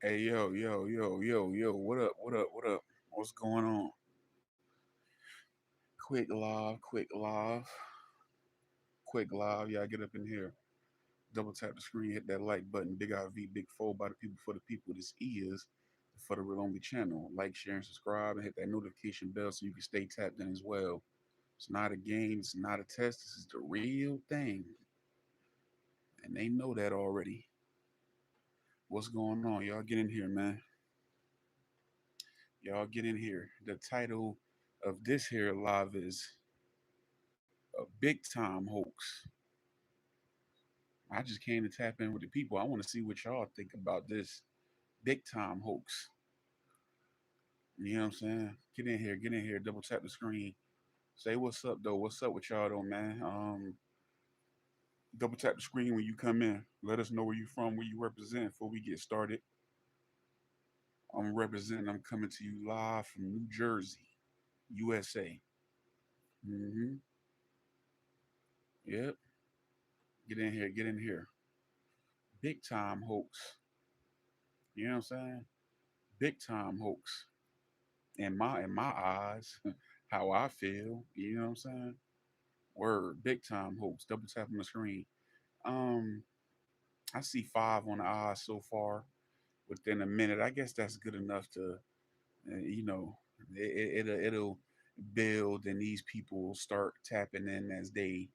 Hey, yo, what up, what up, what up? What's going on? Quick live, quick live. Y'all get up in here. Double tap the screen, hit that like button. Big IV, big four by the people for the people. This is the For the Real Only channel. Like, share, and subscribe, and hit that notification bell so you can stay tapped in as well. It's not a game, it's not a test. This is the real thing. And they know that already. What's going on? Y'all get in here, man. Y'all get in here. The title of this here live is a big time hoax. I just came to tap in with the people. I want to see what y'all think about this big time hoax. You know what I'm saying? Get in here, double tap the screen. Say what's up though. What's up with y'all though, man? Double tap the screen when you come in. Let us know where you from, where you represent before we get started. I'm representing, I'm coming to you live from New Jersey, USA. Mm-hmm. Yep. Get in here, get in here. Big time hoax. You know what I'm saying? Big time hoax. In my eyes, how I feel. You know what I'm saying? Word, big time hoax. Double tap on the screen. Um, I see five on the eyes so far within a minute. I guess that's good enough to, you know, it'll build, and these people will start tapping in as they,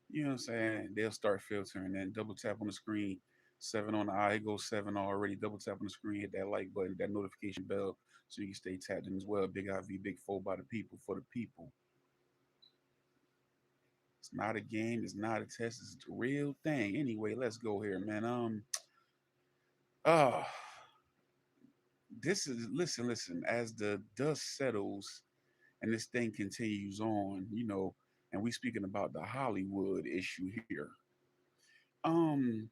you know what I'm saying? They'll start filtering. And double tap on the screen. Seven on the eye. It goes seven already. Double tap on the screen. Hit that like button, that notification bell, so you can stay tapped in as well. Big IV, big four by the people for the people. It's not a game. It's not a test. It's the real thing. Anyway, let's go here, man. Uh, this is listen. As the dust settles and this thing continues on, and we speaking about the Hollywood issue here. Um,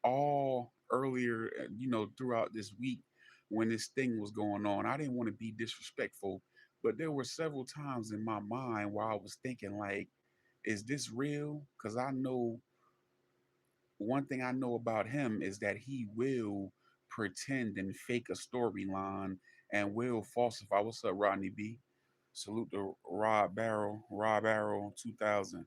all earlier, throughout this week when this thing was going on. I didn't want to be disrespectful, but there were several times in my mind where I was thinking, like, is this real? Because I know one thing I know about him is that he will pretend and fake a storyline and will falsify. What's up, Rodney B? Salute to Rob Barrel 2000.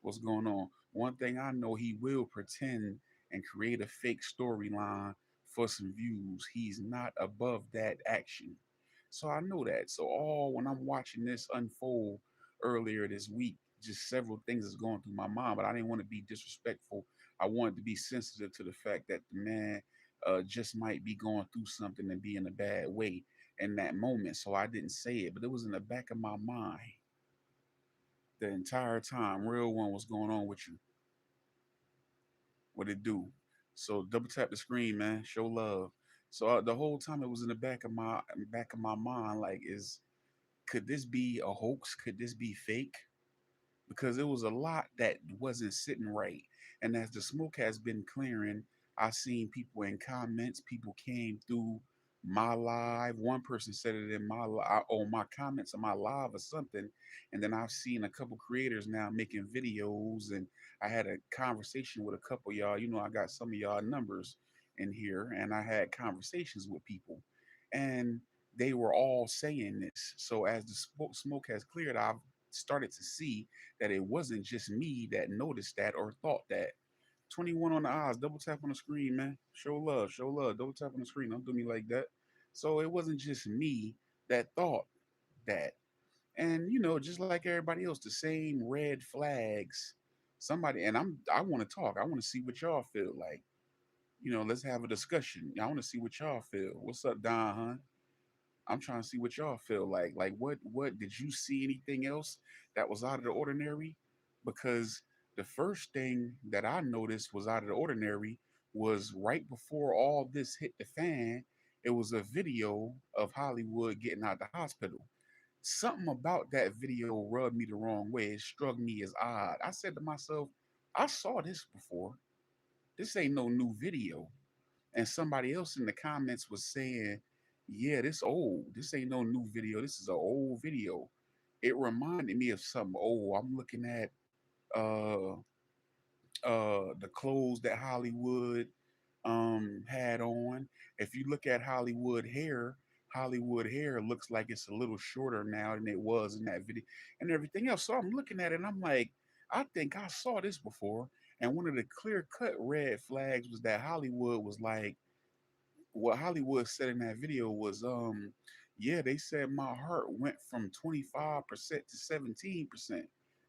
What's going on? One thing I know, he will pretend and create a fake storyline for some views. He's not above that action. So I know that. So all when I'm watching this unfold earlier this week, just several things is going through my mind, but I didn't want to be disrespectful. I wanted to be sensitive to the fact that the man just might be going through something and be in a bad way in that moment. So I didn't say it, but it was in the back of my mind the entire time. Real one, what's going on with you? What it do? So double tap the screen, man. Show love. So the whole time it was in the back of my mind, like, is could this be a hoax? Could this be fake? Because it was a lot that wasn't sitting right. And as the smoke has been clearing, I seen people in comments. People came through my live. One person said it in my on my comments on my live or something. And then I've seen a couple creators now making videos, and I had a conversation with a couple of y'all. I got some of y'all numbers in here, and I had conversations with people, and they were all saying this. So as the smoke has cleared, I've started to see that it wasn't just me that noticed that or thought that. 21 on the eyes, double tap on the screen, man. Show love, double tap on the screen. Don't do me like that. So it wasn't just me that thought that. And just like everybody else, the same red flags. Somebody, and I want to talk. I want to see what y'all feel like. Let's have a discussion. I want to see what y'all feel. What's up, Don, huh? I'm trying to see what y'all feel like. Like, what did you see anything else that was out of the ordinary? Because the first thing that I noticed was out of the ordinary was right before all this hit the fan. It was a video of Hollywood getting out the hospital. Something about that video rubbed me the wrong way. It struck me as odd. I said to myself, I saw this before. This ain't no new video. And somebody else in the comments was saying, yeah, this old. This ain't no new video. This is an old video. It reminded me of something old. I'm looking at the clothes that Hollywood had on. If you look at Hollywood hair looks like it's a little shorter now than it was in that video and everything else. So I'm looking at it and I'm like, I think I saw this before. And one of the clear cut red flags was that Hollywood was like, what Hollywood said in that video was, yeah, they said my heart went from 25% to 17%.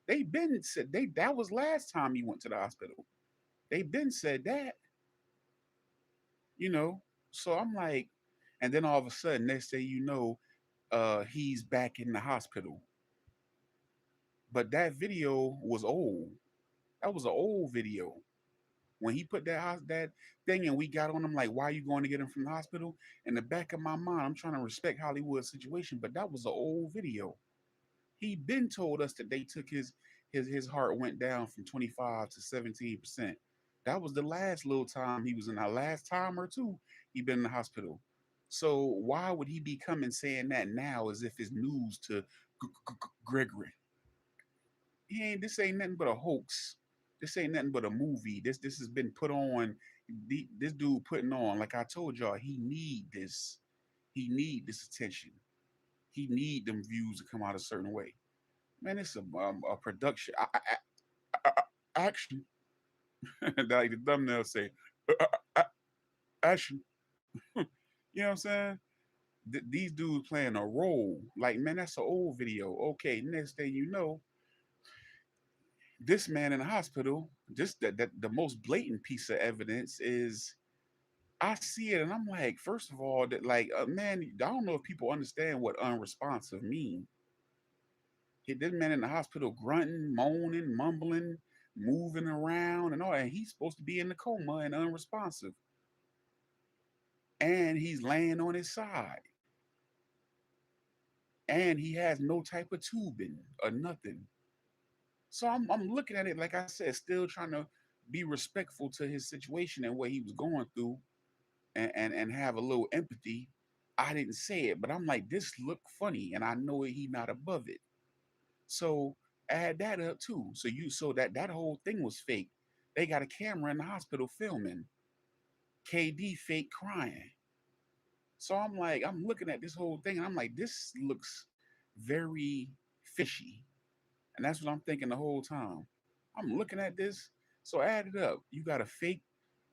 They been said they that was last time he went to the hospital. They been said that, you know. So I'm like, and then all of a sudden they say, he's back in the hospital. But that video was old. That was an old video. When he put that thing and we got on him, like, why are you going to get him from the hospital? In the back of my mind, I'm trying to respect Hollywood's situation, but that was an old video. He been told us that they took his heart went down from 25 to 17%. That was the last little time he was in the last time or two he been in the hospital. So why would he be coming saying that now as if it's news to Gregory? He ain't. This ain't nothing but a hoax. This ain't nothing but a movie. This has been put on. This dude putting on. Like I told y'all, he need this. He need this attention. He need them views to come out a certain way. Man, it's a production action. Like the thumbnail say, action. You know what I'm saying? These dudes playing a role. Like, man, that's an old video. Okay, next thing you know, this man in the hospital. Just that the most blatant piece of evidence is I see it and I'm like, first of all, that like, man, I don't know if people understand what unresponsive mean. This man in the hospital grunting, moaning, mumbling, moving around and all, and he's supposed to be in the coma and unresponsive. And he's laying on his side. And he has no type of tubing or nothing. So I'm looking at it, like I said, still trying to be respectful to his situation and what he was going through and have a little empathy. I didn't say it, but I'm like, this look funny, and I know he not above it. So add that up too. So that whole thing was fake. They got a camera in the hospital filming. KD fake crying. So I'm like, I'm looking at this whole thing, and I'm like, this looks very fishy. And that's what I'm thinking the whole time. I'm looking at this. So add it up. You got a fake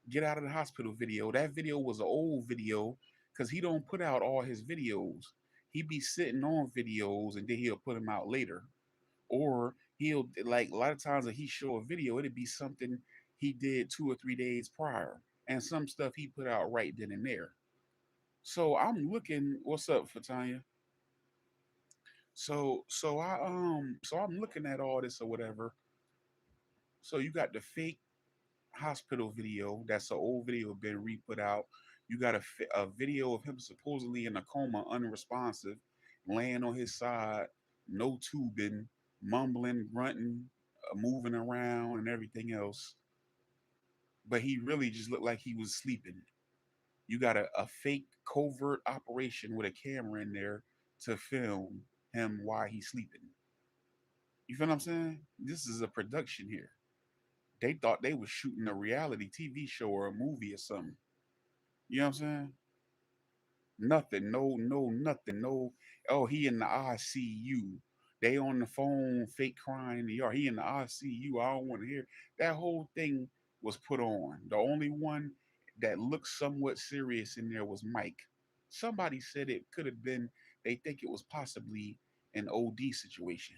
get out of the hospital video. That video was an old video because he don't put out all his videos. He be sitting on videos and then he'll put them out later. Or he'll like a lot of times if he show a video, it'd be something he did 2 or 3 days prior. And some stuff he put out right then and there. So I'm looking, what's up, Fatanya? So I'm looking at all this or whatever. So you got the fake hospital video. That's an old video been re-put out. You got a video of him supposedly in a coma, unresponsive, laying on his side, no tubing, mumbling, grunting, moving around, and everything else. But he really just looked like he was sleeping. You got a fake covert operation with a camera in there to film him while he's sleeping. You feel what I'm saying? This is a production here. They thought they was shooting a reality TV show or a movie or something. You know what I'm saying? Nothing, nothing, no. Oh, he in the ICU. They on the phone, fake crying in the yard. He in the ICU. I don't want to hear. That whole thing was put on. The only one that looked somewhat serious in there was Mike. Somebody said it could have been. They think it was possibly an OD situation,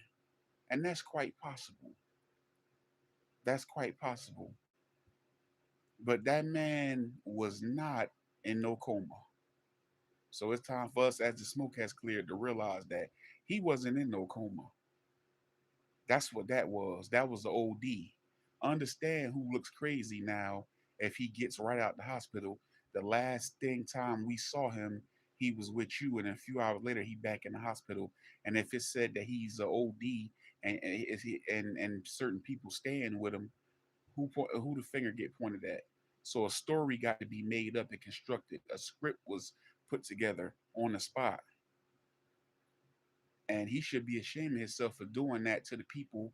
and that's quite possible. That's quite possible. But that man was not in no coma. So it's time for us, as the smoke has cleared, to realize that he wasn't in no coma. That's what that was. That was the OD. Understand who looks crazy now if he gets right out the hospital. The last thing time we saw him, he was with you, and a few hours later he back in the hospital. And if it said that he's a OD and certain people staying with him, who the finger get pointed at? So a story got to be made up and constructed. A script was put together on the spot, and he should be ashamed of himself for doing that to the people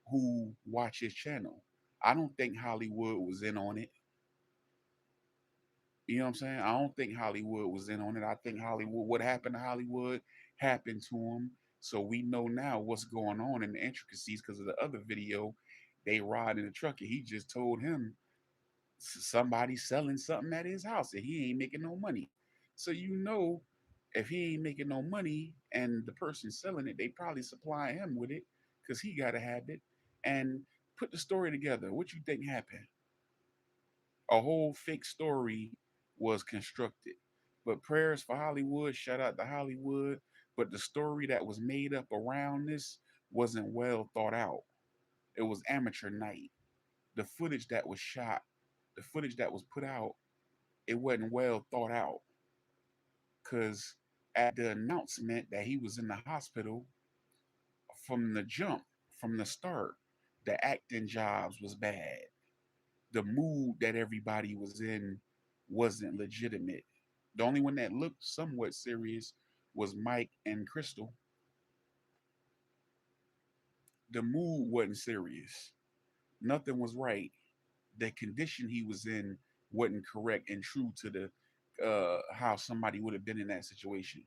who watch his channel. I don't think Hollywood was in on it. You know what I'm saying? I don't think Hollywood was in on it. I think Hollywood, what happened to Hollywood happened to him. So we know now what's going on in the intricacies because of the other video. They ride in the truck and he just told him somebody selling something at his house and he ain't making no money. So you know, if he ain't making no money and the person selling it, they probably supply him with it because he got to have it. And put the story together. What you think happened? A whole fake story was constructed. But prayers for Hollywood, shout out to Hollywood. But the story that was made up around this wasn't well thought out. It was amateur night. The footage that was shot, the footage that was put out, it wasn't well thought out. Because at the announcement that he was in the hospital, from the jump, from the start, the acting jobs was bad. The mood that everybody was in wasn't legitimate. The only one that looked somewhat serious was Mike and Crystal. The mood wasn't serious. Nothing was right. The condition he was in wasn't correct and true to the how somebody would have been in that situation.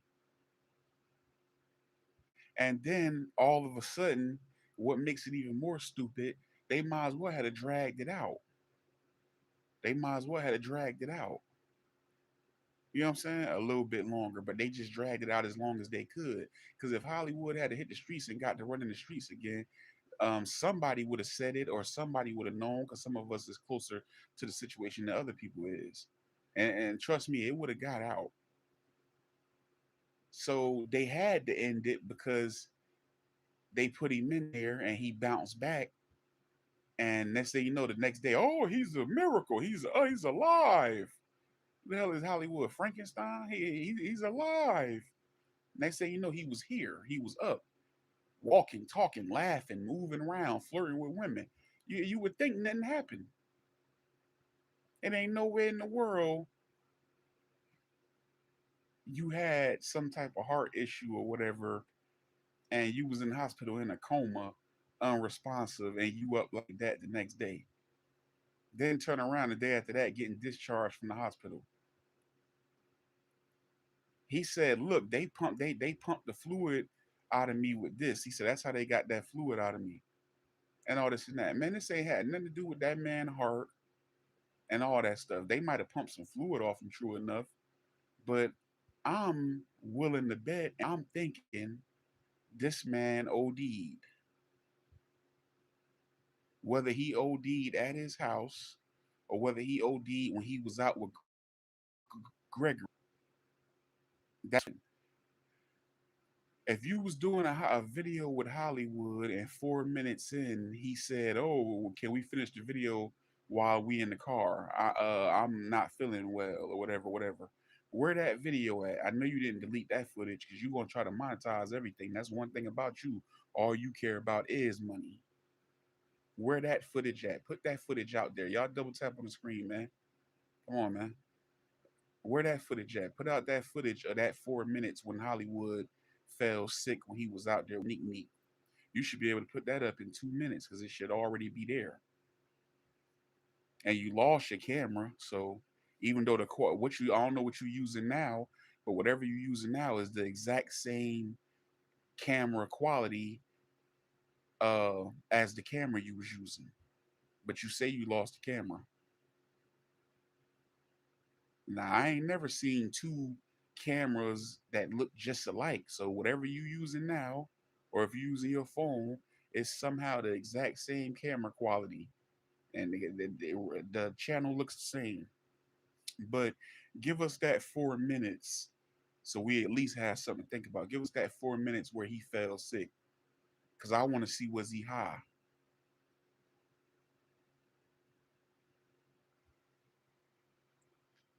And then all of a sudden, what makes it even more stupid, they might as well have dragged it out. They might as well have dragged it out. You know what I'm saying? A little bit longer, but they just dragged it out as long as they could. Because if Hollywood had to hit the streets and got to running the streets again, somebody would have said it or somebody would have known. Because some of us is closer to the situation than other people is, and trust me, it would have got out. So they had to end it because they put him in there and he bounced back. And next thing you know, the next day, oh, he's a miracle. He's alive. Who the hell is Hollywood Frankenstein? He's alive. Next thing you know, he was here. He was up, walking, talking, laughing, moving around, flirting with women. You would think nothing happened. It ain't nowhere in the world you had some type of heart issue or whatever, and you was in the hospital in a coma, unresponsive, and you up like that the next day. Then turn around the day after that, getting discharged from the hospital. He said, "Look, they pumped the fluid out of me with this." He said, "That's how they got that fluid out of me." And all this and that. Man, this ain't had nothing to do with that man's heart and all that stuff. They might have pumped some fluid off him, true enough, but I'm willing to bet, I'm thinking this man OD'd. Whether he OD'd at his house or whether he OD'd when he was out with Gregory. That's if you was doing a video with Hollywood and 4 minutes in, he said, "Oh, can we finish the video while we in the car? I'm not feeling well or whatever, whatever." Where that video at? I know you didn't delete that footage because you're gonna try to monetize everything. That's one thing about you. All you care about is money. Where that footage at? Put that footage out there. Y'all double tap on the screen, man. Come on, man. Where that footage at? Put out that footage of that 4 minutes when Hollywood fell sick when he was out there with Neek Neek. You should be able to put that up in 2 minutes because it should already be there. And you lost your camera, so even though what you I don't know what you're using now, but whatever you're using now is the exact same camera quality as the camera you was using. But you say you lost the camera. Now I ain't never seen two cameras that look just alike. So whatever you using now, or if you're using your phone, it's somehow the exact same camera quality, and the channel looks the same. But give us that 4 minutes, so we at least have something to think about. Give us that 4 minutes where he fell sick, because I want to see was he high.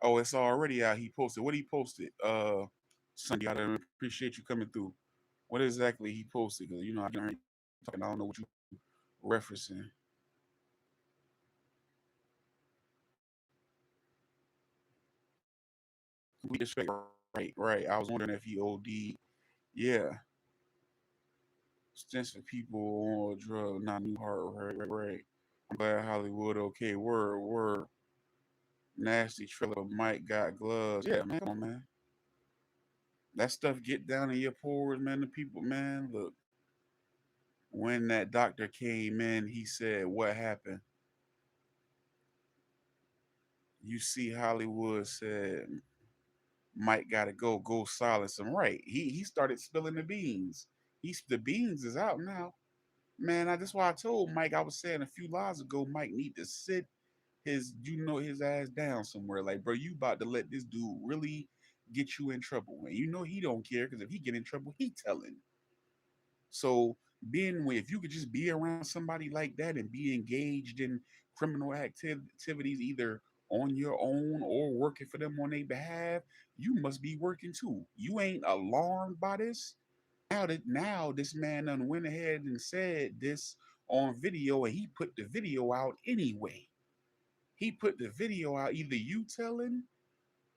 Oh, it's already out. He posted. What he posted? Sunday. I appreciate you coming through. What exactly he posted? Because I can't talking. I don't know what you referencing. We expect right, right. I was wondering if he OD. Yeah, stents for people on drug, not new heart. Right, right, right. I'm glad Hollywood. Okay, word, word. Nasty trailer. Mike got gloves. Yeah, man. Come on, man. That stuff get down in your pores, man. The people, man. Look, when that doctor came in, he said, "What happened?" You see, Hollywood said, "Mike got to go. Go silence him." Right. He started spilling the beans. The beans is out now, man. That's why I told Mike. I was saying a few lives ago, Mike need to sit his ass down somewhere. Like, bro, you about to let this dude really get you in trouble, and you know he don't care because if he get in trouble, he telling. So if you could just be around somebody like that and be engaged in criminal activities, either on your own or working for them on their behalf, you must be working too. You ain't alarmed by this. Now this man done went ahead and said this on video, and he put the video out anyway. He put the video out, either you telling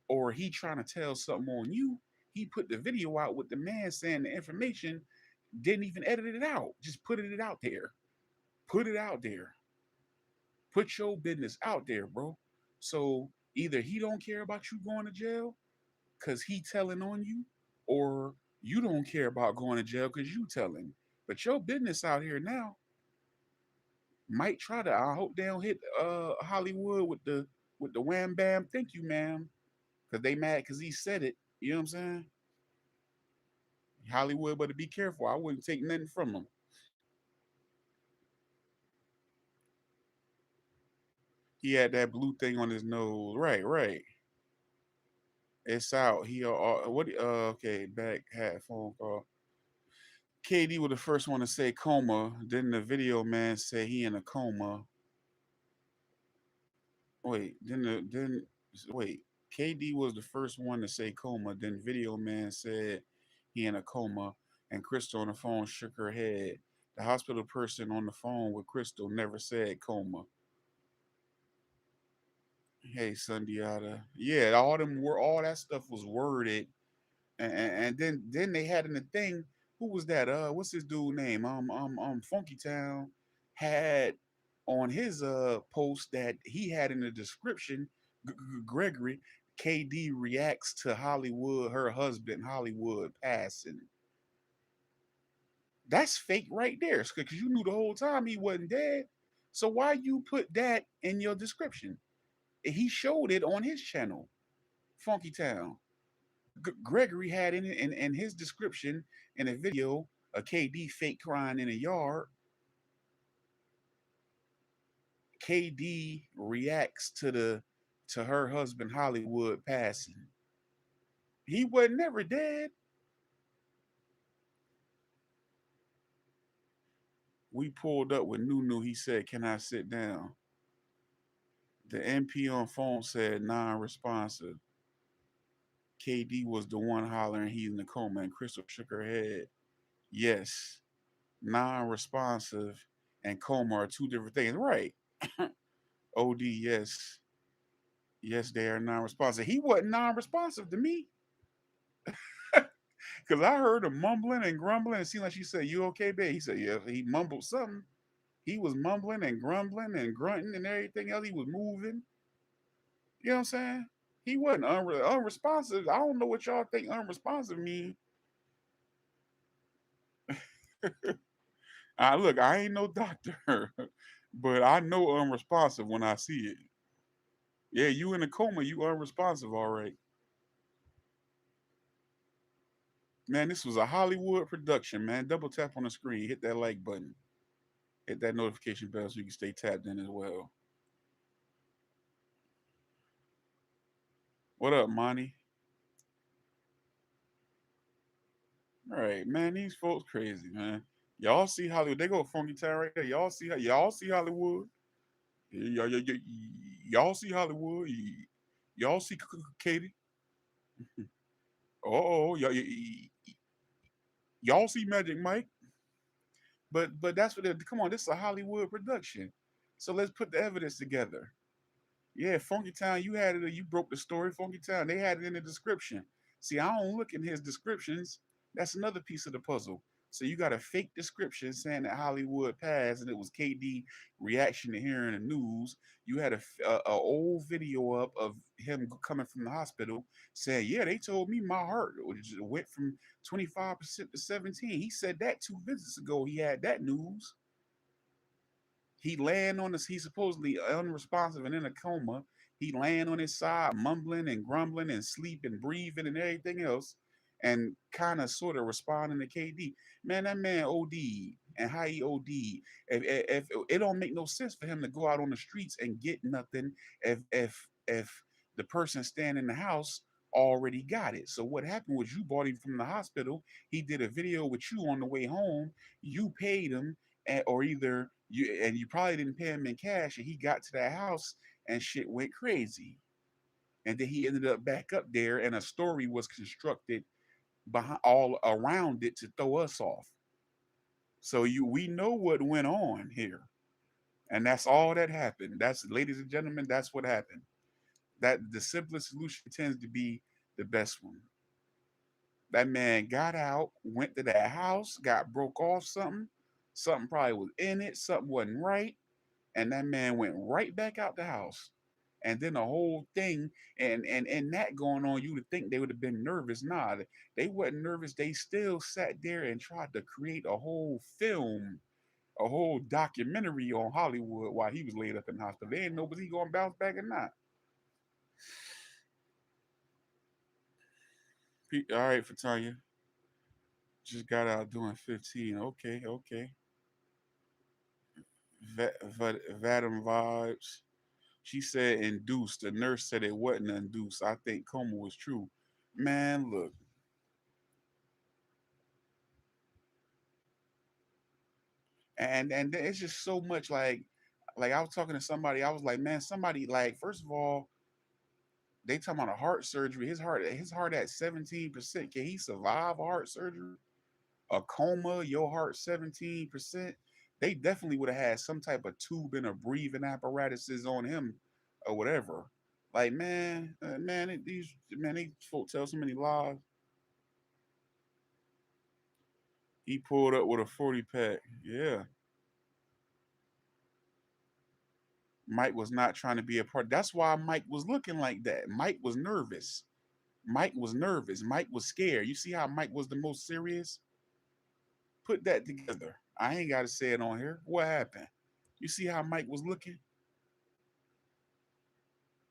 or he trying to tell something on you. He put the video out with the man saying the information, didn't even edit it out, just put it out there. Put it out there. Put your business out there, bro. So either he don't care about you going to jail because he telling on you, or you don't care about going to jail because you telling. But your business out here now might try to. I hope they don't hit Hollywood with the wham bam. Thank you, ma'am, because they mad because he said it. You know what I'm saying? Hollywood better be careful. I wouldn't take nothing from him. He had that blue thing on his nose. Right, right. It's out. What? Okay. Back had phone call. KD was the first one to say coma. Then the video man said he in a coma. Wait. Then wait. KD was the first one to say coma. Then video man said he in a coma. And Crystal on the phone shook her head. The hospital person on the phone with Crystal never said coma. Hey, Sundiata. Yeah, all that stuff was worded, and then they had in the thing. Who was that? What's this dude name? Funky Town had on his post that he had in the description. Gregory KD reacts to Hollywood, her husband Hollywood passing. That's fake right there, because you knew the whole time he wasn't dead. So why you put that in your description? He showed it on his channel, Funky Town. Gregory had in his description in a video a KD fake crying in a yard. KD reacts to her husband Hollywood passing. He was never dead. We pulled up with Nunu. He said, "Can I sit down?" The MP on phone said non-responsive. KD was the one hollering he's in the coma, and Crystal shook her head. Yes, non-responsive and coma are two different things, right? OD, yes, yes, they are non-responsive. He wasn't non-responsive to me because I heard him mumbling and grumbling. It seemed like she said, "You okay, babe?" He said, "Yeah." He mumbled something. He was mumbling and grumbling and grunting and everything else. He was moving. You know what I'm saying? He wasn't unresponsive. I don't know what y'all think unresponsive mean. Look, I ain't no doctor, but I know unresponsive when I see it. Yeah, you in a coma, you unresponsive, all right. Man, this was a Hollywood production, man. Double tap on the screen, hit that like button, hit that notification bell so you can stay tapped in as well. What up, Monty? All right, man, these folks crazy, man. Y'all see Hollywood? They go Funky Town right there. Y'all see Hollywood? Y'all see Hollywood? Y'all see Katie? Oh, y'all see Magic Mike? But that's what. Come on, this is a Hollywood production. So let's put the evidence together. Yeah, Funky Town, you had it. You broke the story. Funky Town, they had it in the description. See, I don't look in his descriptions. That's another piece of the puzzle. So you got a fake description saying that Hollywood passed, and it was KD reaction to hearing the news. You had a old video up of him coming from the hospital saying, "Yeah, they told me my heart went from 25% to 17." He said that 2 visits ago. He had that news. He laying on this. He's supposedly unresponsive and in a coma. He laying on his side, mumbling and grumbling and sleeping, breathing and everything else, and kind of sort of responding to KD. Man, that man OD and how he OD. If it don't make no sense for him to go out on the streets and get nothing, if the person staying in the house already got it. So what happened was you brought him from the hospital. He did a video with you on the way home. You paid him, or either you probably didn't pay him in cash, and he got to that house and shit went crazy, and then he ended up back up there, and a story was constructed behind all around it to throw us off. So we know what went on here, and that's all that happened. That's, ladies and gentlemen, that's what happened. That the simplest solution tends to be the best one. That man got out, went to that house, got broke off something. Something probably was in it, something wasn't right, and that man went right back out the house. And then the whole thing, and that going on, you would think they would have been nervous. Nah, they wasn't nervous. They still sat there and tried to create a whole film, a whole documentary on Hollywood while he was laid up in the hospital. They didn't know was he gonna bounce back or not. All right, for Tanya, just got out doing 15. Okay, okay. Vadim vibes. She said induced. The nurse said it wasn't induced. I think coma was true. Man, look. And it's just so much like I was talking to somebody, I was like, man, somebody, like, first of all, they talking about a heart surgery. His heart at 17%. Can he survive a heart surgery? A coma, your heart 17%? They definitely would have had some type of tubing or breathing apparatuses on him or whatever. Like, man, these folks tell so many lies. He pulled up with a 40 pack. Yeah. Mike was not trying to be a part. That's why Mike was looking like that. Mike was nervous. Mike was nervous. Mike was scared. You see how Mike was the most serious? Put that together. I ain't got to say it on here. What happened? You see how Mike was looking?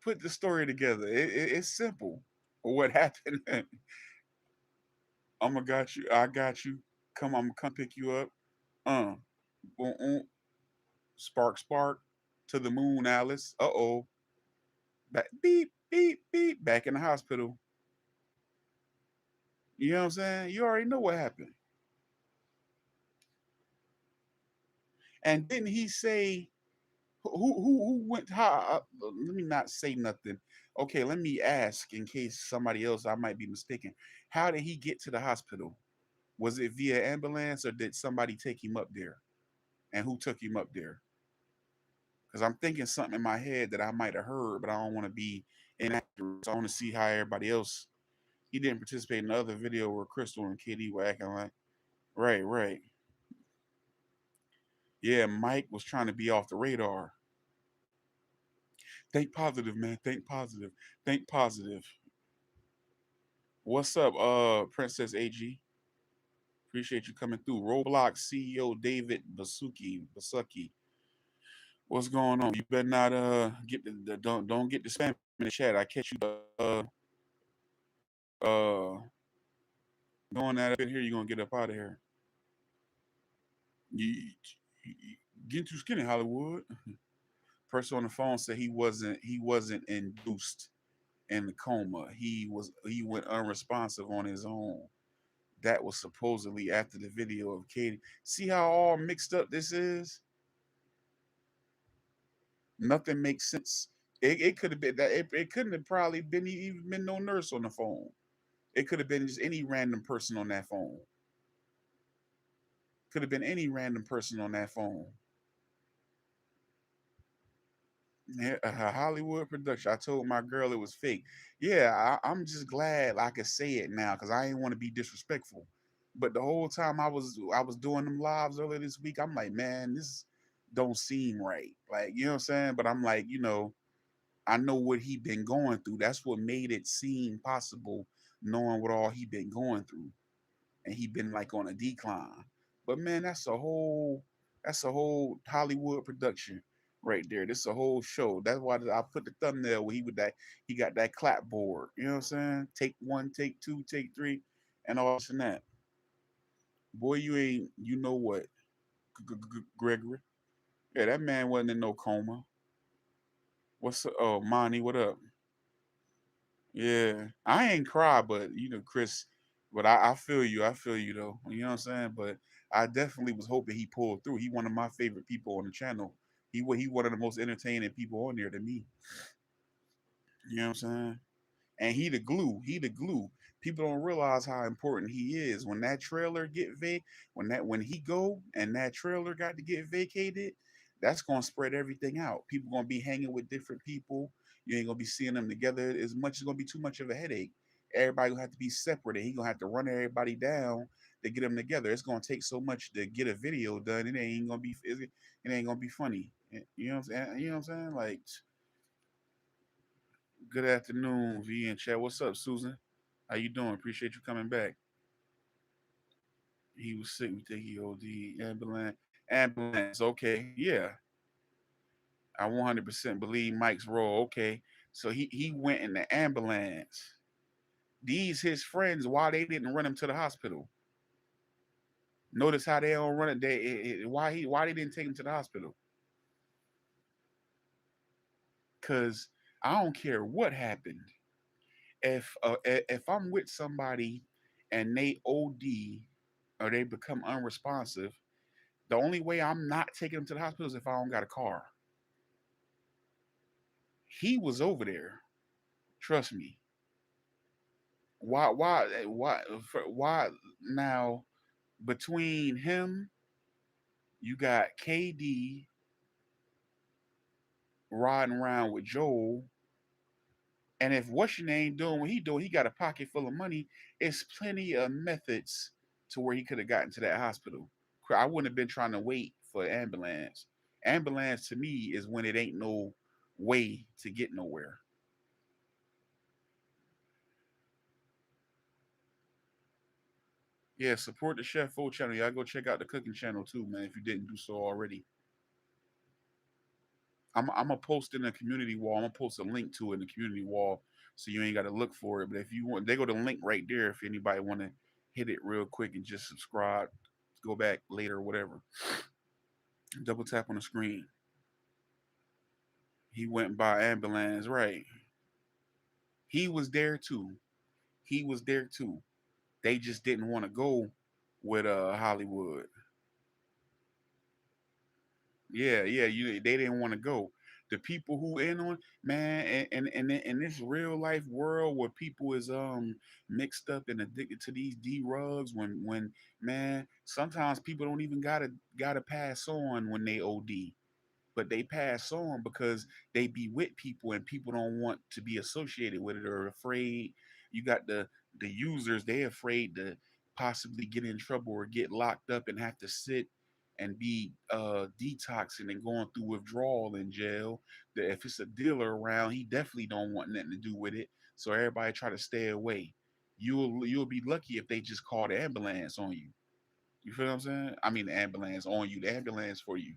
Put the story together. It's simple. What happened? I'm gonna got you. I got you. Come, I'm gonna come pick you up. Uh, boom, spark, spark. To the moon, Alice. Uh-oh. Back, beep, beep, beep. Back in the hospital. You know what I'm saying? You already know what happened. And didn't he say who went? How? Let me not say nothing. Okay, let me ask in case somebody else, I might be mistaken. How did he get to the hospital? Was it via ambulance or did somebody take him up there? And who took him up there? Because I'm thinking something in my head that I might have heard, but I don't want to be inaccurate. So I want to see how everybody else. He didn't participate in the other video where Crystal and Kitty were acting like, right, right. Yeah, Mike was trying to be off the radar. Think positive, man. Think positive. Think positive. What's up, Princess AG? Appreciate you coming through. Roblox CEO David Basuki. What's going on? You better not get the don't get the spam in the chat. I catch you uh doing that up in here. You're gonna get up out of here. You getting too skinny, Hollywood. Person on the phone said he wasn't induced in the coma. He went unresponsive on his own. That was supposedly after the video of Katie. See how all mixed up this is? Nothing makes sense. It could have been that it couldn't have probably been even been no nurse on the phone. It could have been just any random person on that phone. Could have been any random person on that phone. Yeah, a Hollywood production. I told my girl it was fake. Yeah, I'm just glad I could say it now because I didn't want to be disrespectful. But the whole time I was doing them lives earlier this week, I'm like, man, this don't seem right. Like, you know what I'm saying? But I'm like, I know what he been going through. That's what made it seem possible, knowing what all he been going through, and he been like on a decline. But man, that's a whole Hollywood production right there. This a whole show. That's why I put the thumbnail where he got that clapboard. You know what I'm saying? Take one, take two, take three, and all this and that. Boy, you know what, Gregory? Yeah, that man wasn't in no coma. What's up? Oh, Monty, what up? Yeah, I ain't cry, but Chris, but I feel you. I feel you though. You know what I'm saying? But I definitely was hoping he pulled through. He one of my favorite people on the channel. He one of the most entertaining people on there to me. You know what I'm saying? And he the glue. He the glue. People don't realize how important he is. When that trailer when he go and that trailer got to get vacated, that's gonna spread everything out. People gonna be hanging with different people. You ain't gonna be seeing them together as much. It's gonna be too much of a headache. Everybody gonna have to be separate, and he gonna have to run everybody down to get them together. It's gonna take so much to get a video done. It ain't gonna be funny. You know what I'm saying? You know what I'm saying? Like, good afternoon, V and chat. What's up, Susan? How you doing? Appreciate you coming back. He was sick. We think he OD. Ambulance. Ambulance. Okay. Yeah. I 100% believe Mike's role. Okay. So he went in the ambulance. These his friends, why they didn't run him to the hospital? Notice how they don't run it. Why they didn't take him to the hospital? Cause I don't care what happened. If I'm with somebody and they OD or they become unresponsive, the only way I'm not taking them to the hospital is if I don't got a car. He was over there. Trust me. Why now between him, you got KD riding around with Joel. And if what's your name doing what he doing, he got a pocket full of money. It's plenty of methods to where he could have gotten to that hospital. I wouldn't have been trying to wait for ambulance. Ambulance to me is when it ain't no way to get nowhere. Yeah, support the Chef Full channel. Y'all go check out the cooking channel too, man. If you didn't do so already, I'm gonna post in the community wall. I'm gonna post a link to it in the community wall, so you ain't got to look for it. But if you want, they go to the link right there. If anybody want to hit it real quick and just subscribe, go back later or whatever. Double tap on the screen. He went by ambulance, right? He was there too. He was there too. They just didn't want to go with Hollywood. Yeah, yeah, they didn't want to go. The people who in on, man, and in this real life world where people is mixed up and addicted to these D rugs, when man, sometimes people don't even gotta pass on when they OD, but they pass on because they be with people and people don't want to be associated with it or afraid. You got the users, they afraid to possibly get in trouble or get locked up and have to sit and be detoxing and going through withdrawal in jail. That if it's a dealer around, he definitely don't want nothing to do with it. So everybody try to stay away. You'll be lucky if they just call the ambulance on you. You feel what I'm saying? I mean the ambulance on you, the ambulance for you.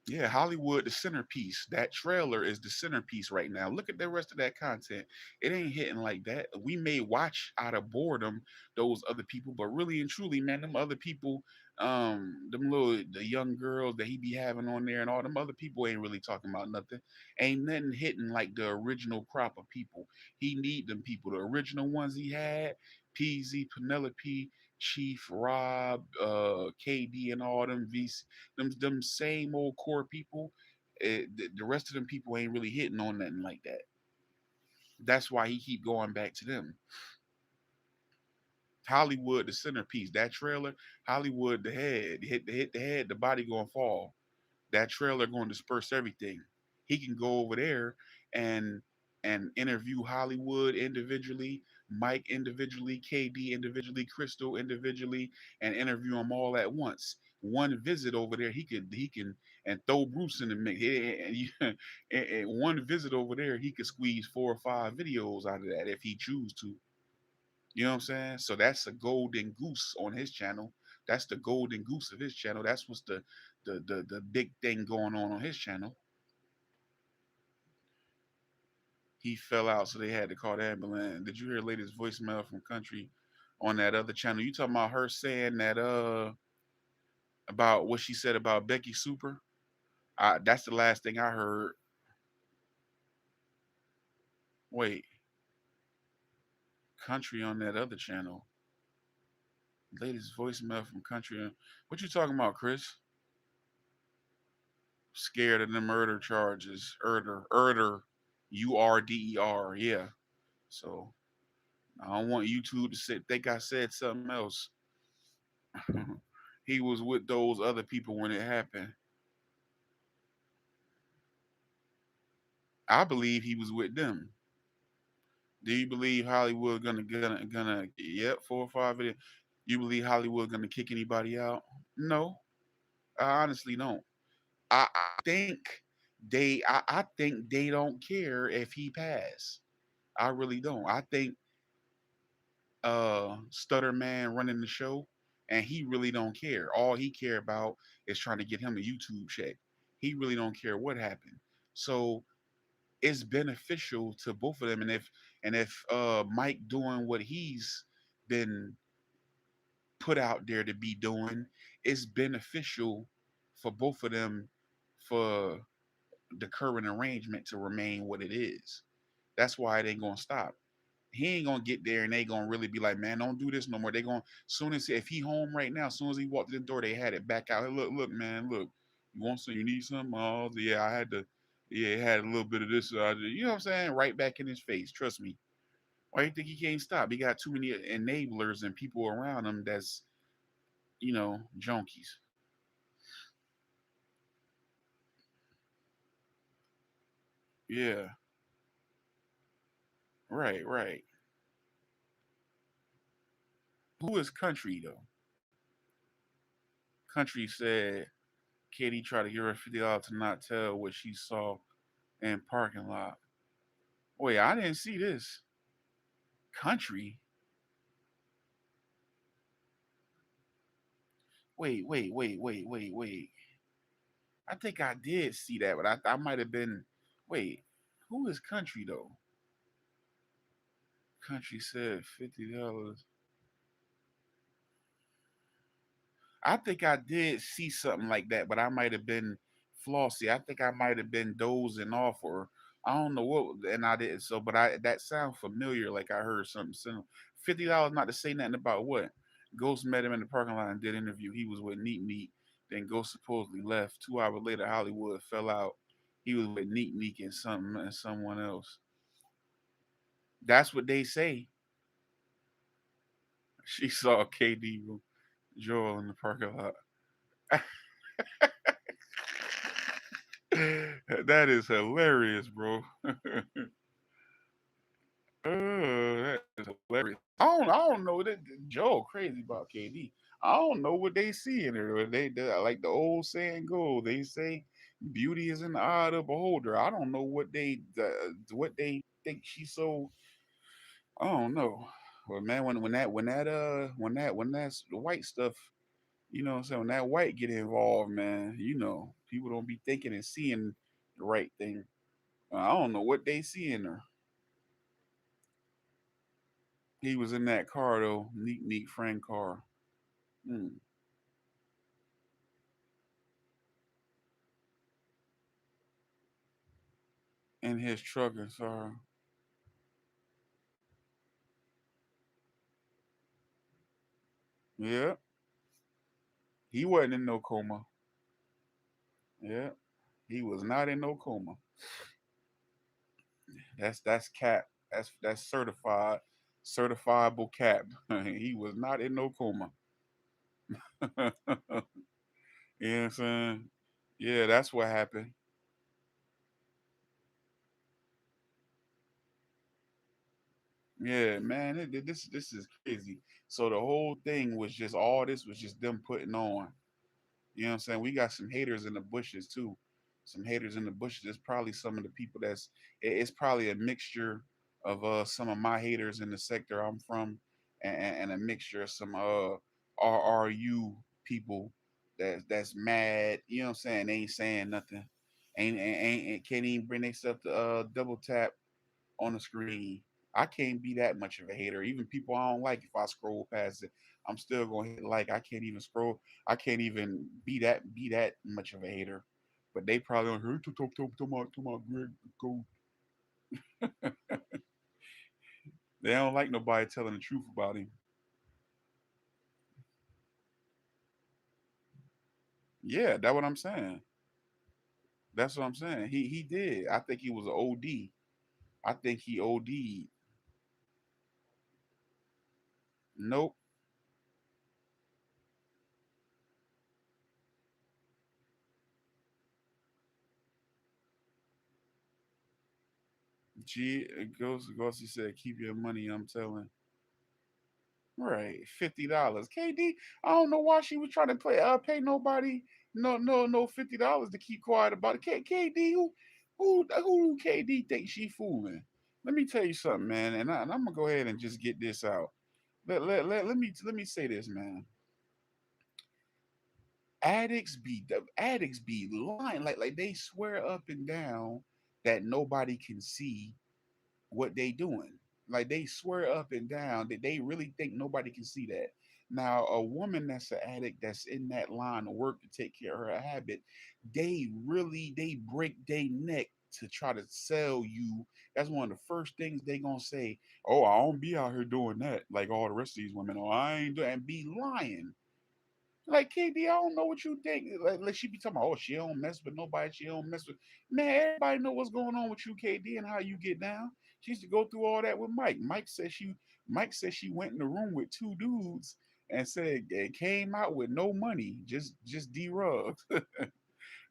Yeah, Hollywood, the centerpiece. That trailer is the centerpiece right now. Look at the rest of that content. It ain't hitting like that. We may watch out of boredom those other people, but really and truly, man, them other people, the young girls that he be having on there and all them other people ain't really talking about nothing. Ain't nothing hitting like the original crop of people. He need them people, the original ones he had, PZ, Penelope, Chief, Rob, KD, and all them VC, them same old core people. The rest of them people ain't really hitting on nothing like that. That's why he keep going back to them. Hollywood, the centerpiece. That trailer, Hollywood, the head. Hit the head, the body gonna fall. That trailer gonna disperse everything. He can go over there and and interview Hollywood individually, Mike individually, KD individually, Crystal individually, and interview them all at once. One visit over there, he can and throw Bruce in the mix. And one visit over there, he could squeeze 4 or 5 videos out of that if he choose to. You know what I'm saying? So that's a golden goose on his channel. That's the golden goose of his channel. That's what's the big thing going on his channel. He fell out, so they had to call the ambulance. Did you hear latest voicemail from Country on that other channel? You talking about her saying that about what she said about Becky Super? That's the last thing I heard. Wait, Country on that other channel. Latest voicemail from Country. What you talking about, Chris? Scared of the murder charges. URDER. Yeah. So I don't want YouTube to think I said something else. He was with those other people when it happened. I believe he was with them. Do you believe Hollywood gonna yep 4 or 5 videos? You believe Hollywood gonna kick anybody out? No, I honestly don't. I think they don't care if he passed. I really don't. I think Stutter Man running the show, and he really don't care. All he care about is trying to get him a YouTube check. He really don't care what happened. So it's beneficial to both of them. And if Mike doing what he's been put out there to be doing, it's beneficial for both of them for the current arrangement to remain what it is. That's why it ain't gonna stop. He ain't gonna get there and they gonna really be like, man, don't do this no more. They gonna soon as if he home right now, as soon as he walked in the door, they had it back out. Hey, look, man, look. You want some? You need some? Oh, yeah, I had to. Yeah, it had a little bit of this. You know what I'm saying? Right back in his face. Trust me. Why do you think he can't stop? He got too many enablers and people around him that's junkies. Yeah, right, right. Who is Country though? Country said Katie tried to give her $50 to not tell what she saw in parking lot. Wait, I didn't see this. Country. Wait. I think I did see that, but I might have been. Wait, who is Country though? Country said $50. I think I did see something like that, but I might have been flossy. I think I might have been dozing off, or I don't know what, and I didn't. So, but I that sounds familiar. Like I heard something similar. $50 not to say nothing about what. Ghost met him in the parking lot and did interview. He was with Neat Neat. Then Ghost supposedly left. 2 hours later, Hollywood fell out. He was with Neat Neat and something and someone else. That's what they say. She saw KD Joel in the parking lot. That is hilarious, bro. That is hilarious. I don't know that Joe crazy about KD. I don't know what they see in her. They like the old saying goes. They say beauty is in the eye of the beholder. I don't know what they think she's so. I don't know. But man, when that's the white stuff, what I'm saying, when that white get involved, man, people don't be thinking and seeing the right thing. I don't know what they see in her. He was in that car though, neat friend car. Mm. In his truck and saw. Yeah, he wasn't in no coma. Yeah, he was not in no coma. That's cap. That's certifiable cap. He was not in no coma. You know what I'm saying? Yeah, that's what happened. Yeah, man, this is crazy. So the whole thing was just all this was just them putting on. You know what I'm saying? We got some haters in the bushes too. Some haters in the bushes. It's probably some of the people it's probably a mixture of some of my haters in the sector I'm from, and a mixture of some RRU people that's mad. You know what I'm saying? They ain't saying nothing. Ain't can't even bring themselves to double tap on the screen. I can't be that much of a hater. Even people I don't like, if I scroll past it, I'm still gonna hit like. I can't even scroll. I can't even be that much of a hater. But they probably don't hear to my Greg go. They don't like nobody telling the truth about him. Yeah, that's what I'm saying. That's what I'm saying. He did. I think he was an OD. I think he OD'd. Nope. G Ghost. He said, "Keep your money." I'm telling. Right, $50. KD, I don't know why she was trying to pay nobody no $50 to keep quiet about it. KD, who KD think she fooling? Let me tell you something, man, and I'm gonna go ahead and just get this out. Let me say this, man. Addicts be lying like they swear up and down that nobody can see what they doing. Like they swear up and down that they really think nobody can see that. Now, a woman that's an addict that's in that line of work to take care of her habit, they break their neck to try to sell you. That's one of the first things they gonna say. Oh, I don't be out here doing that like all the rest of these women. Oh, I ain't doing and be lying. Like KD, I don't know what you think. Like she be talking about, oh, she don't mess with nobody. She don't mess with man. Everybody know what's going on with you, KD, and how you get down. She used to go through all that with Mike. Mike said she went in the room with two dudes and said it came out with no money, just D rugs,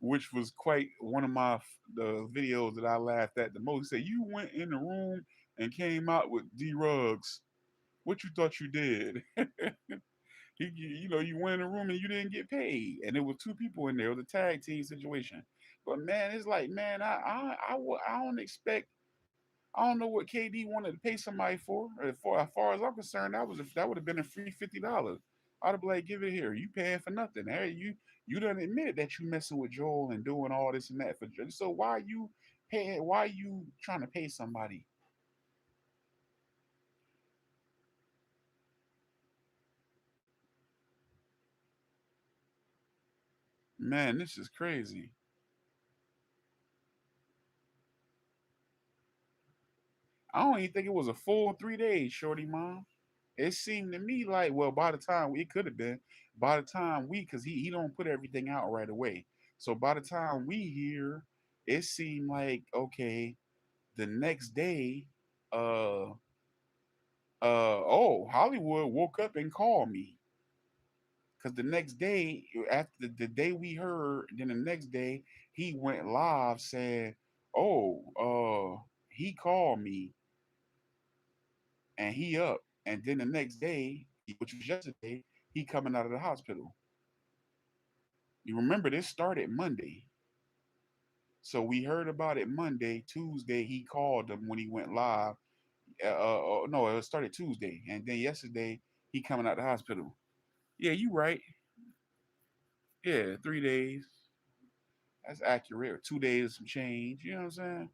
which was quite one of the videos that I laughed at the most. He said you went in the room and came out with D rugs. What you thought you did? You went in a room and you didn't get paid, and there were two people in there. It was a tag team situation. But man, it's like, man, I don't expect. I don't know what KD wanted to pay somebody for. For as far as I'm concerned, that would have been a free $50. I'd have been like, give it here. You paying for nothing. Hey, you done admitted that you messing with Joel and doing all this and that for Joel. So why you paying? Why you trying to pay somebody? Man, this is crazy. I don't even think it was a full 3 days, shorty mom. It seemed to me like, well, by the time it could have been, by the time because he don't put everything out right away. So by the time we hear, it seemed like okay, the next day, uh, oh, Hollywood woke up and called me because the next day after the day we heard, then the next day he went live saying, oh, he called me and he up, and then the next day, which was yesterday, he coming out of the hospital. You remember this started Monday. So we heard about it Monday. Tuesday, he called them when he went live. No, it started Tuesday. And then yesterday, he coming out the hospital. Yeah, you right. Yeah, 3 days. That's accurate. 2 days, some change. You know what I'm saying?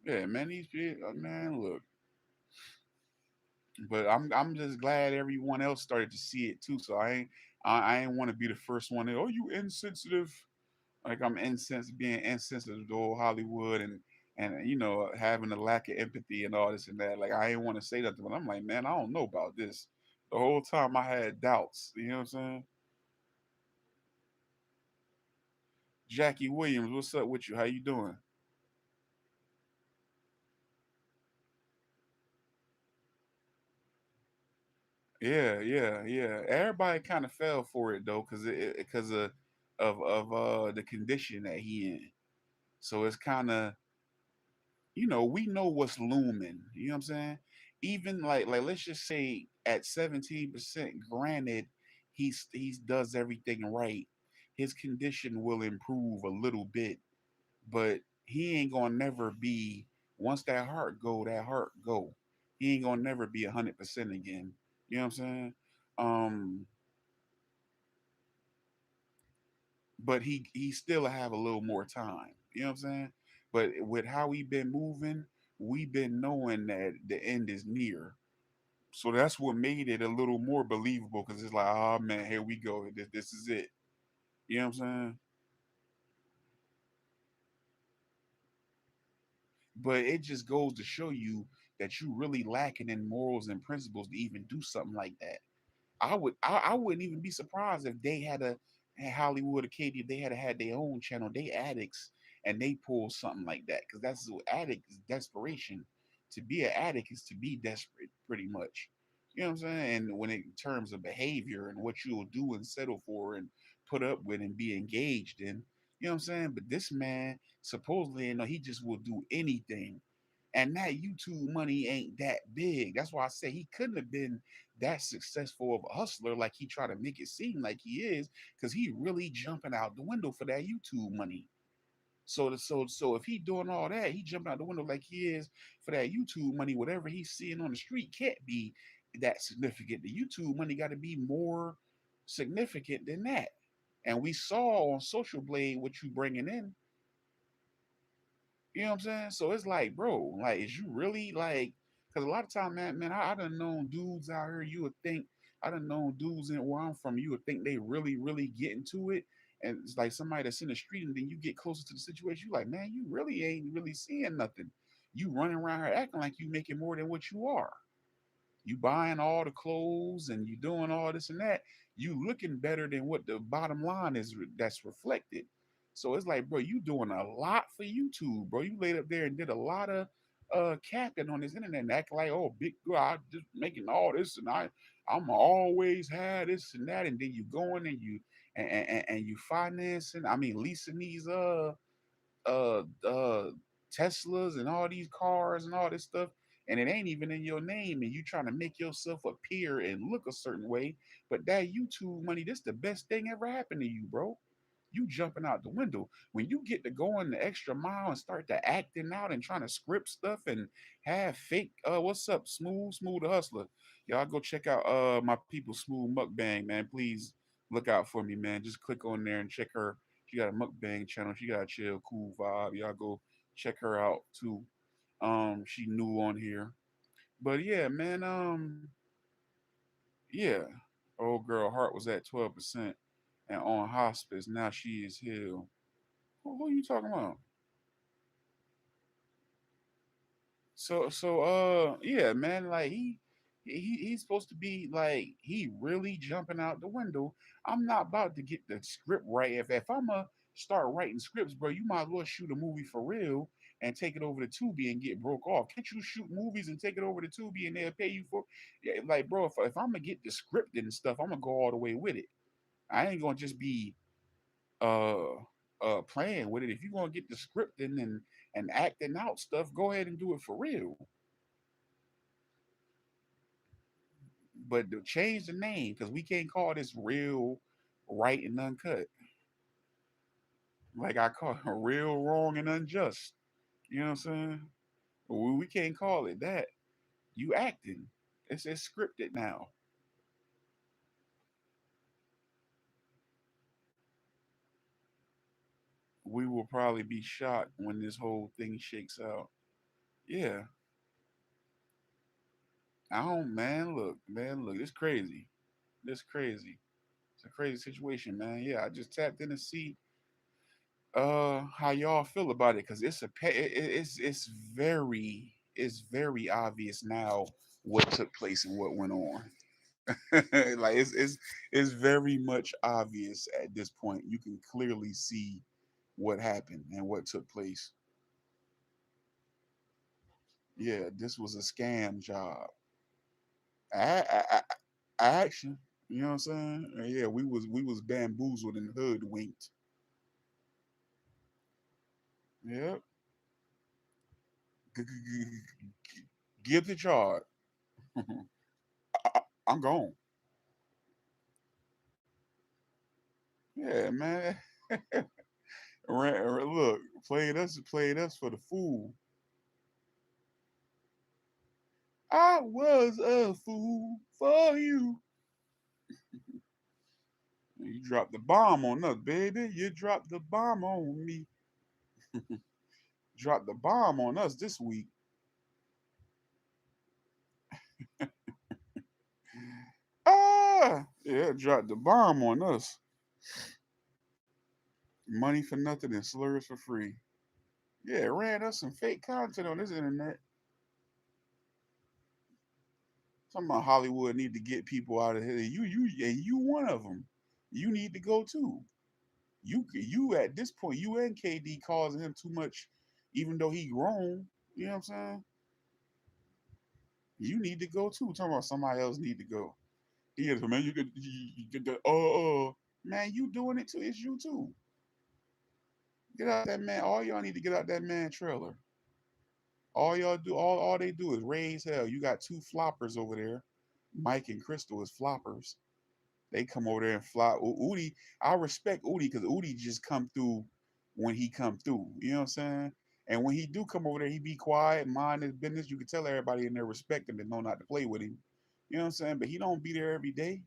Yeah, man, these people, man, look. But I'm just glad everyone else started to see it too. So I ain't want to be the first one. Oh, you insensitive. Like I'm insensitive, being insensitive to old Hollywood and having a lack of empathy and all this and that. Like I ain't want to say nothing, but I'm like, man, I don't know about this. The whole time I had doubts. You know what I'm saying? Jackie Williams, what's up with you? How you doing? Yeah, yeah, yeah. Everybody kind of fell for it though, because of the condition that he in. So it's kind of we know what's looming. You know what I'm saying? Even like let's just say at 17%, granted, he's does everything right. His condition will improve a little bit, but he ain't gonna never be once that heart go. He ain't gonna never be 100% again. You know what I'm saying? Um, but he still have a little more time. You know what I'm saying? But with how we been moving, we been knowing that the end is near. So that's what made it a little more believable because it's like, oh man, here we go. This is it. You know what I'm saying? But it just goes to show you that you really lacking in morals and principles to even do something like that. I wouldn't even be surprised if they had Hollywood or Katie, if they had their own channel, they addicts, and they pull something like that. Because that's what addict is, desperation. To be an addict is to be desperate, pretty much. You know what I'm saying? And when it in terms of behavior and what you'll do and settle for and put up with and be engaged in, you know what I'm saying? But this man supposedly, he just will do anything. And that YouTube money ain't that big. That's why I say he couldn't have been that successful of a hustler like he tried to make it seem like he is, because he really jumping out the window for that YouTube money. So if he doing all that, he jumping out the window like he is for that YouTube money. Whatever he's seeing on the street can't be that significant. The YouTube money got to be more significant than that. And we saw on Social Blade what you bringing in. You know what I'm saying? So it's like, bro, like, is you really like? Because a lot of time, man, I done known dudes out here. You would think I done known dudes in where I'm from. You would think they really, really get into it, and it's like somebody that's in the street, and then you get closer to the situation. You like, man, you really ain't really seeing nothing. You running around here acting like you making more than what you are. You buying all the clothes and you doing all this and that. You looking better than what the bottom line is that's reflected. So it's like, bro, you doing a lot for YouTube, bro. You laid up there and did a lot of capping on this internet and act like, oh, big girl, I just making all this and I'm always had this and that, and then you going and you and you financing, I mean leasing these uh uh Teslas and all these cars and all this stuff, and it ain't even in your name, and you trying to make yourself appear and look a certain way. But that YouTube money, this the best thing ever happened to you, bro. You jumping out the window when you get to going the extra mile and start to acting out and trying to script stuff and have fake. What's up, Smooth the Hustler? Y'all go check out my people Smooth Mukbang, man. Please look out for me, man. Just click on there and check her. She got a mukbang channel. She got a chill, cool vibe. Y'all go check her out too. She new on here, but yeah, man. Yeah, old girl heart was at 12% and on hospice. Now she is healed. Who are you talking about? Yeah, man, like he's supposed to be like he really jumping out the window. I'm not about to get the script right. If I'm a start writing scripts, bro, you might as well shoot a movie for real and take it over to Tubi and get broke off. Can't you shoot movies and take it over to Tubi and they'll pay you for? Yeah, like, bro, if I'm gonna get the script and stuff, I'm gonna go all the way with it. I ain't gonna just be uh playing with it. If you're gonna get the scripting and acting out stuff, go ahead and do it for real. But to change the name because we can't call this real right and uncut. Like I call it real wrong and unjust. You know what I'm saying? We can't call it that. You acting. It's scripted now. We will probably be shocked when this whole thing shakes out. Yeah. I don't, man, look, it's crazy. It's crazy. It's a crazy situation, man. Yeah, I just tapped in to see how y'all feel about it because it's it's very obvious now what took place and what went on. Like it's very much obvious at this point. You can clearly see what happened and what took place. Yeah, this was a scam job. Action. You know what I'm saying? Yeah, we was bamboozled and hoodwinked. Yep. Give the charge. I'm gone. Yeah, man. Look, played us for the fool. I was a fool for you. You dropped the bomb on us, baby. You dropped the bomb on me. Dropped the bomb on us this week. Yeah, dropped the bomb on us. Money for nothing and slurs for free. Yeah, ran us some fake content on this internet. Talking about Hollywood need to get people out of here. You one of them. You need to go too. You at this point, you and KD causing him too much, even though he grown. You know what I'm saying? You need to go too. Talking about somebody else need to go. He is, man. Man, you doing it too. It's you too. Get out that man. All y'all need to get out that man trailer. All y'all do, all they do is raise hell. You got two floppers over there. Mike and Crystal is floppers. They come over there and fly. Udi, I respect Udi because Udi just come through when he come through. You know what I'm saying? And when he do come over there, he be quiet, mind his business. You can tell everybody in there respect him and know not to play with him. You know what I'm saying? But he don't be there every day.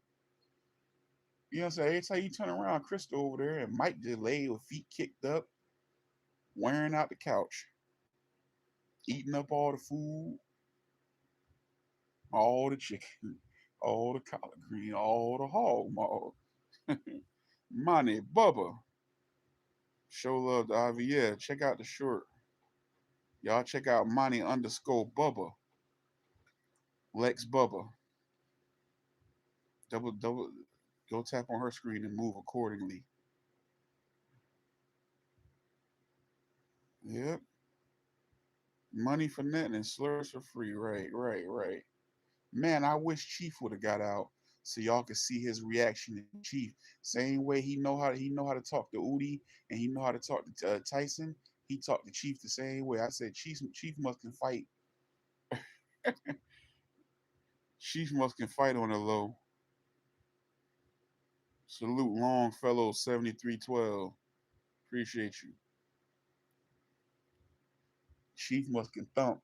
You know what I'm saying? Every time you turn around, Crystal over there and Mike just lay with feet kicked up, wearing out the couch, eating up all the food, all the chicken, all the collard green, all the hog maw. Money, Bubba. Show love to Ivy. Yeah, check out the short. Y'all check out Money underscore Bubba. Lex Bubba. Double. Go tap on her screen and move accordingly. Yep. Money for nothing and slurs for free. Right. Man, I wish Chief would have got out so y'all could see his reaction to Chief. Same way he know how to talk to Udi and he know how to talk to Tyson. He talked to Chief the same way. I said Chief must can fight. Chief must can fight on the low. Salute Longfellow 7312. Appreciate you. Chief must can thump.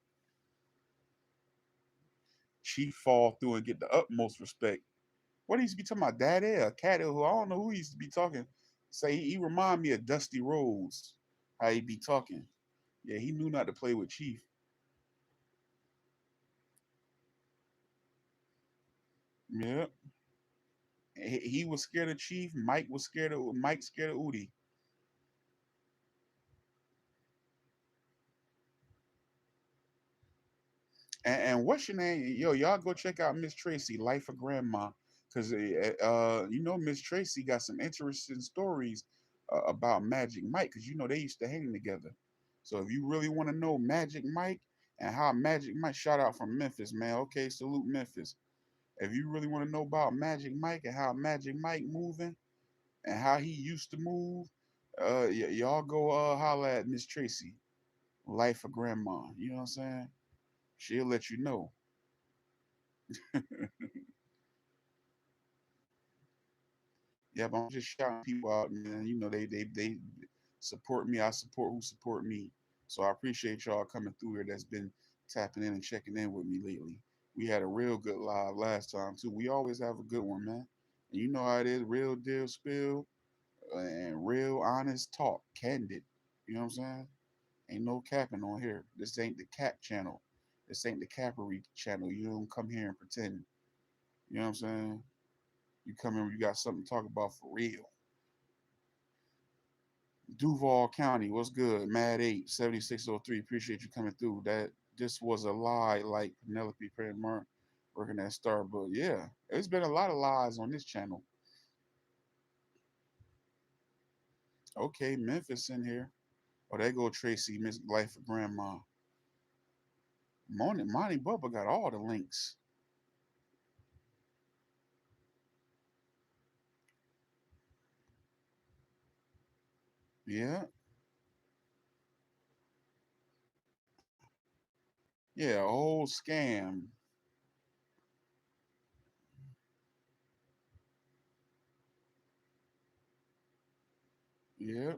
Chief fall through and get the utmost respect. What he used to be talking about, Daddy, a cat who I don't know who he used to be talking. Say he remind me of Dusty Rhodes. How he be talking. Yeah, he knew not to play with Chief. Yeah. He was scared of Chief. Mike scared of Udi. And what's your name? Yo, y'all go check out Miss Tracy, Life of Grandma, because you know Miss Tracy got some interesting stories about Magic Mike, because you know they used to hang together. So if you really want to know Magic Mike and how Magic Mike, shout out from Memphis, man. Okay, salute Memphis. If you really want to know about Magic Mike and how Magic Mike moving and how he used to move, y'all go holla at Miss Tracy, Life of Grandma. You know what I'm saying? She'll let you know. Yeah, but I'm just shouting people out, man. You know, they support me. I support who support me. So I appreciate y'all coming through here that's been tapping in and checking in with me lately. We had a real good live last time too. We always have a good one, man. And you know how it is, real deal spill and real honest talk, candid. You know what I'm saying? Ain't no capping on here. This ain't the cap channel. This ain't the cappery channel. You don't come here and pretend. You know what I'm saying? You come in when you got something to talk about for real. Duval County, what's good? Mad 8, 7603. Appreciate you coming through. That this was a lie, like Penelope Martin working at Starbucks. Yeah, there's been a lot of lies on this channel. Okay, Memphis in here. Oh, there go Tracy, Miss Life of Grandma. Monty Bubba got all the links. Yeah. Yeah, a whole scam. Yeah.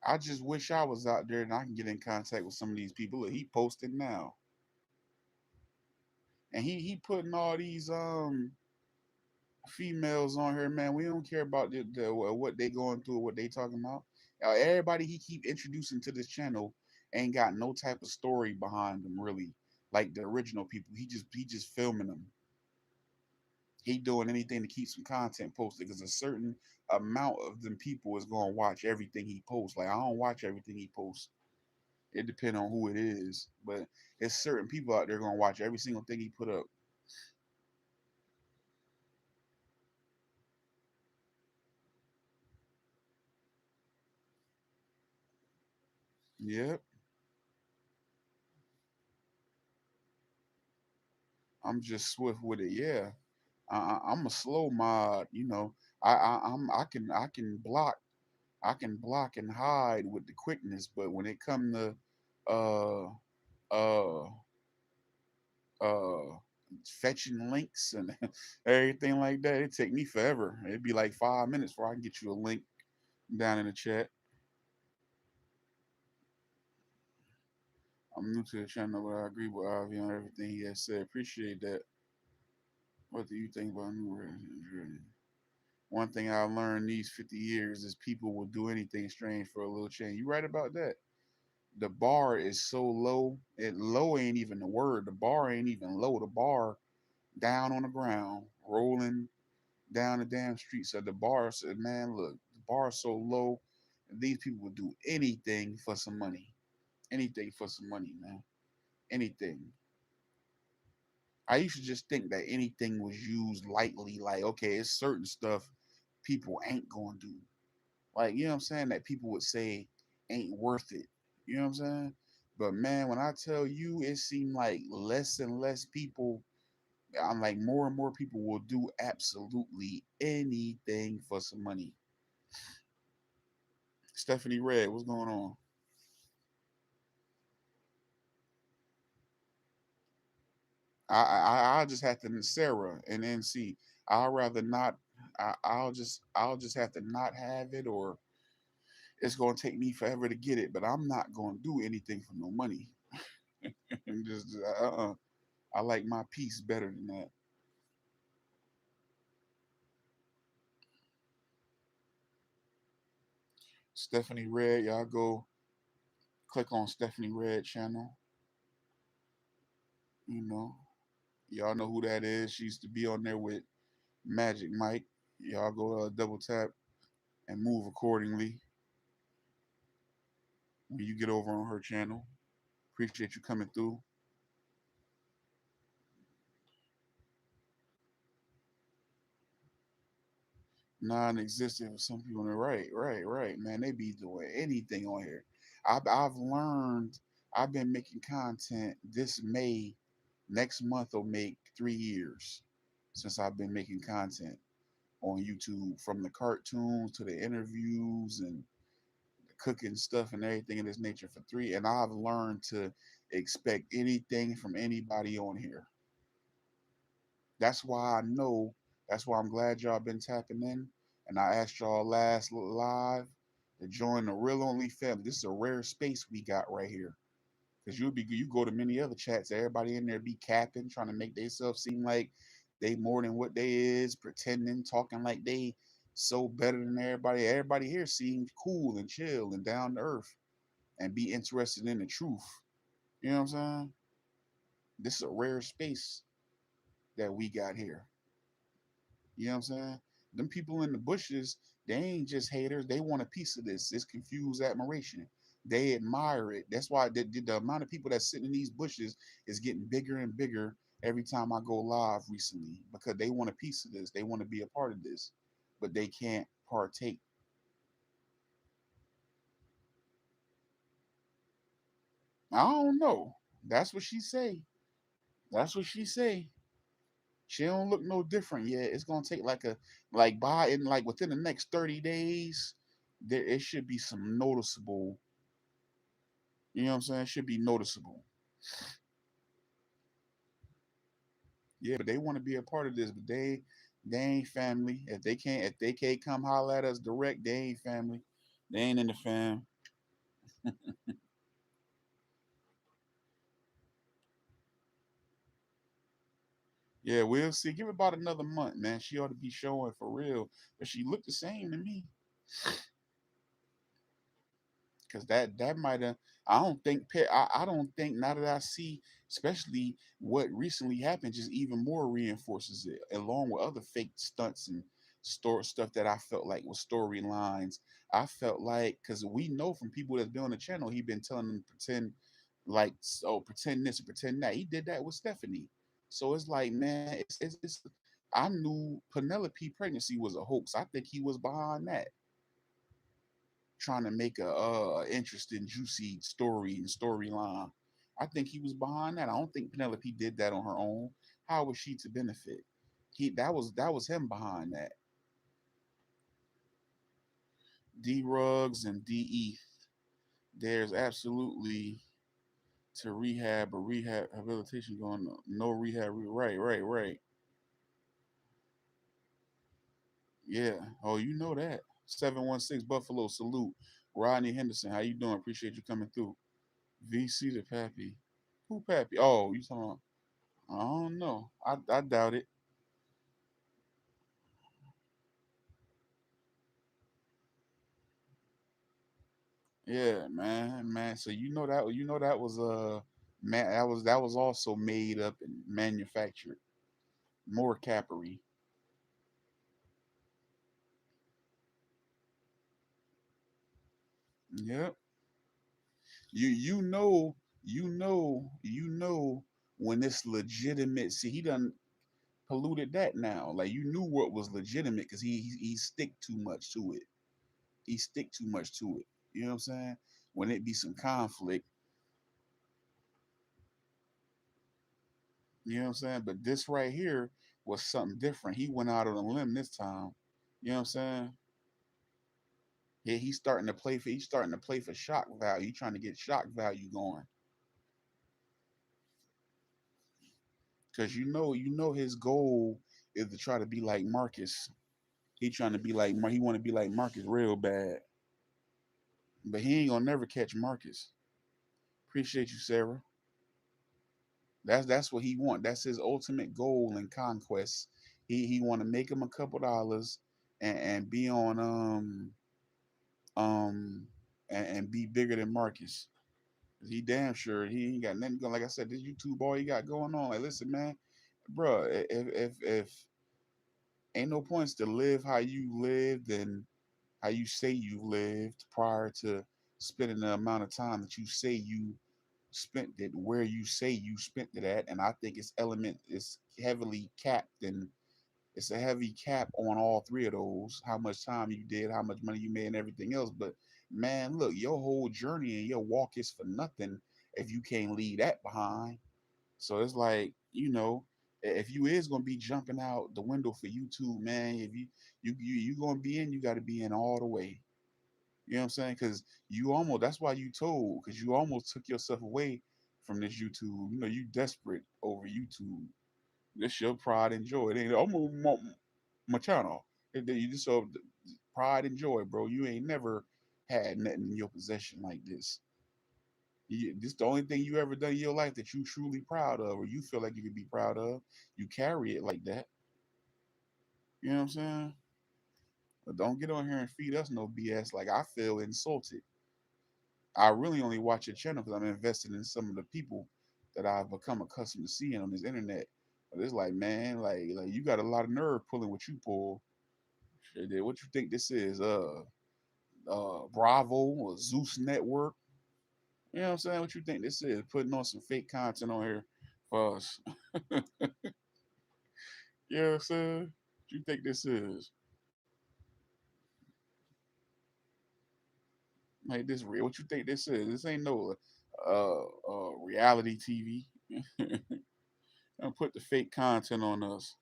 I just wish I was out there and I can get in contact with some of these people. Look, he posted now. And he putting all these females on here, man. We don't care about what they going through, what they talking about. Everybody he keep introducing to this channel ain't got no type of story behind them, really. Like the original people, he just filming them. He doing anything to keep some content posted because a certain amount of them people is gonna watch everything he posts. Like I don't watch everything he posts. It depends on who it is, but it's certain people out there gonna watch every single thing he put up. Yep, I'm just swift with it. Yeah, I'm a slow mod. I can hide with the quickness, but when it come to uh uh uh fetching links and everything like that, it take me forever. It'd be like 5 minutes before I can get you a link down in the chat. I'm new to the channel, but I agree with Avi on everything he has said. Appreciate that. What do you think about new journey? One thing I learned these 50 years is people will do anything strange for a little change. You right about that. The bar is so low. Low ain't even the word. The bar ain't even low. The bar down on the ground, rolling down the damn street. So the bar said, man, look, the bar is so low. These people would do anything for some money. Anything for some money, man. Anything. I used to just think that anything was used lightly. Like, okay, it's certain stuff people ain't gonna do. Like, you know what I'm saying? That people would say ain't worth it. You know what I'm saying? But man, when I tell you, it seemed like less and less people, I'm like more and more people will do absolutely anything for some money. Stephanie Red, what's going on? I just have to Sarah and then see. I'll rather not. I'll just have to not have it, or it's gonna take me forever to get it. But I'm not gonna do anything for no money. And just I like my peace better than that. Stephanie Red, y'all go click on Stephanie Red channel. You know, y'all know who that is. She used to be on there with Magic Mike. Y'all go double tap and move accordingly when you get over on her channel. Appreciate you coming through. Non-existent for some people. Right, right, right, man. They be doing anything on here. I've learned. I've been making content. This May, next month will make 3 years since I've been making content on YouTube, from the cartoons to the interviews and the cooking stuff and everything of this nature for three. And I've learned to expect anything from anybody on here. That's why I know. That's why I'm glad y'all been tapping in. And I asked y'all last live to join the real only family. This is a rare space we got right here. Cause you go to many other chats, everybody in there be capping, trying to make themselves seem like they more than what they is, pretending, talking like they so better than everybody. Everybody here seems cool and chill and down to earth and be interested in the truth. You know what I'm saying? This is a rare space that we got here. You know what I'm saying? Them people in the bushes, they ain't just haters. They want a piece of this. It's confused admiration. They admire it. That's why the amount of people that's sitting in these bushes is getting bigger and bigger every time I go live recently, because they want a piece of this. They want to be a part of this, but they can't partake. I don't know. That's what she say. That's what she say. She don't look no different yet. It's gonna take like by in like within the next 30 days, there it should be some noticeable You know what I'm saying? It should be noticeable. Yeah, but they want to be a part of this, but they ain't family. If they can't come holler at us direct, they ain't family. They ain't in the fam. Yeah, we'll see. Give it about another month, man. She ought to be showing for real. But she looked the same to me. Cause that might have. I don't think now that I see, especially what recently happened, just even more reinforces it, along with other fake stunts and store stuff that I felt like was storylines. I felt like because we know from people that's been on the channel, he been telling them pretend like oh pretend this or pretend that. He did that with Stephanie, so it's like man, it's I knew Penelope pregnancy was a hoax. I think he was behind that trying to make a interesting, juicy story and storyline. I think he was behind that. I don't think Penelope did that on her own. How was she to benefit? That was him behind that. D Rugs and DE. There's absolutely to rehab or rehabilitation going on. No rehab. Right, right, right. Yeah. Oh, you know that. 716 Buffalo. Salute. Rodney Henderson. How you doing? Appreciate you coming through. VC to Pappy. Who Pappy? Oh, you talking about I don't know. I doubt it. Yeah, man. So you know that was man that was also made up and manufactured. More capery. Yep. You know when it's legitimate. See, he done polluted that now. Like you knew what was legitimate because he stick too much to it. He stick too much to it. You know what I'm saying? When it be some conflict, you know what I'm saying? But this right here was something different. He went out on a limb this time. You know what I'm saying? Yeah, he's starting to play for shock value. He's trying to get shock value going. Cause you know his goal is to try to be like Marcus. He trying to be like he want to be like Marcus real bad. But he ain't gonna never catch Marcus. Appreciate you, Sarah. That's what he want. That's his ultimate goal and conquest. He want to make him a couple dollars and be on um and be bigger than Marcus. He damn sure he ain't got nothing going. Like I said, this YouTube boy he got going on. Like, listen, man, bro, if ain't no points to live how you lived and how you say you lived prior to spending the amount of time that you say you spent it where you say you spent it at, and I think it's heavily capped and it's a heavy cap on all three of those. How much time you did, how much money you made, and everything else. But man, look, your whole journey and your walk is for nothing if you can't leave that behind. So it's like if you is gonna be jumping out the window for YouTube, man, if you gonna be in, you got to be in all the way. You know what I'm saying? Because you almost that's why you told because you almost took yourself away from this YouTube. You desperate over YouTube. This your pride and joy. It ain't my channel. You just so pride and joy, bro. You ain't never had nothing in your possession like this. This the only thing you ever done in your life that you truly proud of, or you feel like you could be proud of. You carry it like that. You know what I'm saying? But don't get on here and feed us no BS. Like I feel insulted. I really only watch your channel because I'm invested in some of the people that I've become accustomed to seeing on this internet. But it's like, man, like you got a lot of nerve pulling what you pull. Shit, what you think this is? Bravo or Zeus Network? You know what I'm saying? What you think this is? Putting on some fake content on here for us. You know what I'm saying? What you think this is? Like this real? What you think this is? This ain't no reality TV. And put the fake content on us.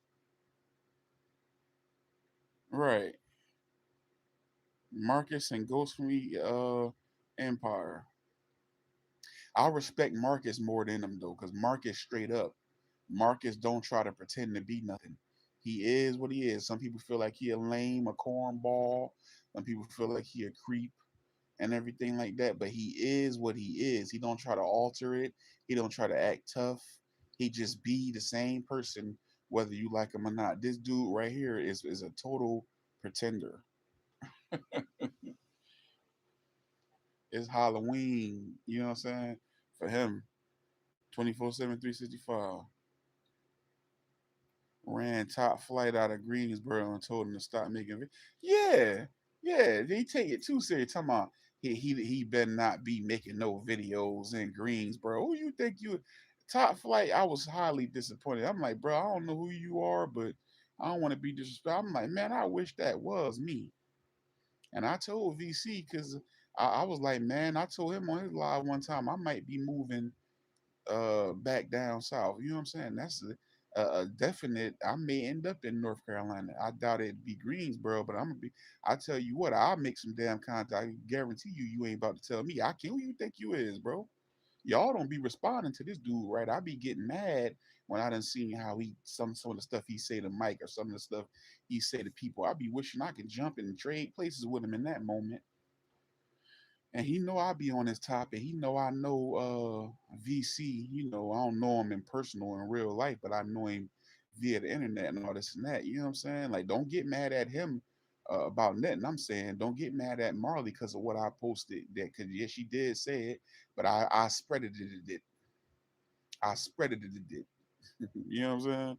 Right. Marcus and Ghost from the Empire. I respect Marcus more than him though, because Marcus straight up. Marcus don't try to pretend to be nothing. He is what he is. Some people feel like he a lame, a cornball. Some people feel like he a creep and everything like that. But he is what he is. He don't try to alter it. He don't try to act tough. He just be the same person, whether you like him or not. This dude right here is a total pretender. It's Halloween, you know what I'm saying? For him, 24/7, 365. Ran top flight out of Greensboro and told him to stop making. Yeah, yeah, they take it too serious. Talking about he better not be making no videos in Greensboro. Who you think you? Top flight. I was highly disappointed. I'm like, bro, I don't know who you are, but I don't want to be disrespectful. I'm like, man, I wish that was me. And I told VC because I was like, man, I told him on his live one time I might be moving back down south. You know what I'm saying? That's a definite. I may end up in North Carolina. I doubt it'd be Greensboro, but I'm gonna be. I tell you what, I'll make some damn contact. I guarantee you, you ain't about to tell me. I can't. Who you think you is, bro? Y'all don't be responding to this dude, right? I be getting mad when I done seen how he some of the stuff he say to Mike or some of the stuff he say to people. I be wishing I could jump and trade places with him in that moment. And he know I be on this topic. He know I know VC. You know, I don't know him in personal in real life, but I know him via the internet and all this and that. You know what I'm saying? Like, don't get mad at him about nothing. I'm saying don't get mad at Marley because of what I posted. That because yes, she did say it, but I spread it. I spread it. You know what I'm saying?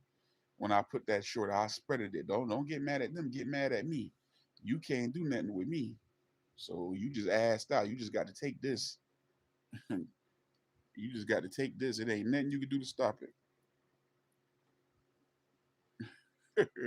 When I put that short, I spread it. Don't get mad at them. Get mad at me. You can't do nothing with me. So you just asked out. You just got to take this. You just got to take this. It ain't nothing you can do to stop it.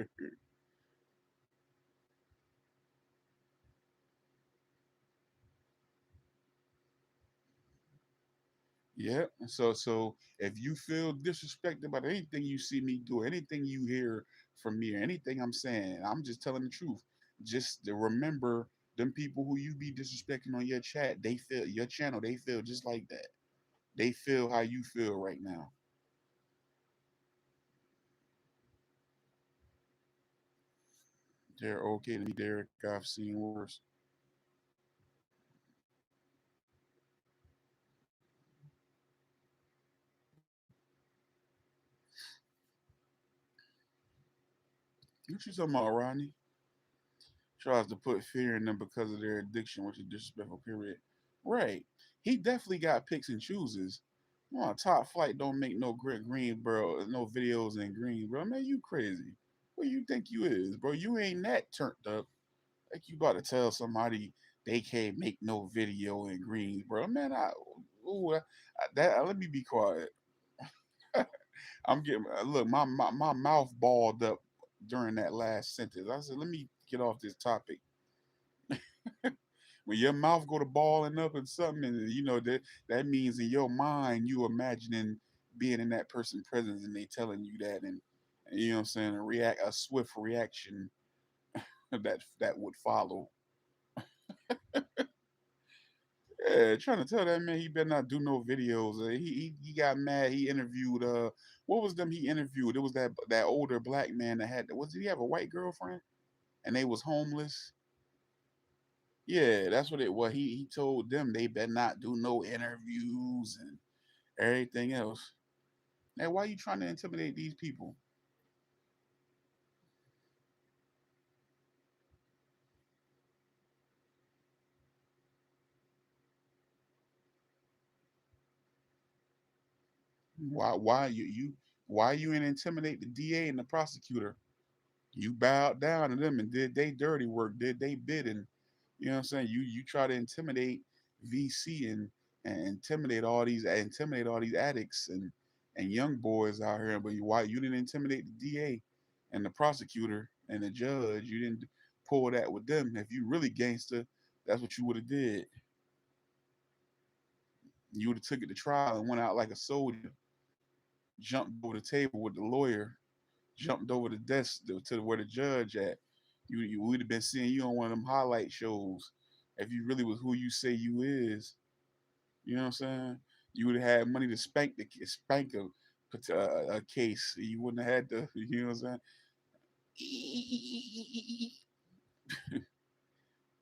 Yeah. So if you feel disrespected about anything you see me do, anything you hear from me, or anything I'm saying, I'm just telling the truth. Just to remember them people who you be disrespecting on your chat, they feel your channel, they feel just like that. They feel how you feel right now. They're okay to me, Derek. I've seen worse. What you talking about, Rodney? Tries to put fear in them because of their addiction, which is disrespectful, period. Right. He definitely got picks and chooses. Well, top flight don't make no great Greensboro, no videos in Greensboro. Man, you crazy. What you think you is, bro? You ain't that turned up. Like you about to tell somebody they can't make no video in Greensboro. Man, let me be quiet. I'm getting look, my mouth balled up during that last sentence. I said, let me get off this topic. When your mouth go to balling up and something, and you know that means in your mind you imagining being in that person's presence and they telling you that, and you know what I'm saying, a swift reaction that would follow. Yeah, trying to tell that man he better not do no videos. He got mad. He interviewed what was them he interviewed? It was that older black man that had was did he have a white girlfriend and they was homeless? Yeah, that's what it was. He told them they better not do no interviews and everything else. Now, why are you trying to intimidate these people? Why why you ain't intimidate the DA and the prosecutor? You bowed down to them and did they dirty work, did they bidding. You know what I'm saying? You try to intimidate VC and intimidate all these addicts and young boys out here, but why you didn't intimidate the DA and the prosecutor and the judge? You didn't pull that with them. If you really gangster, that's what you would have did. You would have took it to trial and went out like a soldier, jumped over the table with the lawyer, jumped over the desk to where the judge at. You would have been seeing you on one of them highlight shows if you really was who you say you is. You know what I'm saying? You would have had money to spank a case. You wouldn't have had to. You know what I'm saying?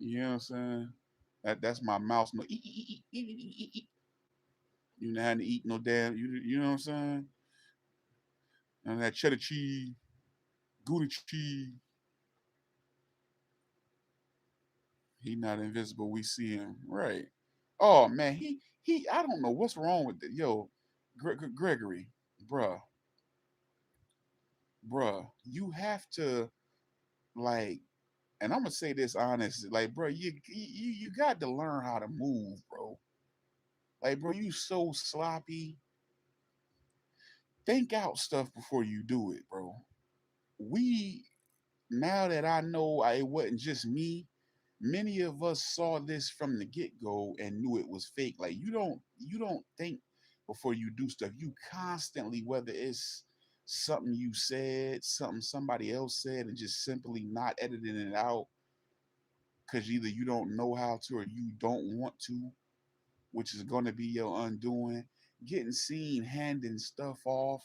You know what I'm saying? That's my mouse. No, you not had to eat no damn. You know what I'm saying? And that cheddar cheese, Gouda cheese. He not invisible. We see him. Right. Oh man, he. I don't know what's wrong with it. Yo, Gregory, bruh, bruh, you have to like. And I'm gonna say this honestly, like, bro, you got to learn how to move, bro. Like, bro, you so sloppy. Think out stuff before you do it, bro. We Now that I know it wasn't just me, many of us saw this from the get-go and knew it was fake. Like you don't think before you do stuff. You constantly, whether it's something you said, something somebody else said, and just simply not editing it out because either you don't know how to or you don't want to, which is going to be your undoing. Getting seen handing stuff off,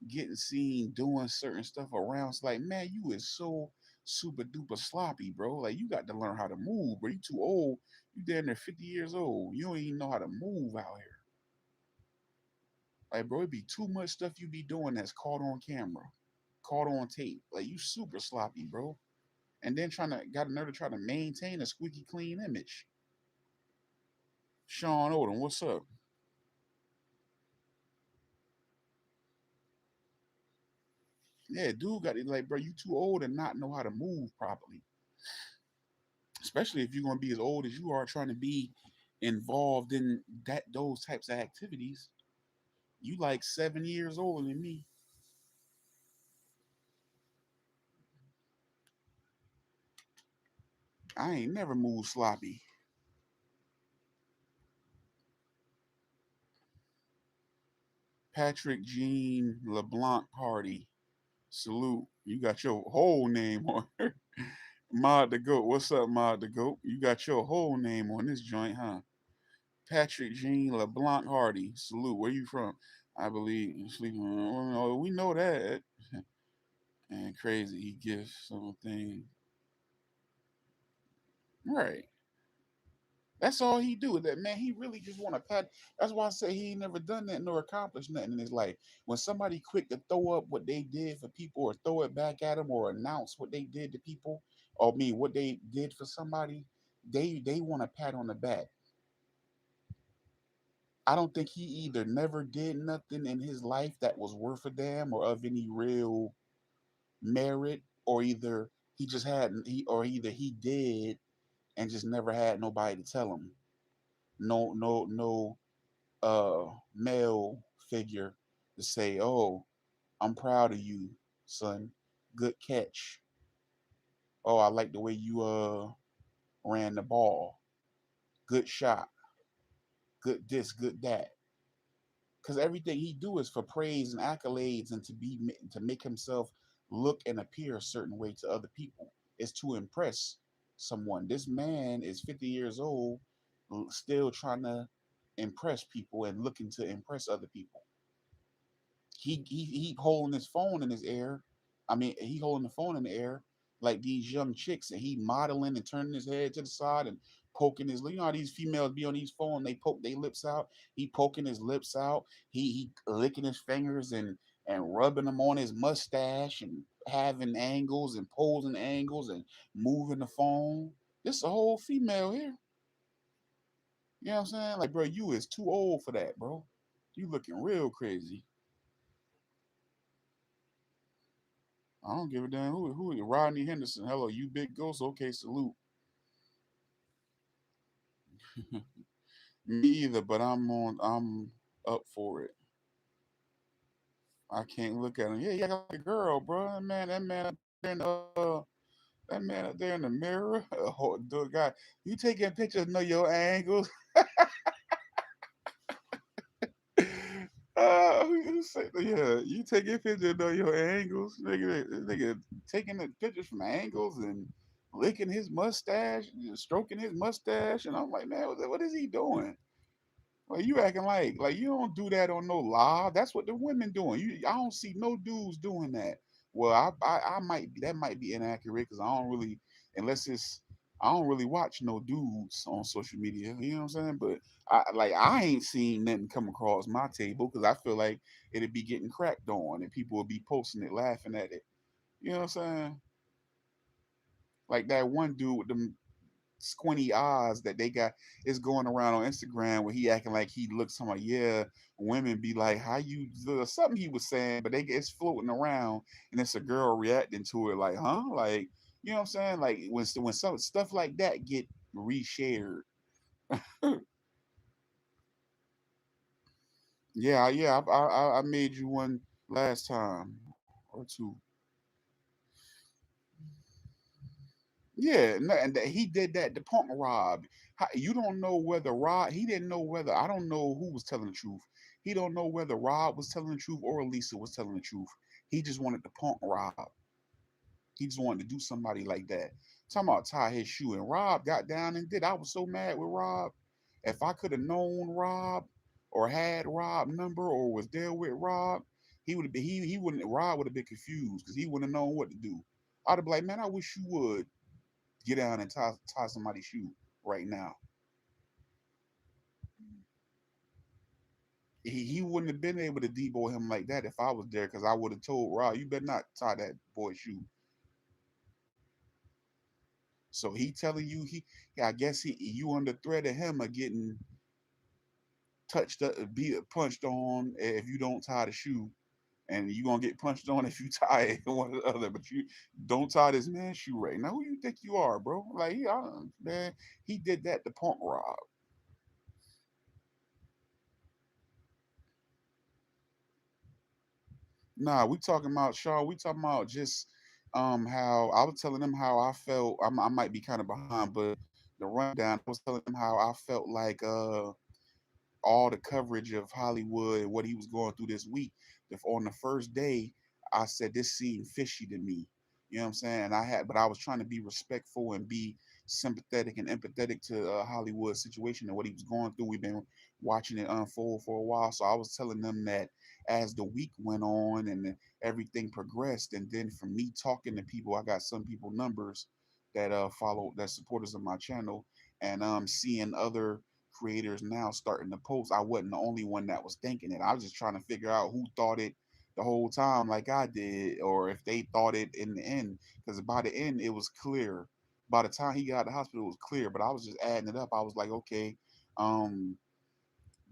getting seen doing certain stuff around. It's like, man, you is so super duper sloppy, bro. Like, you got to learn how to move, bro. You too old. You damn near 50 years old. You don't even know how to move out here. Like, bro, it be too much stuff you be doing that's caught on camera, caught on tape. Like, you super sloppy, bro. And then got a nerve to try to maintain a squeaky clean image. Sean Odom, what's up? Yeah, dude got it. Like, bro, you too old and not know how to move properly. Especially if you're gonna be as old as you are, trying to be involved in those types of activities. You like 7 years older than me. I ain't never moved sloppy. Patrick Jean LeBlanc Hardy. Salute. You got your whole name on her. Mod the Goat. What's up, Mod the Goat? You got your whole name on this joint, huh? Patrick Jean LeBlanc Hardy. Salute. Where you from? I believe you sleeping. Oh, we know that. And crazy, he gives something. Right. That's all he do. That man, he really just want to pat. That's why I say he ain't never done that nor accomplished nothing in his life. When somebody quick to throw up what they did for people, or throw it back at them, or announce what they did to people, or me what they did for somebody, they want to pat on the back. I don't think he either never did nothing in his life that was worth a damn or of any real merit, or either he just had he or either he did and just never had nobody to tell him. No male figure to say, "Oh, I'm proud of you, son. Good catch. Oh, I like the way you ran the ball. Good shot. Good this, good that." Because everything he do is for praise and accolades and to make himself look and appear a certain way to other people. It's to impress someone. This man is 50 years old, still trying to impress people and looking to impress other people. He holding his phone in his air. I mean, he holding the phone in the air like these young chicks, and he modeling and turning his head to the side and poking his. You know how these females be on these phones? They poke their lips out. He poking his lips out. He licking his fingers and rubbing them on his mustache and having angles and posing angles and moving the phone. This a whole female here. You know what I'm saying? Like, bro, you is too old for that, bro. You looking real crazy. I don't give a damn who Rodney Henderson. Hello, you big ghost. Okay, salute. Me either, but I'm up for it. I can't look at him. Yeah, you got like a girl, bro. That man up there in that man up there in the mirror. Oh, dude, God, you taking pictures, know your angles. Who said, yeah, you taking pictures, know your angles. Nigga taking the pictures from angles and licking his mustache, stroking his mustache, and I'm like, man, what is he doing? Like you acting like you don't do that on no live. That's what the women doing. I don't see no dudes doing that. Well, I might that might be inaccurate because I don't really unless it's I don't really watch no dudes on social media. You know what I'm saying? But I ain't seen nothing come across my table because I feel like it'd be getting cracked on and people would be posting it, laughing at it. You know what I'm saying? Like that one dude with them squinty eyes that they got is going around on Instagram where he acting like he looks somewhere. Yeah, women be like, "How you?" Something he was saying, but it's floating around, and it's a girl reacting to it like, "Huh?" Like, you know what I'm saying? Like when some stuff like that get reshared. Yeah, yeah, I made you one last time or two. Yeah, and he did that to Punk Rob. You don't know whether Rob. He didn't know whether I don't know who was telling the truth. He don't know whether Rob was telling the truth or Lisa was telling the truth. He just wanted to punk Rob. He just wanted to do somebody like that. Talking about tie his shoe, and Rob got down and did. I was so mad with Rob. If I could have known Rob or had Rob number or was there with Rob, he would have been. He wouldn't. Rob would have been confused because he wouldn't have known what to do. I'd have been like, man, I wish you would get down and tie somebody's shoe right now. He wouldn't have been able to debo him like that if I was there because I would have told Rob, you better not tie that boy's shoe. So he telling you I guess you under threat of him of getting touched up, be punched on if you don't tie the shoe, and you gonna get punched on if you tie it one or the other. But you don't tie this man's shoe right now. Who you think you are, bro? Like man, he did that to Punk Rob. Nah, we talking about Shaw. We talking about just how I was telling them how I felt. I might be kind of behind, but the rundown. I was telling them how I felt like all the coverage of Hollywood, what he was going through this week. If on the first day, I said this seemed fishy to me. You know what I'm saying? But I was trying to be respectful and be sympathetic and empathetic to Hollywood situation and what he was going through. We've been watching it unfold for a while, so I was telling them that as the week went on and everything progressed, and then from me talking to people, I got some people numbers that follow that supporters of my channel, and seeing other creators now starting to post. I wasn't the only one that was thinking it. I was just trying to figure out who thought it the whole time like I did, or if they thought it in the end. Because by the end, it was clear. By the time he got to the hospital, it was clear. But I was just adding it up. I was like, okay, um,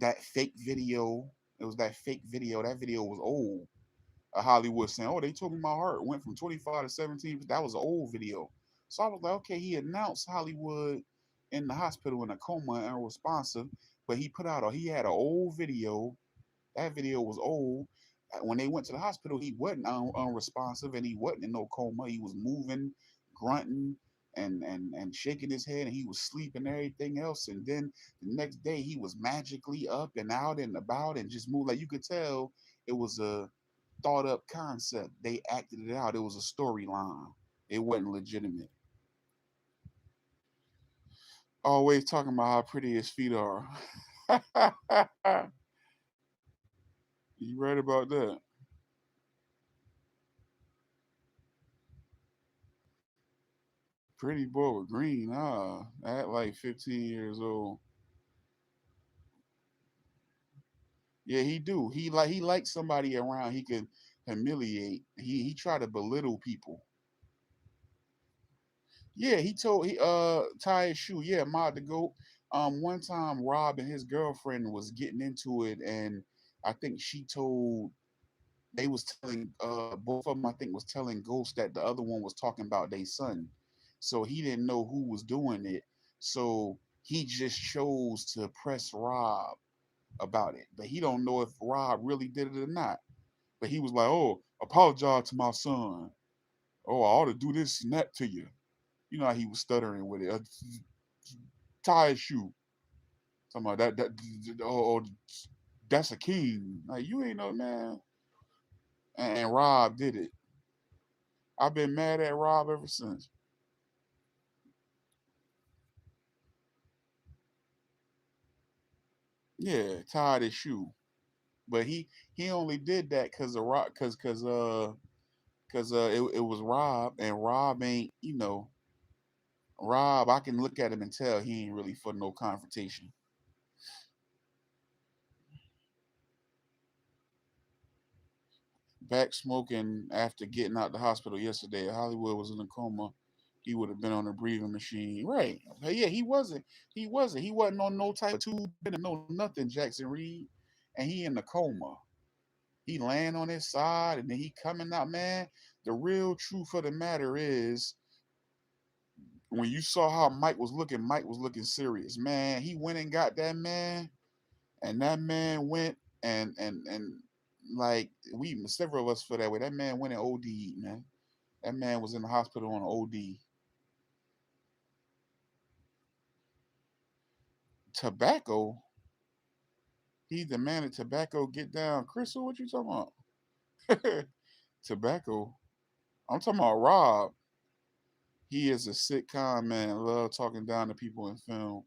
that fake video. It was that fake video. That video was old. Hollywood saying, "Oh, they told me my heart went from 25 to 17." That was an old video. So I was like, okay, he announced Hollywood in the hospital in a coma and unresponsive, but he had an old video. That video was old. When they went to the hospital, he wasn't unresponsive and he wasn't in no coma. He was moving, grunting, and shaking his head, and he was sleeping and everything else. And then the next day, he was magically up and out and about and just moved. Like you could tell, it was a thought up concept. They acted it out. It was a storyline. It wasn't legitimate. Always talking about how pretty his feet are. You right about that. Pretty boy with green, at like 15 years old. Yeah, he do. He likes somebody around he can humiliate. He try to belittle people. Yeah, he told he tie his shoe. Yeah, mod the goat. One time Rob and his girlfriend was getting into it, and I think she told they was telling both of them I think was telling Ghost that the other one was talking about their son. So he didn't know who was doing it. So he just chose to press Rob about it. But he don't know if Rob really did it or not. But he was like, "Oh, apologize to my son. Oh, I ought to do this and that to you." You know how he was stuttering with it. Tie his shoe. Talking about oh, that's a king. Like you ain't no man. And Rob did it. I've been mad at Rob ever since. Yeah, tied his shoe. But he only did that because of Rob, because it was Rob, and Rob ain't, Rob. I can look at him and tell he ain't really for no confrontation. Back smoking after getting out the hospital yesterday. Hollywood was in a coma. He would have been on a breathing machine. Right. Yeah, he wasn't. He wasn't. He wasn't on no type of tube, no nothing, Jackson Reed. And he in the coma. He laying on his side and then he coming out, man. The real truth of the matter is when you saw how Mike was looking serious. Man, he went and got that man, and that man went and like we several of us feel that way. That man went and OD'd, man. That man was in the hospital on OD. Tobacco, he demanded tobacco get down. Crystal, what you talking about? Tobacco. I'm talking about Rob. He is a sitcom man. Love talking down to people in film.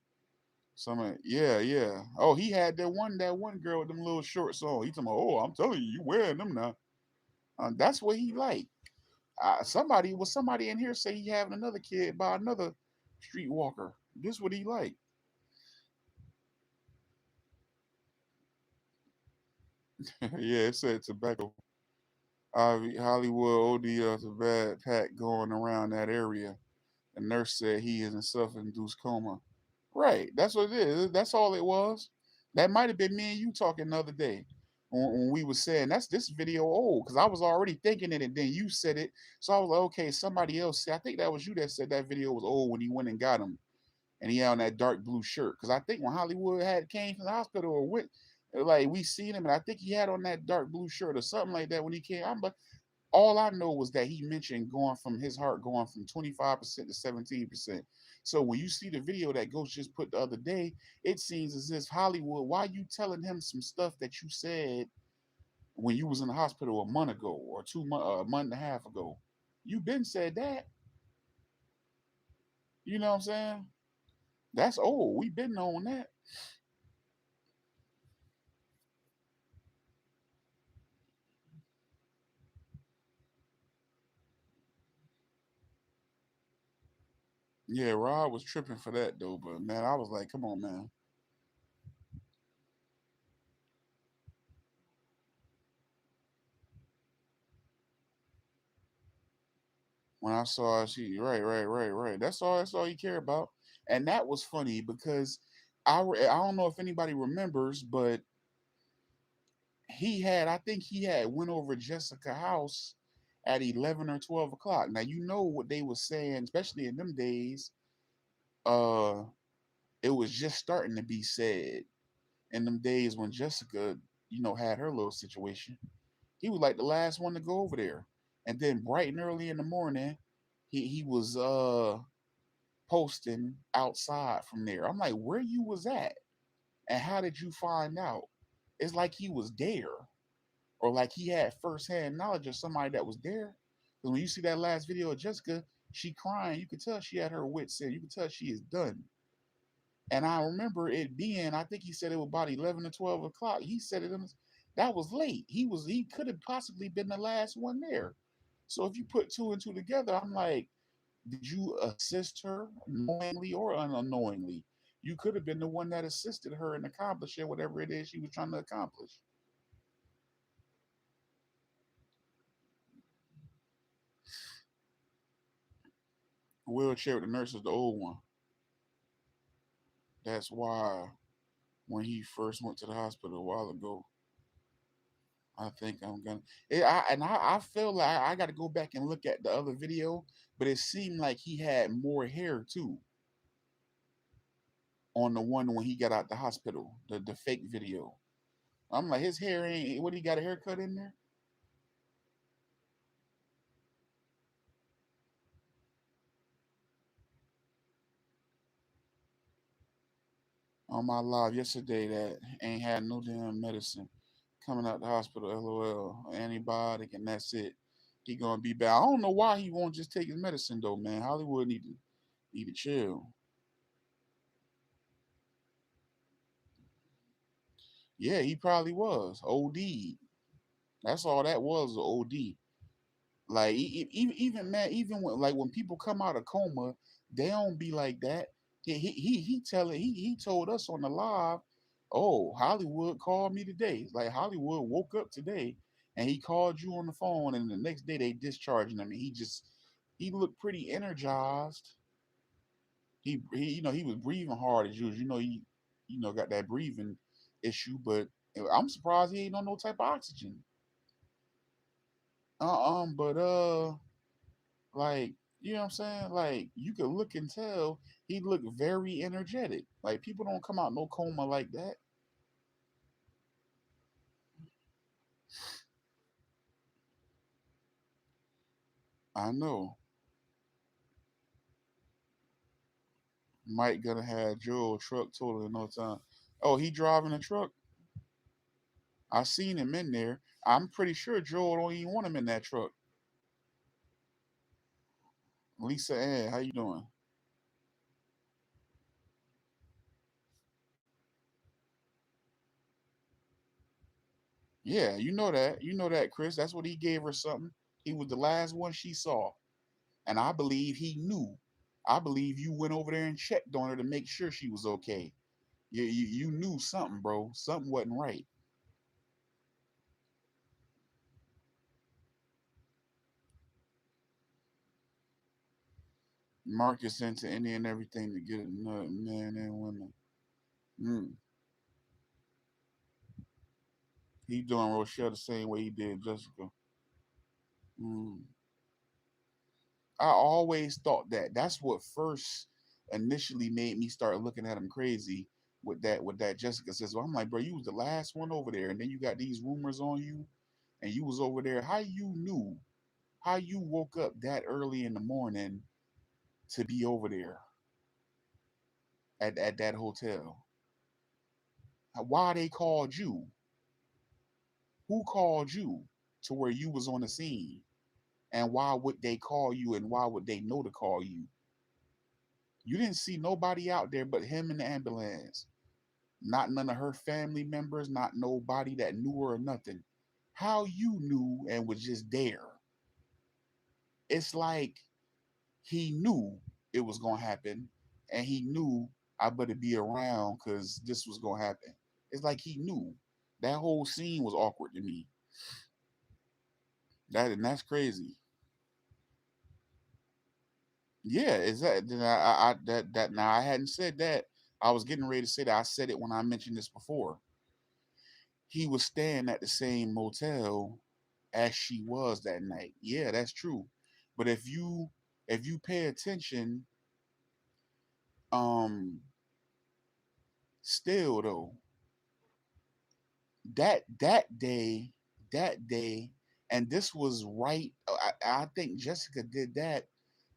Yeah, yeah. Oh, he had that one girl with them little shorts on. He talking about, oh, I'm telling you, you wearing them now. That's what he like. Somebody in here say he having another kid by another streetwalker. This what he like. Yeah, it said tobacco. Hollywood OD is a bad pack going around that area. The nurse said he is in self-induced coma. Right, that's what it is. That's all it was. That might have been me and you talking the other day when we was saying that's this video old because I was already thinking it and then you said it. So I was like, okay, somebody else said. I think that was you that said that video was old when he went and got him and he had on that dark blue shirt. Because I think when Hollywood had came from the hospital or went, like we seen him and I think he had on that dark blue shirt or something like that when he came. I'm like, all I know was that he mentioned going from his heart going from 25% to 17%. So when you see the video that Ghost just put the other day, it seems as if Hollywood, why you telling him some stuff that you said when you was in the hospital a month ago or a month and a half ago? You been said that. You know what I'm saying? That's old. We been on that. Yeah, Rob was tripping for that though, but man, I was like, come on, man. When I saw she right. That's all he cared about. And that was funny because I don't know if anybody remembers, but I think he had went over Jessica house at 11 or 12 o'clock. Now you know what they was saying, especially in them days, uh it was just starting to be said in them days when Jessica, had her little situation. He was like the last one to go over there. And then bright and early in the morning, he was posting outside from there. I'm like, where you was at? And how did you find out? It's like he was there. Or like he had firsthand knowledge of somebody that was there. Because when you see that last video of Jessica, she crying, you could tell she had her wits set. You could tell she is done. And I remember it being, I think he said it was about 11 or 12 o'clock. He said that was late. He could have possibly been the last one there. So if you put two and two together, I'm like, did you assist her knowingly or unknowingly? You could have been the one that assisted her in accomplishing whatever it is she was trying to accomplish. The wheelchair with the nurse is the old one. That's why when he first went to the hospital a while ago, I think I'm gonna. I feel like I got to go back and look at the other video, but it seemed like he had more hair too on the one when he got out the hospital, the fake video. I'm like, his hair ain't. What he got a haircut in there? On my live yesterday that ain't had no damn medicine. Coming out the hospital, LOL, antibiotic, and that's it. He gonna be bad. I don't know why he won't just take his medicine though, man. Hollywood need to chill. Yeah, he probably was OD. That's all that was OD. Like even man, even when people come out of coma, they don't be like that. He told us on the live, oh, Hollywood called me today. Like Hollywood woke up today and he called you on the phone, and the next day they discharging him. And he looked pretty energized. He he was breathing hard as usual. Got that breathing issue, but I'm surprised he ain't on no type of oxygen. But like, you know what I'm saying? Like, you could look and tell he looked very energetic. Like, people don't come out no coma like that. I know. Mike gonna have Joe truck total in no time. Oh, he driving a truck? I seen him in there. I'm pretty sure Joel don't even want him in that truck. Lisa Ann, how you doing? Yeah, you know that. You know that, Chris. That's what he gave her something. He was the last one she saw. And I believe he knew. I believe you went over there and checked on her to make sure she was okay. You knew something, bro. Something wasn't right. Marcus into any and everything to get a man and women. Mm. He doing Rochelle the same way he did Jessica. Mm. I always thought that. That's what first initially made me start looking at him crazy with that Jessica says. Well, I'm like, bro, you was the last one over there, and then you got these rumors on you, and you was over there. How you knew? How you woke up that early in the morning to be over there at that hotel? Why they called you? Who called you to where you was on the scene? And why would they call you? And why would they know to call you? You didn't see nobody out there but him in the ambulance. Not none of her family members, not nobody that knew her or nothing. How you knew and was just there? It's like he knew it was gonna happen, and he knew I better be around because this was gonna happen. It's like he knew. That whole scene was awkward to me. That's crazy. Yeah, is that that now I hadn't said that. I was getting ready to say that. I said it when I mentioned this before. He was staying at the same motel as she was that night. Yeah, that's true. But if you pay attention, um, still though, that day, and this was right. I think Jessica did that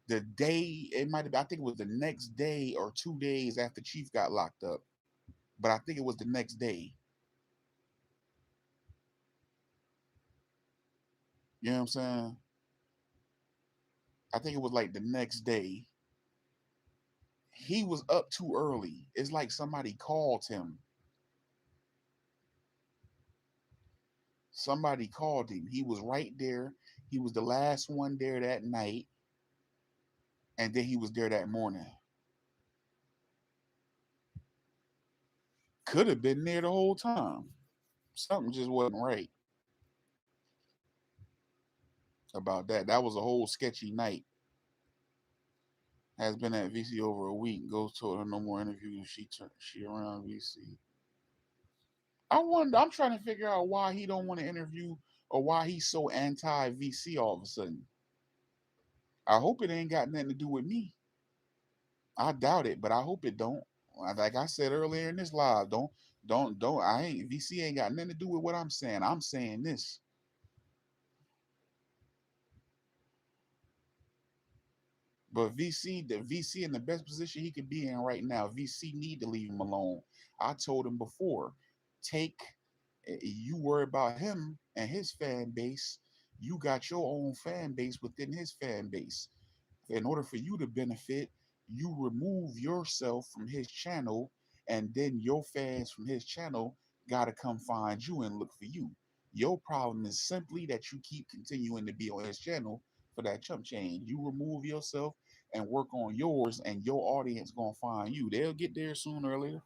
the day it might have been, I think it was the next day or 2 days after Chief got locked up. But I think it was the next day. You know what I'm saying? I think it was like the next day. He was up too early. It's like somebody called him. Somebody called him. He was right there. He was the last one there that night, and then he was there that morning. Could have been there the whole time. Something just wasn't right about that. That was a whole sketchy night. Has been at VC over a week. Goes told her no more interviews. She around VC. I wonder. I'm trying to figure out why he don't want to interview or why he's so anti VC all of a sudden. I hope it ain't got nothing to do with me. I doubt it, but I hope it don't. Like I said earlier in this live, don't. I ain't VC ain't got nothing to do with what I'm saying. I'm saying this. But the VC in the best position he could be in right now. VC need to leave him alone. I told him before, take you worry about him and his fan base. You got your own fan base within his fan base. In order for you to benefit, you remove yourself from his channel, and then your fans from his channel got to come find you and look for you. Your problem is simply that you keep continuing to be on his channel for that chump change. You remove yourself and work on yours, and your audience gonna find you. They'll get there sooner or later.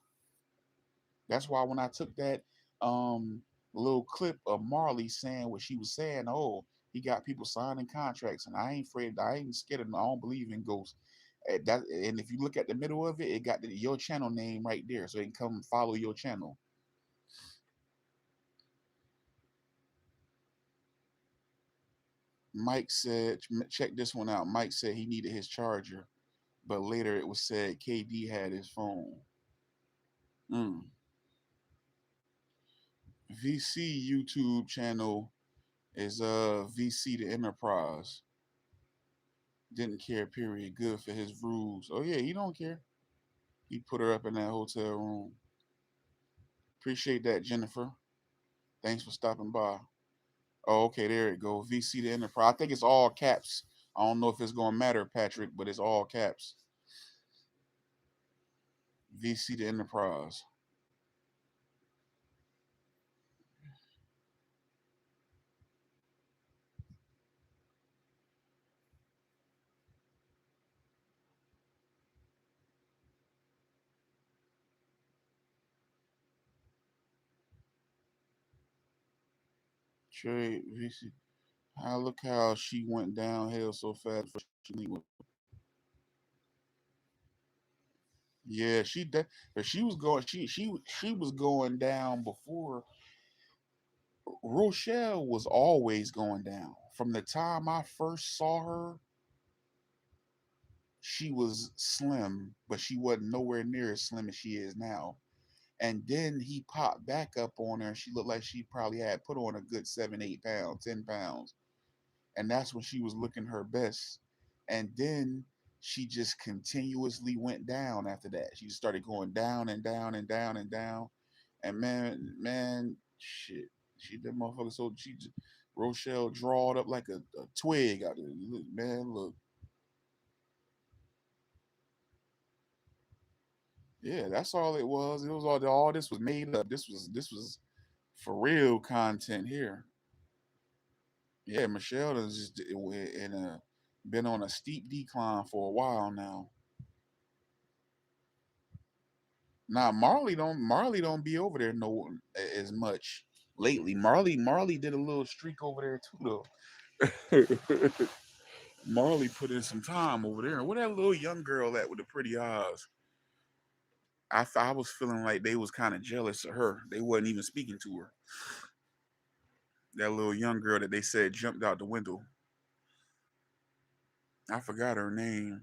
That's why when I took that little clip of Marley saying what she was saying, oh, he got people signing contracts, and I ain't afraid, I ain't scared of him. I don't believe in ghosts. And if you look at the middle of it, it got your channel name right there, so they can come follow your channel. Mike said, check this one out. Mike said he needed his charger, but later it was said KD had his phone. Mm. VC YouTube channel is VC the Enterprise. Didn't care, period. Good for his rules. Oh yeah, he don't care. He put her up in that hotel room. Appreciate that, Jennifer. Thanks for stopping by. Oh, okay, there it go. VC the Enterprise. I think it's all caps. I don't know if it's gonna matter, Patrick, but it's all caps. VC the Enterprise. Trade VC. Look how she went downhill so fast. Yeah, but she was going. She was going down before. Rochelle was always going down. From the time I first saw her, she was slim, but she wasn't nowhere near as slim as she is now. And then he popped back up on her, and she looked like she probably had put on a good 7, 8 pounds, 10 pounds, and that's when she was looking her best. And then she just continuously went down after that. She started going down and down and down and down. And man, shit, she that motherfucker. So Rochelle drawed up like a twig out of it. Man, look, yeah, that's all it was. It was all this was made up. This was for real content here. Yeah, Michelle has just been on a steep decline for a while now. Now Marley don't be over there no as much lately. Marley did a little streak over there too though. Marley put in some time over there. Where that little young girl at with the pretty eyes? I was feeling like they was kind of jealous of her. They wasn't even speaking to her. That little young girl that they said jumped out the window. I forgot her name.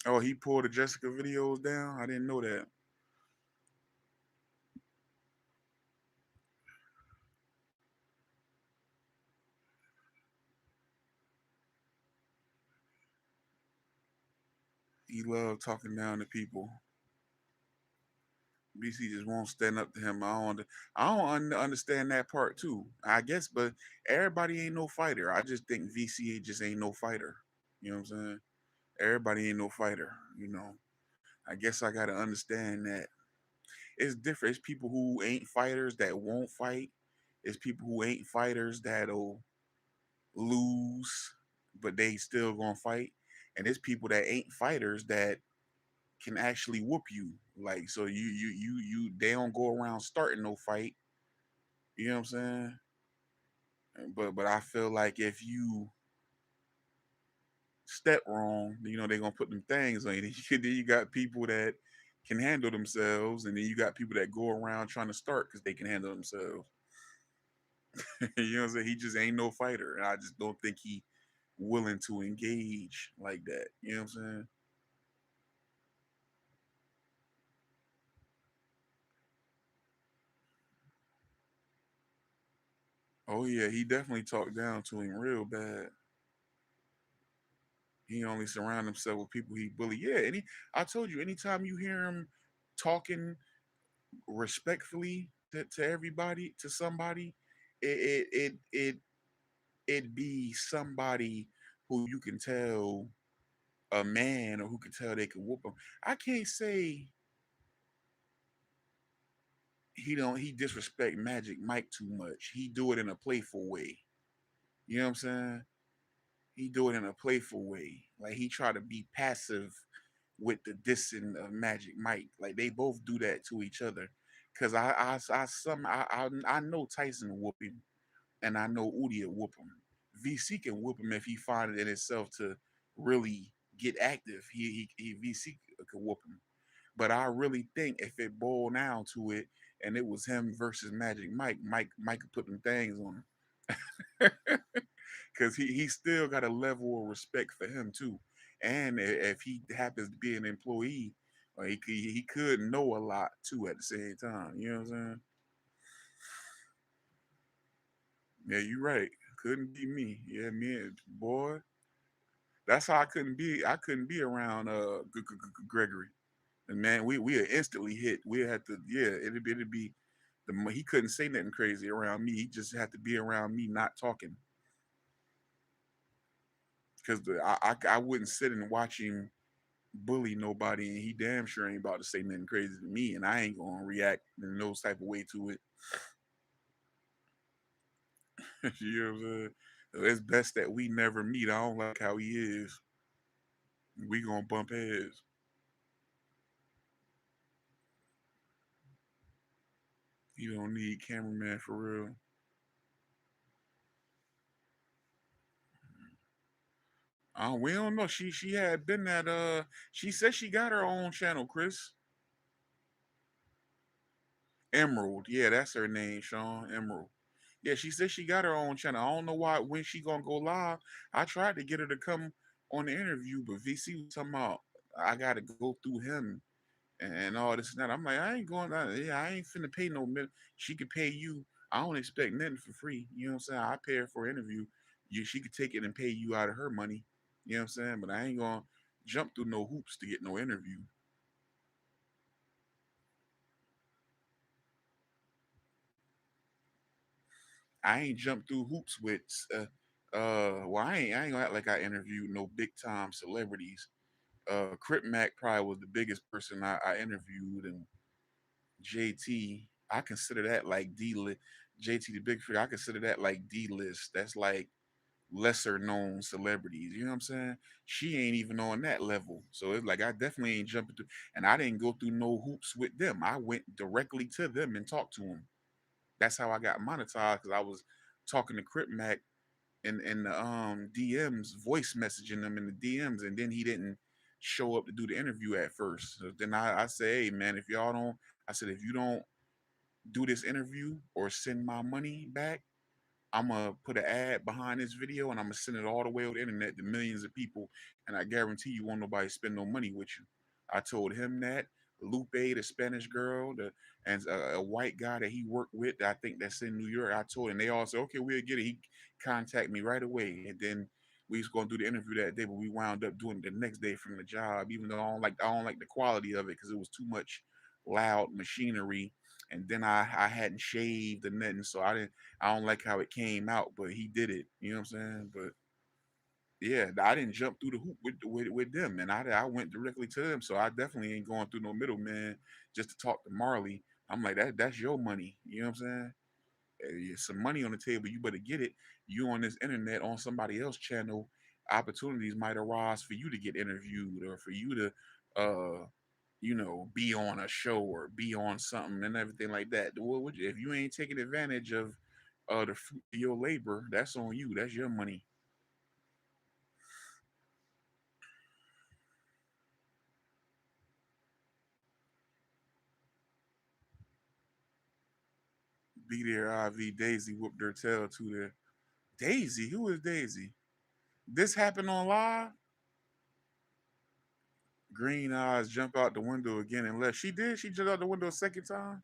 Oh, he pulled the Jessica videos down. I didn't know that. He loved talking down to people. BC just won't stand up to him. I don't understand that part too. I guess, but everybody ain't no fighter. I just think VC just ain't no fighter. You know what I'm saying? Everybody ain't no fighter. You know. I guess I gotta understand that it's different. It's people who ain't fighters that won't fight. It's people who ain't fighters that'll lose, but they still gonna fight. And it's people that ain't fighters that can actually whoop you. Like so you they don't go around starting no fight. You know what I'm saying? But I feel like if you step wrong, you know they're gonna put them things on you. Then you got people that can handle themselves, and then you got people that go around trying to start because they can handle themselves. You know what I'm saying? He just ain't no fighter, and I just don't think he willing to engage like that. You know what I'm saying? Oh yeah, he definitely talked down to him real bad. He only surround himself with people he bully. Yeah, I told you, anytime you hear him talking respectfully to everybody, to somebody, it be somebody who you can tell a man or who could tell they could whoop him. I can't say he disrespect Magic Mike too much. He do it in a playful way. You know what I'm saying? He do it in a playful way. Like he try to be passive with the dissing of Magic Mike. Like they both do that to each other. Cause I know Tyson whoop him, and I know Udi will whoop him. VC can whoop him if he find it in himself to really get active. He VC could whoop him. But I really think if it boiled down to it, and it was him versus Magic Mike, Mike could put them things on him. Because he still got a level of respect for him too. And if he happens to be an employee, he could know a lot too at the same time. You know what I'm saying? Yeah, you're right. Couldn't be me. Yeah, me and boy. That's how I couldn't be. I couldn't be around Gregory. And man, we had instantly hit. We had to. Yeah, it'd be he couldn't say nothing crazy around me. He just had to be around me, not talking, because I wouldn't sit and watch him bully nobody, and he damn sure ain't about to say nothing crazy to me, and I ain't gonna react in those type of way to it. You know what I'm saying? So it's best that we never meet. I don't like how he is. We gonna bump heads. He don't need cameraman for real. We don't know. She had been at she said she got her own channel, Chris. Emerald. Yeah, that's her name, Sean. Emerald. Yeah, she said she got her own channel. I don't know why when she gonna go live. I tried to get her to come on the interview, but VC was talking about I gotta go through him and all this and that. I'm like, I ain't going yeah, I ain't finna pay no minute. She could pay you. I don't expect nothing for free. You know what I'm saying? I pay her for an interview. She could take it and pay you out of her money. You know what I'm saying? But I ain't gonna jump through no hoops to get no interview. I ain't jumped through hoops with well I ain't gonna act like I interviewed no big time celebrities. Crip Mac probably was the biggest person I interviewed, and JT, I consider that like D list. JT the Big Figure, I consider that like D list. That's like lesser known celebrities. You know what I'm saying? She ain't even on that level. So it's like I definitely ain't jumping through, and I didn't go through no hoops with them. I went directly to them and talked to them. That's how I got monetized because I was talking to Crip Mac in the DMs, voice messaging them in the DMs, and then he didn't show up to do the interview at first. So then I say, hey man, if y'all don't, I said if you don't do this interview or send my money back, I'm gonna put an ad behind this video and I'm gonna send it all the way over the internet to millions of people, and I guarantee you won't nobody spend no money with you. I told him that. Lupe, the Spanish girl, and a white guy that he worked with, I think that's in New York. I told him they all said, okay, we'll get it. He contacted me right away, and then we was gonna do the interview that day, but we wound up doing it the next day from the job. Even though I don't like the quality of it because it was too much loud machinery, and then I hadn't shaved and nothing, so I don't like how it came out, but he did it. You know what I'm saying? But yeah, I didn't jump through the hoop with them, and I went directly to them. So I definitely ain't going through no middleman just to talk to Marley. I'm like that's your money. You know what I'm saying? Some money on the table. You better get it. You on this internet on somebody else's channel. Opportunities might arise for you to get interviewed or for you to be on a show or be on something and everything like that. If you ain't taking advantage of the fruit of your labor, that's on you. That's your money. Be there, IV Daisy whooped her tail to there. Daisy, who is Daisy? This happened on live. Green eyes jump out the window again and left. She did. She jumped out the window a second time.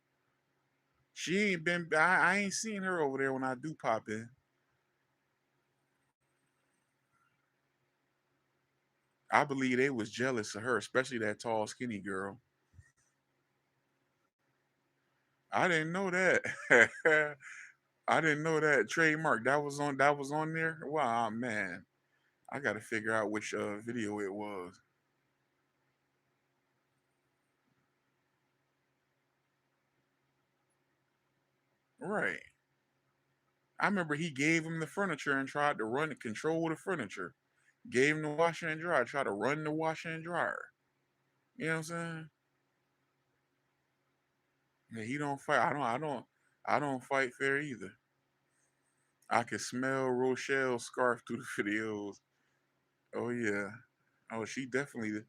She ain't been. I ain't seen her over there when I do pop in. I believe they was jealous of her, especially that tall, skinny girl. I didn't know that. I didn't know that trademark that was on there. Wow, man. I got to figure out which video it was. Right. I remember he gave him the furniture and tried to run and control the furniture. Gave him the washer and dryer, tried to run the washer and dryer. You know what I'm saying? Yeah, he don't fight. I don't fight fair either. I can smell Rochelle's scarf through the videos. Oh yeah. Oh, she definitely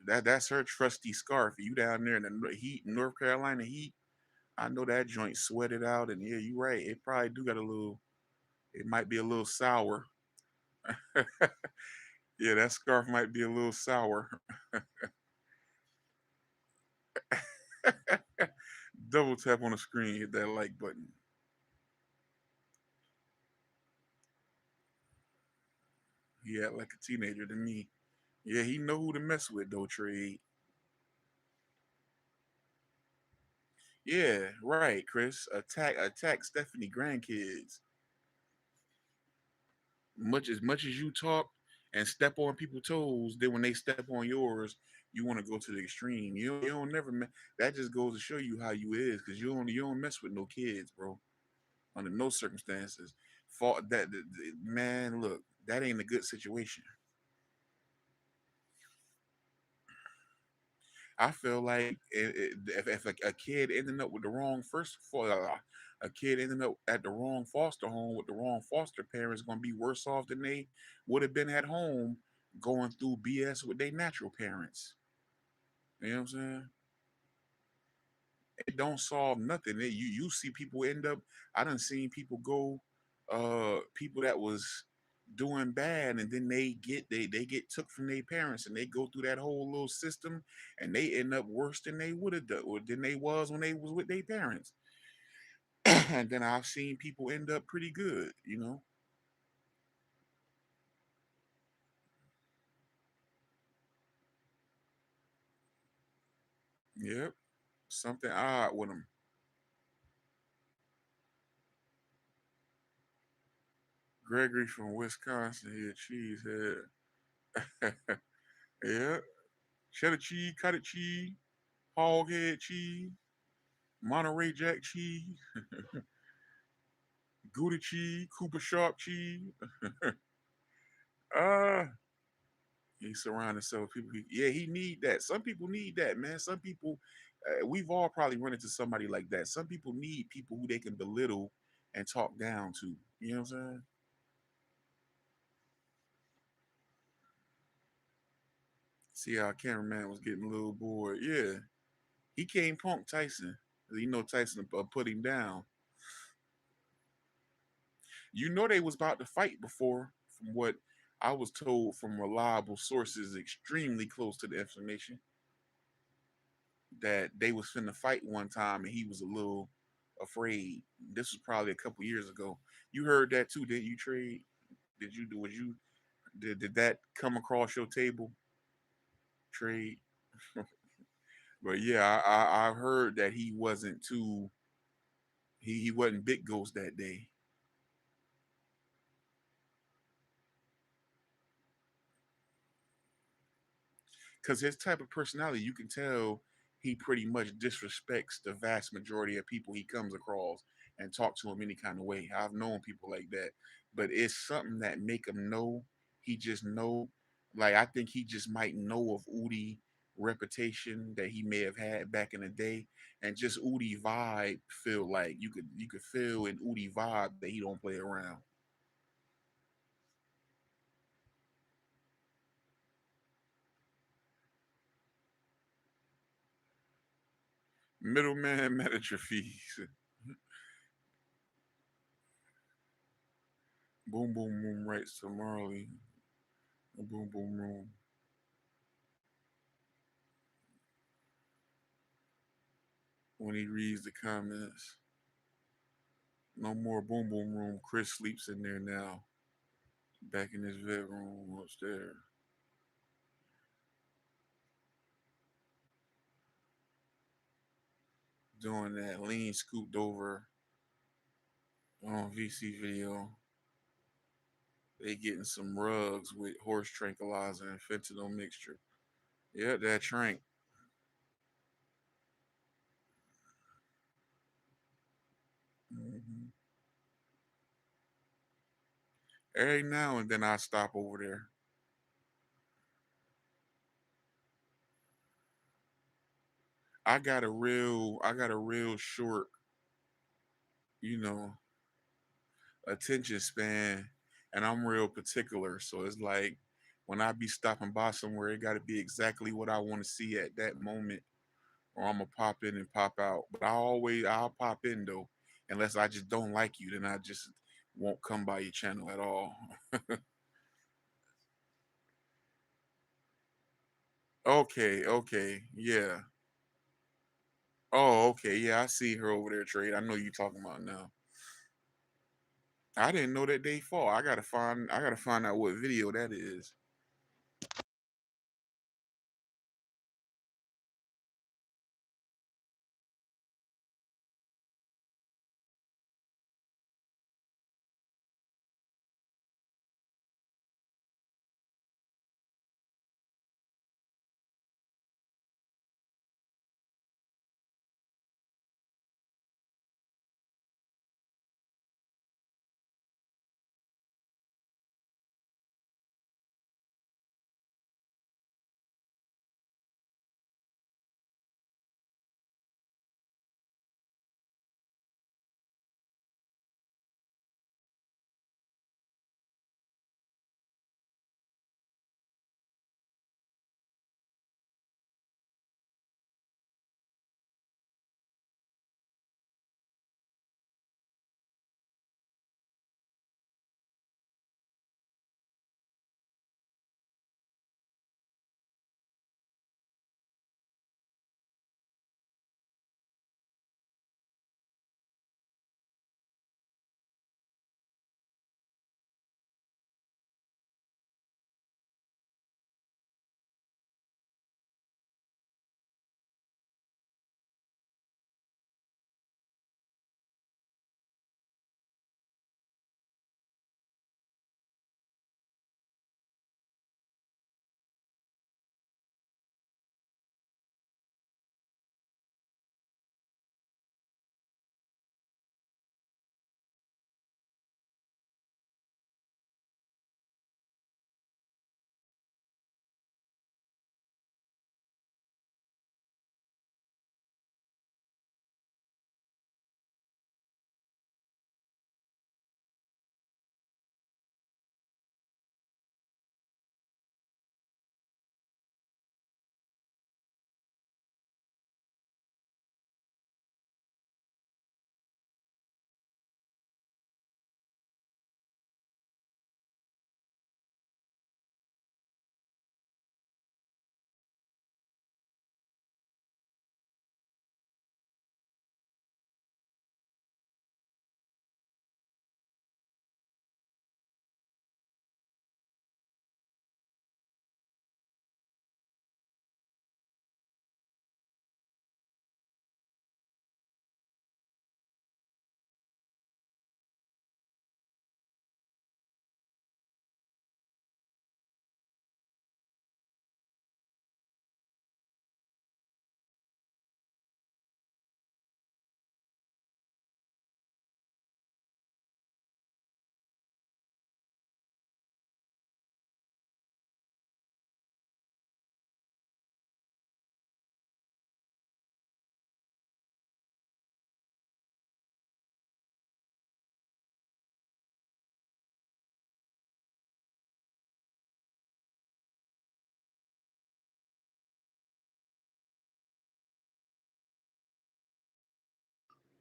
that's her trusty scarf. You down there in the heat, North Carolina heat. I know that joint sweated out, and yeah, you right. It probably do got a little. It might be a little sour. Yeah, that scarf might be a little sour. Double tap on the screen, hit that like button. He act like a teenager to me. Yeah, he know who to mess with though, Trade. Yeah, right, Chris. Attack Stephanie grandkids. Much as you talk and step on people's toes, then when they step on yours, you want to go to the extreme. You don't never that just goes to show you how you is, because you don't mess with no kids, bro. Under no circumstances. Fault man, look, that ain't a good situation. I feel like if a kid ended up with the wrong a kid ended up at the wrong foster home with the wrong foster parents, gonna be worse off than they would have been at home going through BS with their natural parents. You know what I'm saying? It don't solve nothing. You see people end up. I done seen people go, people that was doing bad, and then they get took from their parents, and they go through that whole little system, and they end up worse than they would have done, or than they was when they was with their parents. And then I've seen people end up pretty good. Yep, something odd with them. Gregory from Wisconsin here, cheesehead. Yeah, cheddar cheese, cottage cheese, hog head cheese, Monterey Jack cheese, Gouda cheese, Cooper Sharp cheese. uh he surrounded himself with people. Yeah, he need that. Some people need that, man. Some people, we've all probably run into somebody like that. Some people need people who they can belittle and talk down to. You know what I'm saying? See how cameraman was getting a little bored. Yeah, he came punk Tyson. Tyson put him down. They was about to fight before, from what I was told from reliable sources extremely close to the information, that they was finna fight one time and he was a little afraid. This was probably a couple years ago. You heard that too, didn't you, Trade? Did you do was you did that come across your table, Trade? But yeah, I heard that he wasn't big ghost that day. Because his type of personality, you can tell he pretty much disrespects the vast majority of people he comes across and talk to him any kind of way. I've known people like that, but it's something that make him know. He just know, like I think he just might know of Udi reputation that he may have had back in the day, and just Udi vibe feel like you could feel in Udi vibe that he don't play around. Middleman manager fees. Boom boom boom writes to Marley. Boom boom room. When he reads the comments, no more boom boom room. Chris sleeps in there now. Back in his bedroom upstairs. Doing that lean scooped over on VC video. They getting some rugs with horse tranquilizer and fentanyl mixture. Yeah, that trank. Hmm. Every now and then I stop over there. I got a real short, you know, attention span, and I'm real particular. So it's like when I be stopping by somewhere, it got to be exactly what I want to see at that moment, or I'm gonna pop in and pop out. But I'll pop in though, unless I just don't like you, then I just won't come by your channel at all. Okay, okay, yeah. Oh, okay, yeah. I see her over there, trade. I know you talking about now. I didn't know that they fall. I gotta find out what video that is.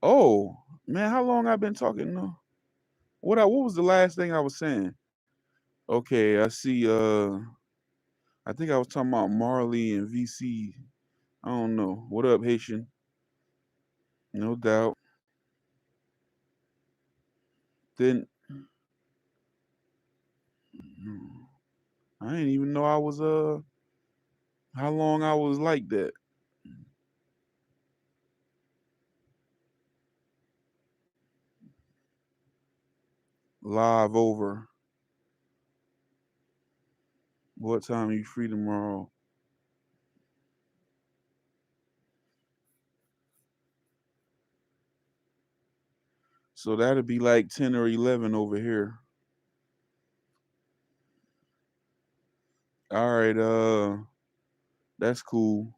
Oh man, how long I been talking now? What was the last thing I was saying? Okay, I see. I think I was talking about Marley and VC. I don't know. What up, Haitian? No doubt. Then I didn't even know I was how long I was like that. Live over. What time are you free tomorrow? So that'd be like 10 or 11 over here. All right, that's cool.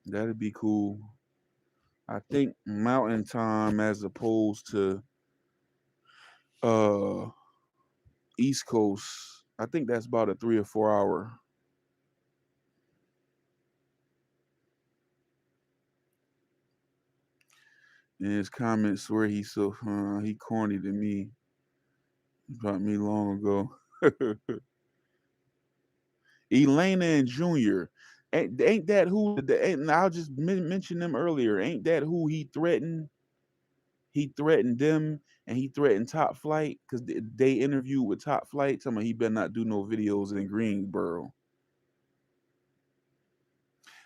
That'd be cool. I think mountain time as opposed to uh East Coast, I think that's about a 3 or 4 hour. In his comments where he corny to me about me long ago. Elena and Junior. Ain't that who? And I'll just mention them earlier. Ain't that who he threatened? He threatened them, and he threatened Top Flight because they interviewed with Top Flight. Telling me he better not do no videos in Greensboro.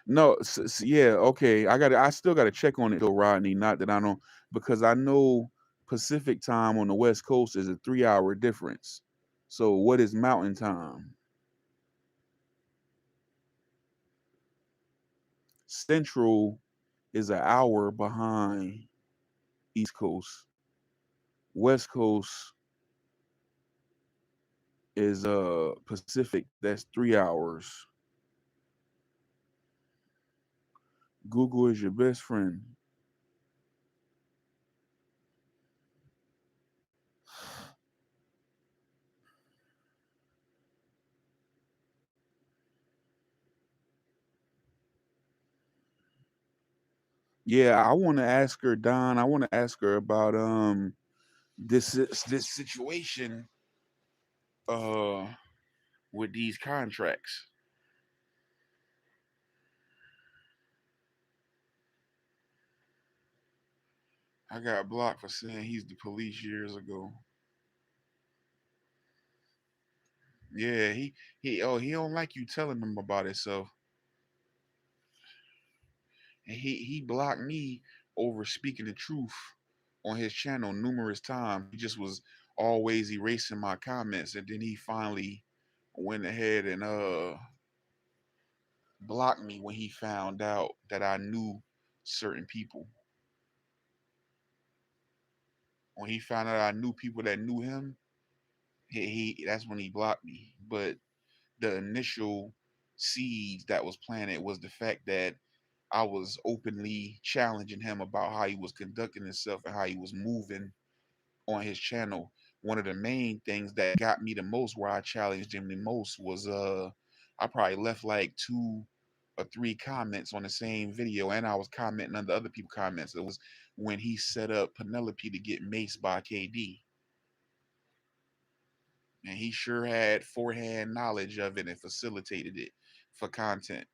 No, yeah, okay. I still got to check on it though, Rodney. Not that I don't, because I know Pacific time on the West Coast is a 3 hour difference. So what is Mountain time? Central is an hour behind East Coast. West Coast is Pacific. That's 3 hours. Google is your best friend. Yeah, I want to ask her, Don. I want to ask her about this situation uh with these contracts. I got blocked for saying he's the police years ago. Yeah, he don't like you telling him about himself. And he blocked me over speaking the truth on his channel numerous times. He just was always erasing my comments, and then he finally went ahead and blocked me when he found out that I knew certain people. When he found out I knew people that knew him, he that's when he blocked me. But the initial seeds that was planted was the fact that I was openly challenging him about how he was conducting himself and how he was moving on his channel. One of the main things that got me the most, where I challenged him the most, was I probably left like 2 or 3 comments on the same video, and I was commenting under other people's comments. It was when he set up Penelope to get maced by KD, and he sure had forehand knowledge of it and facilitated it for content.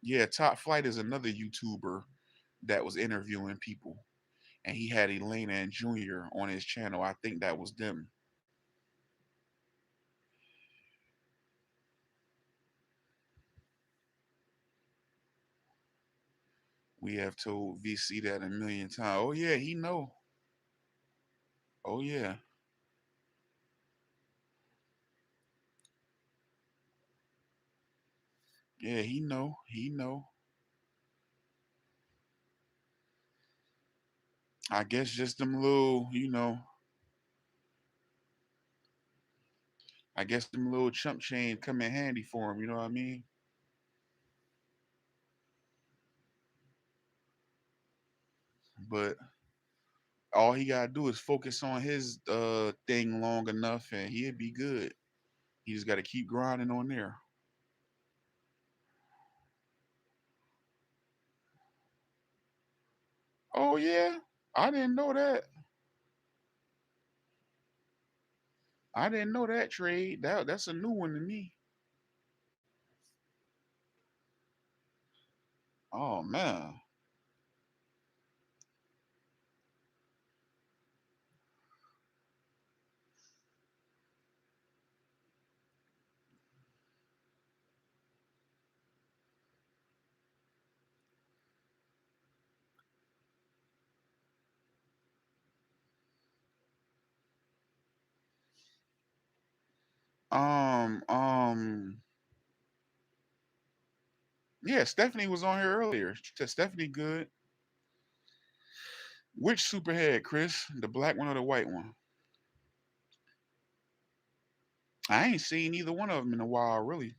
Yeah, Top Flight is another YouTuber that was interviewing people, and he had Elena and Junior on his channel. I think that was them. We have told VC that a million times. Oh yeah, he know. Oh yeah, yeah, he know. He know. I guess just them little, I guess them little chump chain come in handy for him. You know what I mean? But all he gotta do is focus on his thing long enough, and he'll be good. He just gotta keep grinding on there. Oh yeah, I didn't know that. I didn't know that trade. That's a new one to me. Oh man. Um, um, yeah, Stephanie was on here earlier. She said Stephanie good. Which superhead, Chris? The black one or the white one? I ain't seen either one of them in a while, really.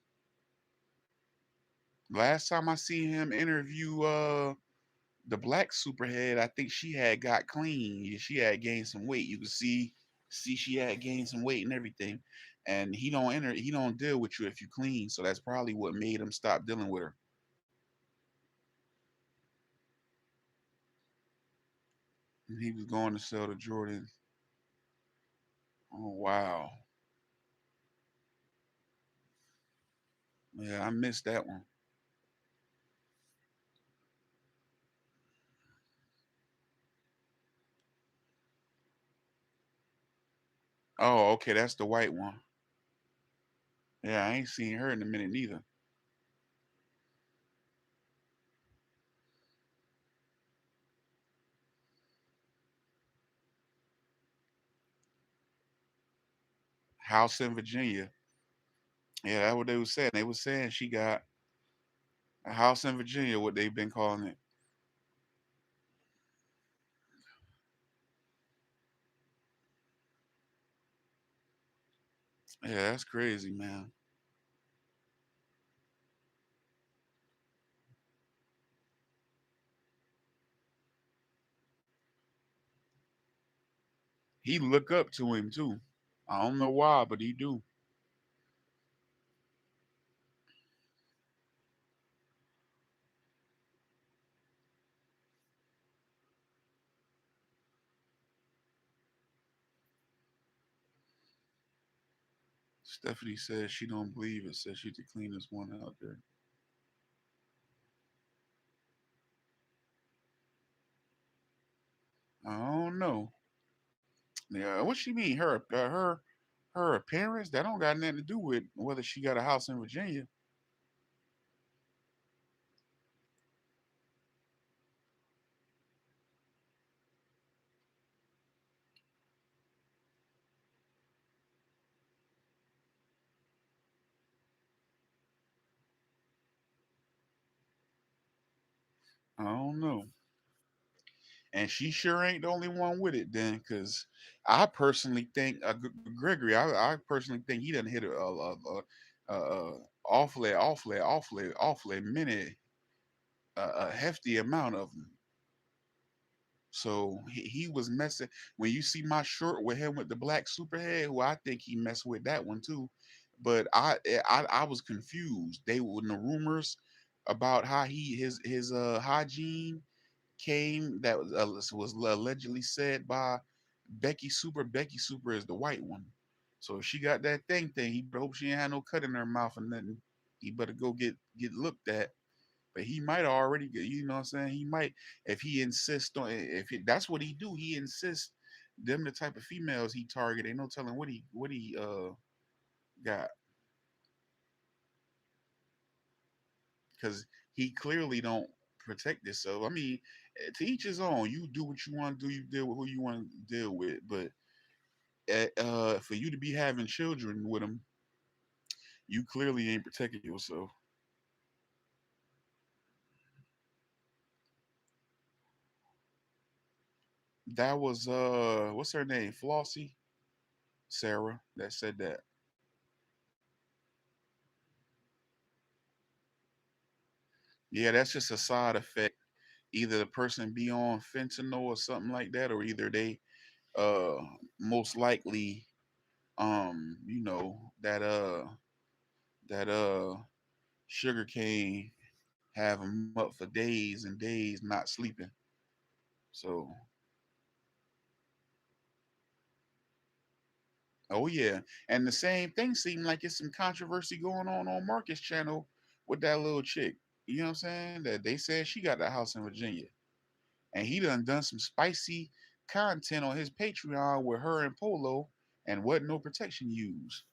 Last time I seen him interview the black superhead, I think she had got clean. Yeah, she had gained some weight. You could see she had gained some weight and everything. And he don't deal with you if you clean. So that's probably what made him stop dealing with her. And he was going to sell to Jordan. Oh wow. Yeah, I missed that one. Oh, okay, that's the white one. Yeah, I ain't seen her in a minute neither. House in Virginia. Yeah, that's what they was saying. They was saying she got a house in Virginia, what they've been calling it. Yeah, that's crazy, man. He look up to him too. I don't know why, but he do. Stephanie says she don't believe it. Says she's the cleanest one out there. I don't know. Yeah, what she mean? Her appearance? That don't got nothing to do with whether she got a house in Virginia. I don't know. And she sure ain't the only one with it then, because I personally think Gregory. I personally think he done hit awfully many a hefty amount of them. So he was messing. When you see my short with him with the black superhead, who I think he messed with that one too. But I was confused. They when the rumors about how his hygiene came that was allegedly said by Becky Super. Becky Super is the white one. So if she got that thing, he better hope she ain't had no cut in her mouth or nothing. He better go get looked at. But he might already get, you know what I'm saying? He might, if he insists on, if he, that's what he do. He insists them the type of females he target. Ain't no telling what he got because he clearly don't protect himself. I mean, to each his own. You do what you want to do. You deal with who you want to deal with. But for you to be having children with him, you clearly ain't protecting yourself. That was what's her name? Flossie, Sarah, that said that. Yeah, that's just a side effect. Either the person be on fentanyl or something like that, or either they uh most likely that sugar cane have them up for days and days not sleeping. So oh yeah, and the same thing seemed like it's some controversy going on Marcus channel with that little chick. You know what I'm saying? That they said she got that house in Virginia, and he done some spicy content on his Patreon with her and Polo, and wasn't no protection used.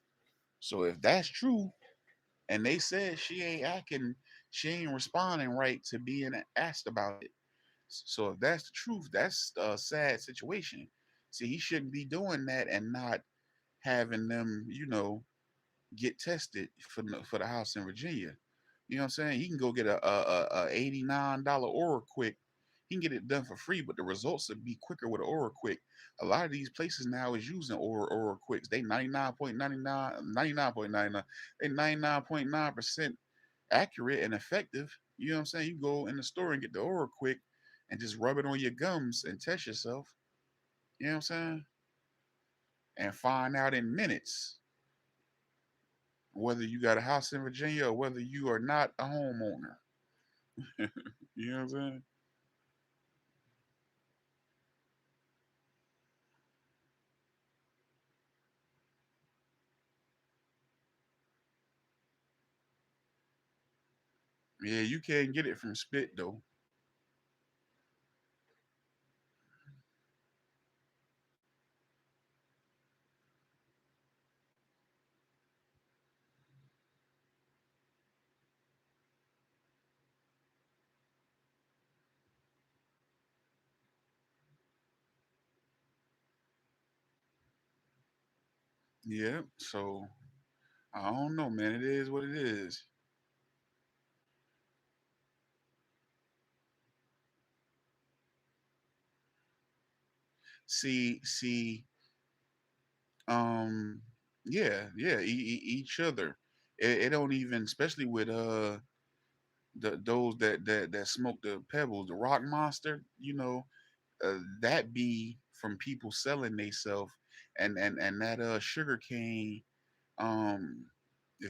So if that's true, and they said she ain't responding right to being asked about it. So if that's the truth, that's a sad situation. See, he shouldn't be doing that and not having them, get tested for the house in Virginia. You know what I'm saying? He can go get a $89 Aura Quick. He can get it done for free, but the results would be quicker with an Aura Quick. A lot of these places now is using Aura Quicks. They 99.99, they 99.9% accurate and effective. You know what I'm saying? You go in the store and get the Aura Quick and just rub it on your gums and test yourself. You know what I'm saying? And find out in minutes whether you got a house in Virginia or whether you are not a homeowner. You know what I'm saying? Yeah, you can't get it from spit though. Yeah, so I don't know, man. It is what it is. See, um, yeah, each other. It don't even, especially with those that smoke the pebbles, the rock monster. That be from people selling theyself, and that sugar cane um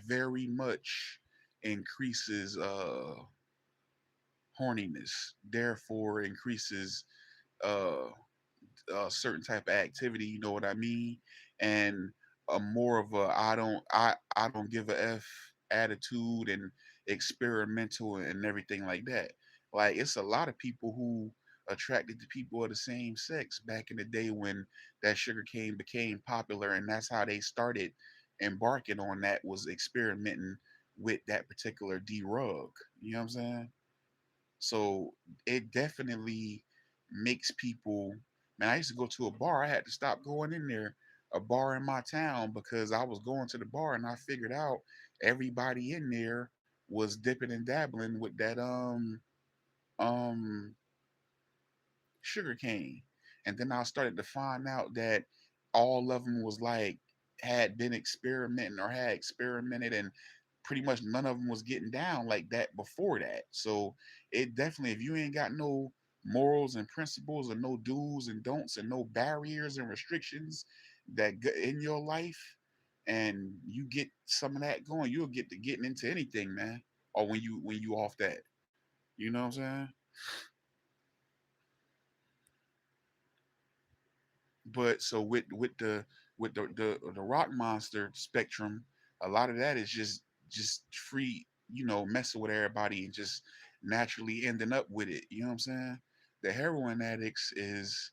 very much increases horniness, therefore increases uh a certain type of activity, you know what I mean? And a more of a I don't give a f attitude and experimental and everything like that. Like it's a lot of people who attracted to people of the same sex back in the day when that sugar cane became popular, and that's how they started embarking on that, was experimenting with that particular D rug. You know what I'm saying? So it definitely makes people. Man, I used to go to a bar. I had to stop going in there, a bar in my town, because I was going to the bar and I figured out everybody in there was dipping and dabbling with that um sugarcane. And then I started to find out that all of them was like had been experimenting or had experimented, and pretty much none of them was getting down like that before that. So it definitely, if you ain't got no morals and principles and no do's and don'ts and no barriers and restrictions in your life, and you get some of that going, you'll get to getting into anything, man. Or when you off that, you know what I'm saying? But so with the rock monster spectrum, a lot of that is just free, messing with everybody and just naturally ending up with it. You know what I'm saying? The heroin addicts is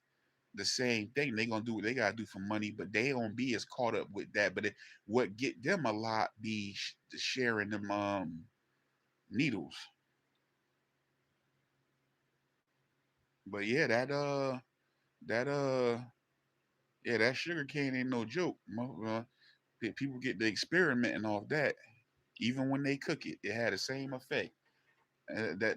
the same thing. They gonna do what they gotta do for money, but they don't be as caught up with that. But what get them a lot be sharing them needles. But yeah, that yeah, that sugar cane ain't no joke. People get the experimenting off that. Even when they cook it, it had the same effect.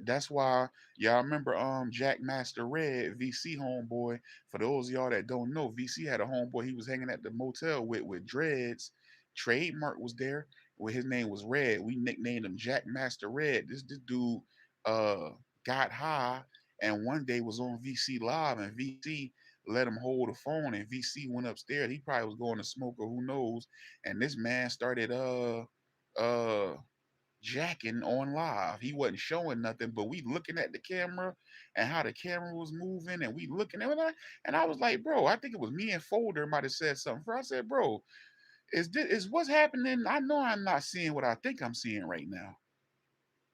That's why y'all remember Jack Master Red, VC homeboy. For those of y'all that don't know, VC had a homeboy he was hanging at the motel with dreads. Trademark was there. Well, his name was Red. We nicknamed him Jack Master Red. This dude uh got high and one day was on VC Live, and VC let him hold the phone, and VC went upstairs. He probably was going to smoke or who knows. And this man started uh jacking on live. He wasn't showing nothing, but we looking at the camera and how the camera was moving, and we looking at it. And I was like, bro, I think it was me and Folder might have said something. I said, bro, is what's happening? I know I'm not seeing what I think I'm seeing right now.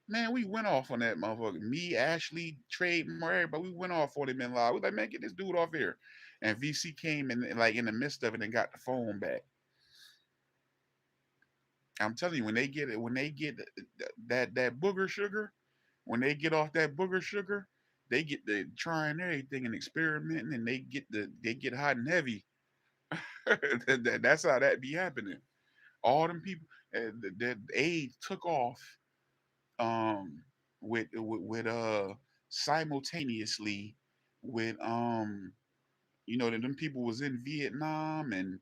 Man, we went off on that motherfucker. Me, Ashley, Trademark, everybody, we went off on him in live. We like, man, get this dude off here. And VC came in like in the midst of it and got the phone back. I'm telling you, when they get that booger sugar, when they get off that booger sugar, they get the trying everything and experimenting, and they get hot and heavy. That's how that be happening. All them people, the AIDS took off um with simultaneously with them people was in Vietnam and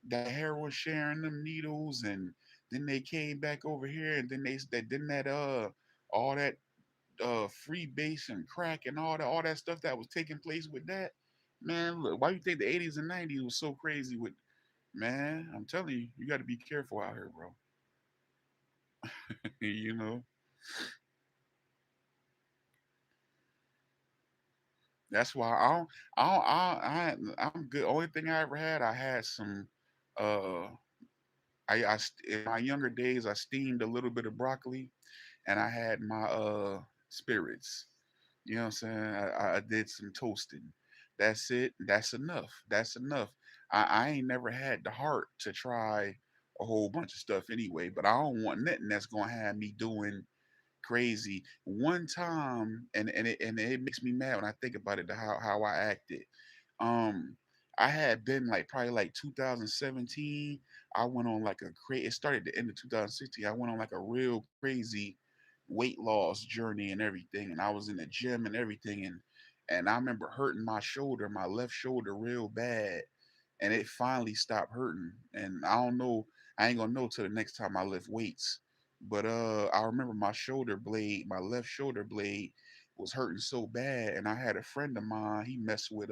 that heroin sharing them needles, and then they came back over here, and then that all that free base and crack and all that stuff that was taking place with that. Man, look, why you think the 80s and 90s was so crazy with, man, I'm telling you, you got to be careful out here, bro. you know, that's why I'm good. Only thing I ever had, I had some, uh, in my younger days, I steamed a little bit of broccoli, and I had my spirits. You know what I'm saying? I did some toasting. That's it. That's enough. That's enough. I ain't never had the heart to try a whole bunch of stuff anyway, but I don't want nothing that's gonna have me doing crazy. One time, and it makes me mad when I think about it, how I acted. Um, I had been like probably like 2017. I went on like a crazy. It started the end of 2016. I went on like a real crazy weight loss journey and everything, and I was in the gym and everything, and I remember hurting my shoulder, my left shoulder, real bad, and it finally stopped hurting. And I don't know, I ain't gonna know till the next time I lift weights. But I remember my shoulder blade, my left shoulder blade was hurting so bad, and I had a friend of mine, he messed with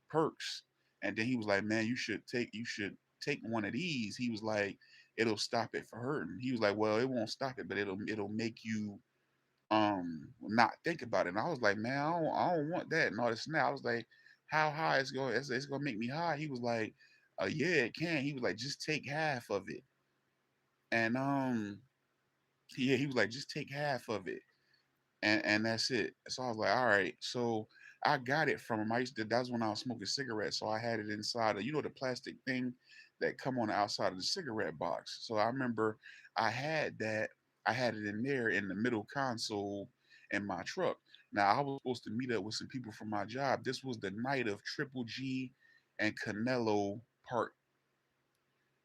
perks, and then he was like, "Man, you should take one of these." He was like, "It'll stop it for hurting." He was like, "Well, it won't stop it, but it'll make you not think about it." And I was like, "Man, I don't want that and all this and that." I was like, "How high it's gonna make me high?" He was like, "Yeah, it can." He was like, "Just take half of it." And yeah, he was like, "Just take half of it." And that's it. So I was like, all right. So I got it from him. That's when I was smoking cigarettes. So I had it inside of, the plastic thing that come on the outside of the cigarette box. So I remember I had that. I had it in there in the middle console in my truck. Now I was supposed to meet up with some people from my job. This was the night of Triple G and Canelo part.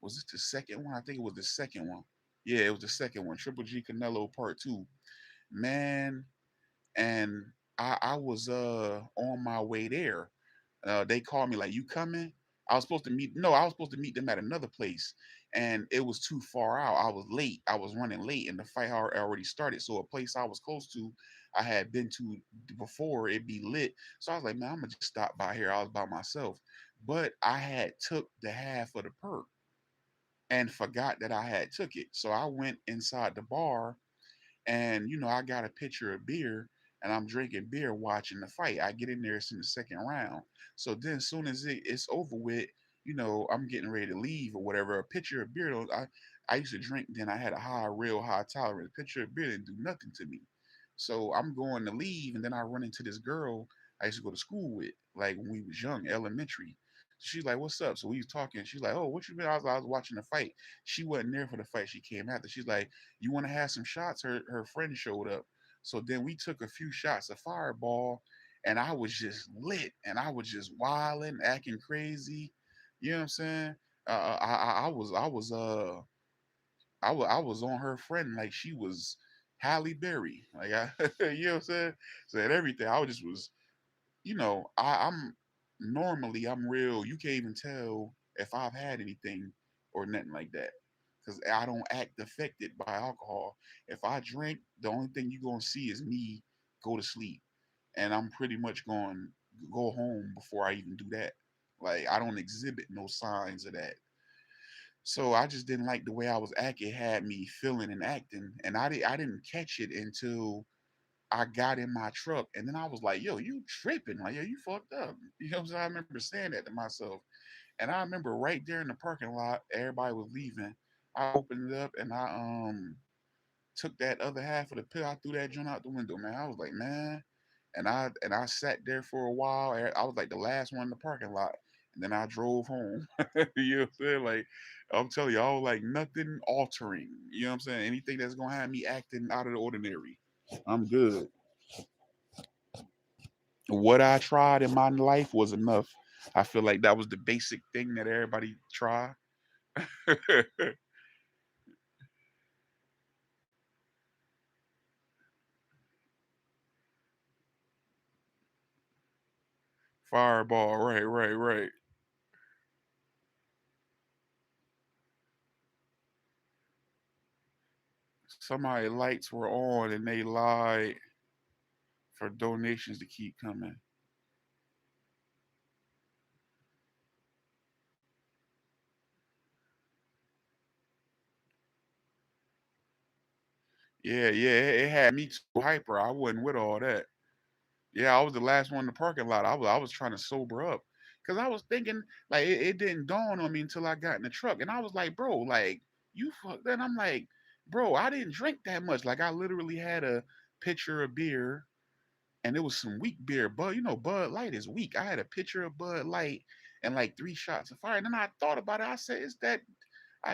Was this the second one? I think it was the second one. Yeah, it was the second one. Triple G Canelo part two. Man, and I was on my way there. They called me like, "You coming?" I was supposed to meet them at another place, and it was too far out. I was late. I was running late, and the fight had already started. So a place I was close to, I had been to before it be lit. So I was like, "Man, I'm gonna just stop by here." I was by myself, but I had took the half of the perk and forgot that I had took it. So I went inside the bar, and I got a pitcher of beer, and I'm drinking beer watching the fight. I get in there, it's in the second round. So then as soon as it's over with, I'm getting ready to leave or whatever. A pitcher of beer, I used to drink, then I had a real high tolerance. A pitcher of beer didn't do nothing to me. So I'm going to leave, and then I run into this girl I used to go to school with, like when we was young, elementary. She's like, "What's up?" So we was talking. She's like, "Oh, what you been?" I was watching the fight. She wasn't there for the fight. She came after. She's like, "You want to have some shots?" Her friend showed up. So then we took a few shots of Fireball, and I was just lit, and I was just wilding, acting crazy. You know what I'm saying? I was on her friend like she was Halle Berry. Like you know what I'm saying? Said everything. I was just was I'm normally I'm real. You can't even tell if I've had anything or nothing like that because I don't act affected by alcohol. If I drink, the only thing you're gonna see is me go to sleep, and I'm pretty much going to go home before I even do that. Like I don't exhibit no signs of that. So I just didn't like the way I was acting. It had me feeling and acting, and I didn't catch it until I got in my truck, and then I was like, "Yo, you tripping? Like, yo, you fucked up." You know what I'm saying? I remember saying that to myself, and I remember right there in the parking lot, everybody was leaving. I opened it up and I took that other half of the pill. I threw that joint out the window, man. I was like, man, and I sat there for a while. I was like the last one in the parking lot, and then I drove home. You know what I'm saying? Like, I'm telling you, I was like nothing altering. You know what I'm saying? Anything that's gonna have me acting out of the ordinary, I'm good. What I tried in my life was enough. I feel like that was the basic thing that everybody tried. Fireball, right, right, right. Somebody lights were on and they lied for donations to keep coming. Yeah, yeah, it had me too hyper. I wasn't with all that. Yeah, I was the last one in the parking lot. I was trying to sober up because I was thinking like it didn't dawn on me until I got in the truck, and I was like, bro, like you fuck. Then I'm like, bro, I didn't drink that much. Like I literally had a pitcher of beer, and it was some weak beer. Bud Light is weak. I had a pitcher of Bud Light and like 3 shots of fire. And then I thought about it. I said, it's that.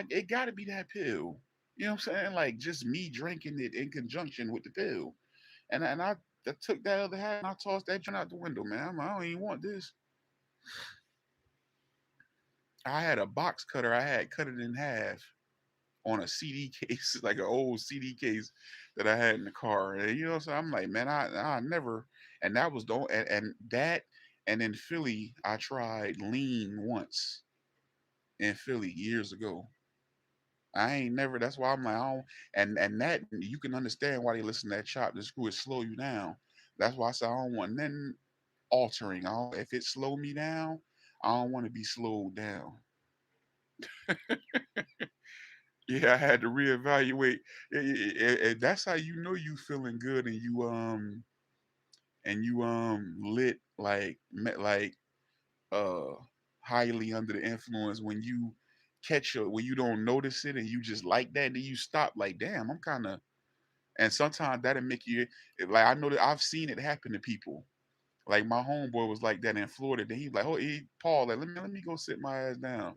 It got to be that pill. You know what I'm saying? Like just me drinking it in conjunction with the pill. And I took that other hat and I tossed that joint out the window, man. I'm like, I don't even want this. I had a box cutter. I had cut it in half on a CD case, like an old CD case that I had in the car. And, so I'm like, man, I never. And that was the and that and in Philly, I tried lean once in Philly years ago. I ain't never. That's why I'm like, I don't, and that you can understand why they listen to that chop. The screw it slow you down. That's why I say I don't want nothing altering. If it slow me down, I don't want to be slowed down. Yeah, I had to reevaluate. That's how you know you feeling good and you lit like uh highly under the influence when you catch it when you don't notice it and you just like that and then you stop like damn I'm kind of and sometimes that'll make you like I know that I've seen it happen to people. Like my homeboy was like that in Florida. Then he's like, oh, Paul, like, let me go sit my ass down.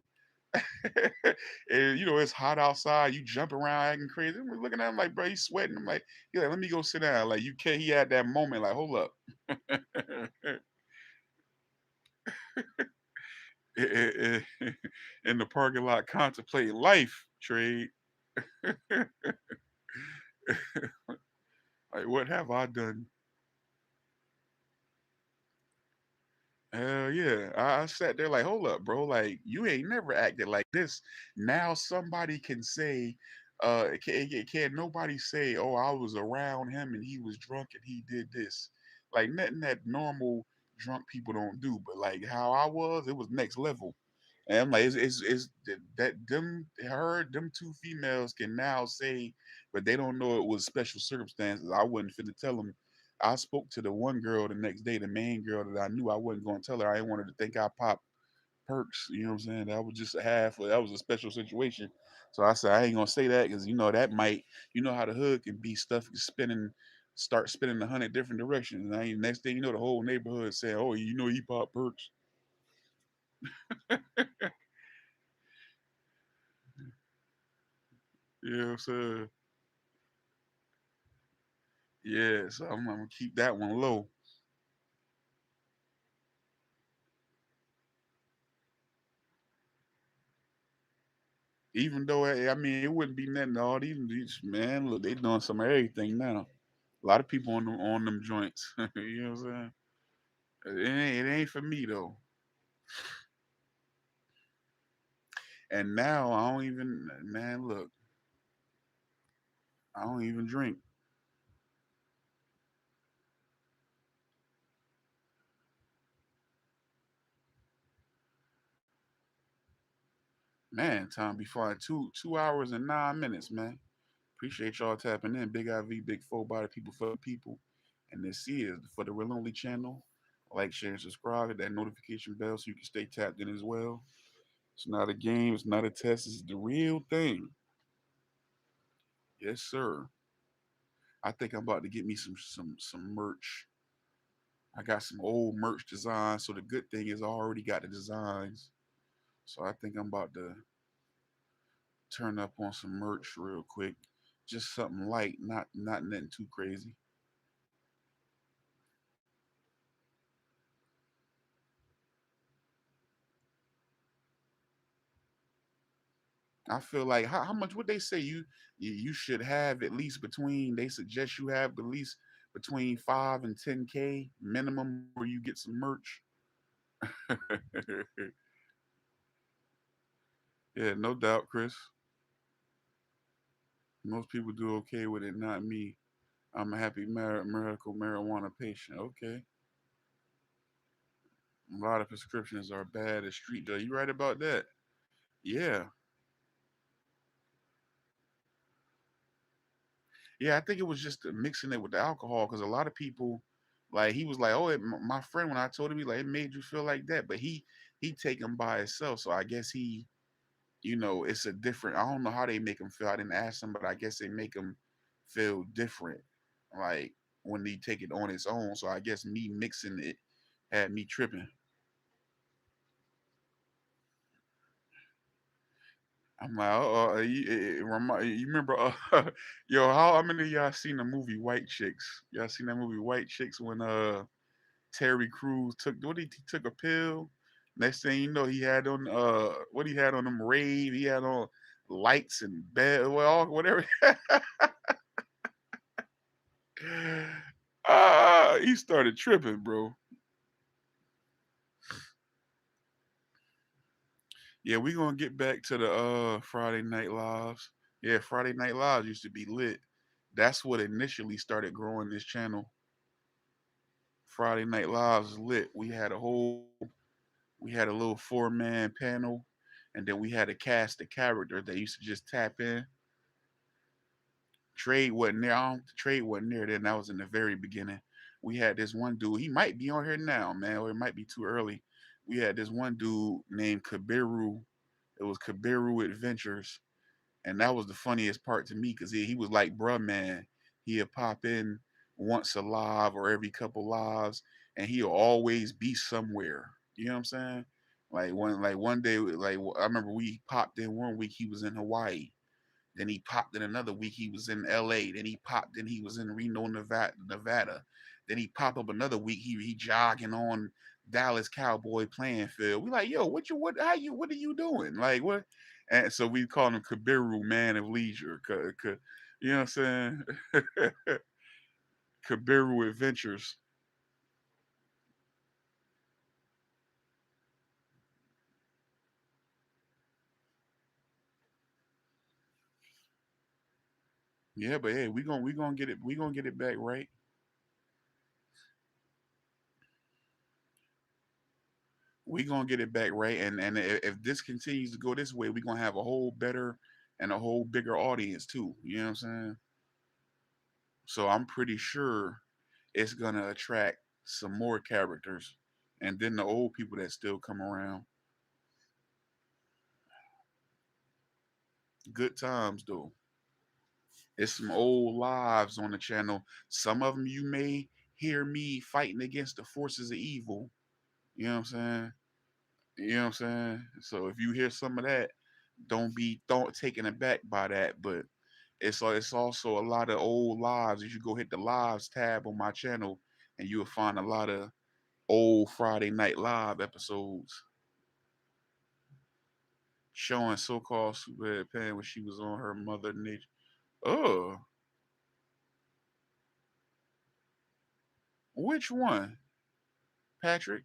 And it's hot outside. You jump around acting crazy. I'm looking at him like, bro, he's sweating. I'm like, yeah, let me go sit down. Like you can't. He had that moment. Like, hold up. In the parking lot, contemplating life. Trade. Like, what have I done? Hell yeah. I sat there like, hold up, bro. Like, you ain't never acted like this. Now somebody can say, can nobody say, oh, I was around him and he was drunk and he did this. Like, nothing that normal drunk people don't do. But like how I was, it was next level. And I'm like, it's that them two females can now say, but they don't know it was special circumstances. I wasn't finna tell them. I spoke to the one girl the next day, the main girl that I knew. I wasn't going to tell her. I didn't want her to think I popped perks. You know what I'm saying? That was just a half. That was a special situation. So I said I ain't gonna say that because that might. You know how the hood can be stuff spinning, start spinning 100 different directions. And next thing you know, the whole neighborhood saying, "Oh, he popped perks." You know what I'm saying? Yeah. So I'm gonna keep that one low. Even though I mean it wouldn't be nothing. All these man, look, they doing some of everything now. A lot of people on them joints. You know what I'm saying? It ain't for me though. And now I don't even man look. I don't even drink. Man, time be flying. Two hours and 9 minutes, man. Appreciate y'all tapping in. Big IV, big full body people for the people. And this is for the Real Only channel. Like, share, and subscribe. Hit that notification bell so you can stay tapped in as well. It's not a game. It's not a test. It's the real thing. Yes, sir. I think I'm about to get me some merch. I got some old merch designs. So the good thing is I already got the designs. So I think I'm about to turn up on some merch real quick. Just something light, not nothing too crazy. I feel like how much would they say you should have at least between they suggest you have at least between 5 and 10K minimum before you get some merch. Yeah, no doubt, Chris. Most people do okay with it, not me. I'm a happy medical marijuana patient. Okay. A lot of prescriptions are bad as street drug. You right about that? Yeah. Yeah, I think it was just mixing it with the alcohol because a lot of people, like he was like, oh, my friend when I told him, he like it made you feel like that, but he take him by himself, so I guess he, it's a different. I don't know how they make him feel. I didn't ask him, but I guess they make him feel different, like when they take it on its own. So I guess me mixing it had me tripping. I'm like, you remember, yo, how many of y'all seen the movie White Chicks? Y'all seen that movie White Chicks when Terry Crews he took a pill. Next thing you know, he had on what he had on them rave. He had on lights and bed, well, whatever. He started tripping, bro. Yeah, we gonna get back to the Friday Night Lives. Yeah, Friday Night Lives used to be lit. That's what initially started growing this channel. Friday Night Lives is lit. We had a little 4-man panel, and then we had a cast of characters that used to just tap in. Trade wasn't there. Trade wasn't there then. That was in the very beginning. We had this one dude. He might be on here now, man, or it might be too early. We had this one dude named Kabiru. It was Kabiru Adventures, and that was the funniest part to me because he was like, bruh, man, he'd pop in once a live or every couple lives, and he'll always be somewhere. You know what I'm saying? Like one day, I remember we popped in one week. He was in Hawaii. Then he popped in another week. He was in L.A. Then he popped in. He was in Reno, Nevada. Then he popped up another week. He jogging on Dallas Cowboy playing field. We like, yo, what are you doing? Like what? And so we call him Kabiru, man of leisure. You know what I'm saying? Kabiru Adventures. Yeah, but hey, we gonna get it. We gonna get it back right. We gonna get it back right. And if this continues to go this way, we gonna have a whole better and a whole bigger audience too. You know what I'm saying? So I'm pretty sure it's gonna attract some more characters, and then the old people that still come around. Good times though. It's some old lives on the channel. Some of them you may hear me fighting against the forces of evil. You know what I'm saying? You know what I'm saying? So if you hear some of that, don't taken aback by that. But it's also a lot of old lives. You should go hit the lives tab on my channel, and you will find a lot of old Friday Night Live episodes showing so-called Superhead Pan when she was on her Mother Nature. Oh, which one, Patrick?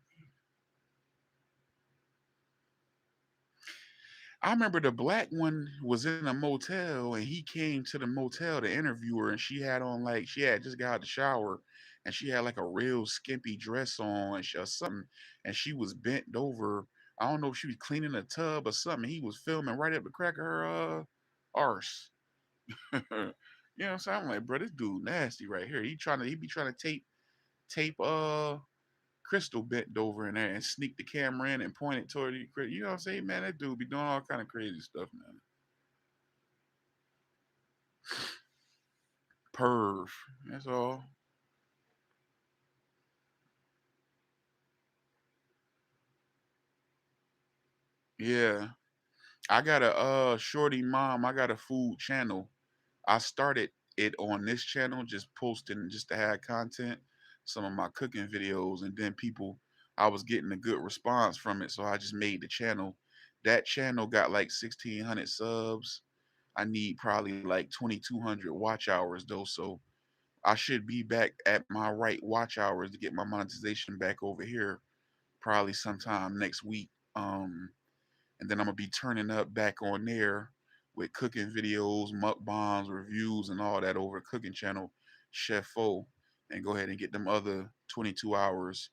I remember the black one was in a motel and he came to the motel to interview her and she had just got out of the shower and she had like a real skimpy dress on or something and she was bent over. I don't know if she was cleaning a tub or something. He was filming right up the crack of her arse. You know what I'm saying? I'm like, bro, this dude nasty right here. He be trying to tape Crystal bent over in there and sneak the camera in and point it toward you. You know what I'm saying, man? That dude be doing all kind of crazy stuff, man. Perv. That's all. Yeah. I got a shorty mom. I got a food channel. I started it on this channel, just posting just to have content, some of my cooking videos, and then people I was getting a good response from it, so I just made the channel. That channel got like 1,600 subs. I need probably like 2,200 watch hours though, so I should be back at my right watch hours to get my monetization back over here probably sometime next week. And then I'm gonna be turning up back on there with cooking videos, mukbangs, reviews, and all that over cooking channel Chef O, and go ahead and get them other 22 hours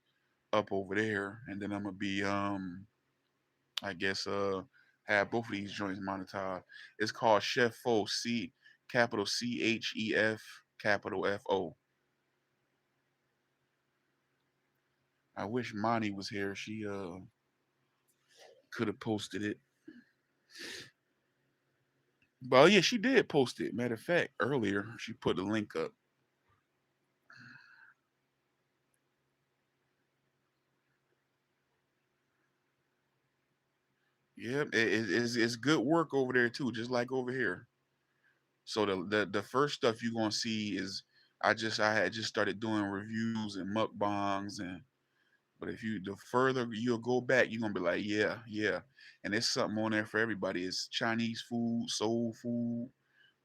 up over there. And then I'm gonna be I guess have both of these joints monetized. It's called Chef O, capital CHEF capital FO. I wish Monty was here. She could have posted it. But yeah, she did post it. Matter of fact, earlier she put the link up. Yep, it's good work over there too, just like over here. So the first stuff you're gonna see is I had just started doing reviews and mukbangs, and but if you the further you'll go back, you're gonna be like, yeah, yeah. And there's something on there for everybody. It's Chinese food, soul food,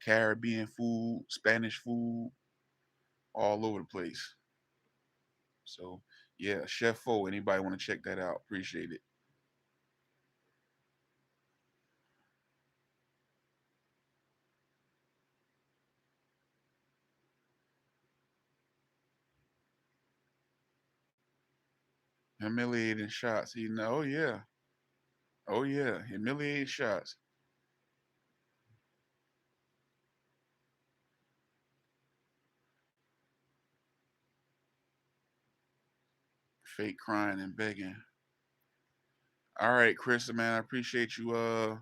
Caribbean food, Spanish food, all over the place. So yeah, Chef O, anybody want to check that out? Appreciate it. Humiliating shots. You know, oh yeah. Oh yeah. Humiliating shots. Fake crying and begging. All right, Chris, man, I appreciate you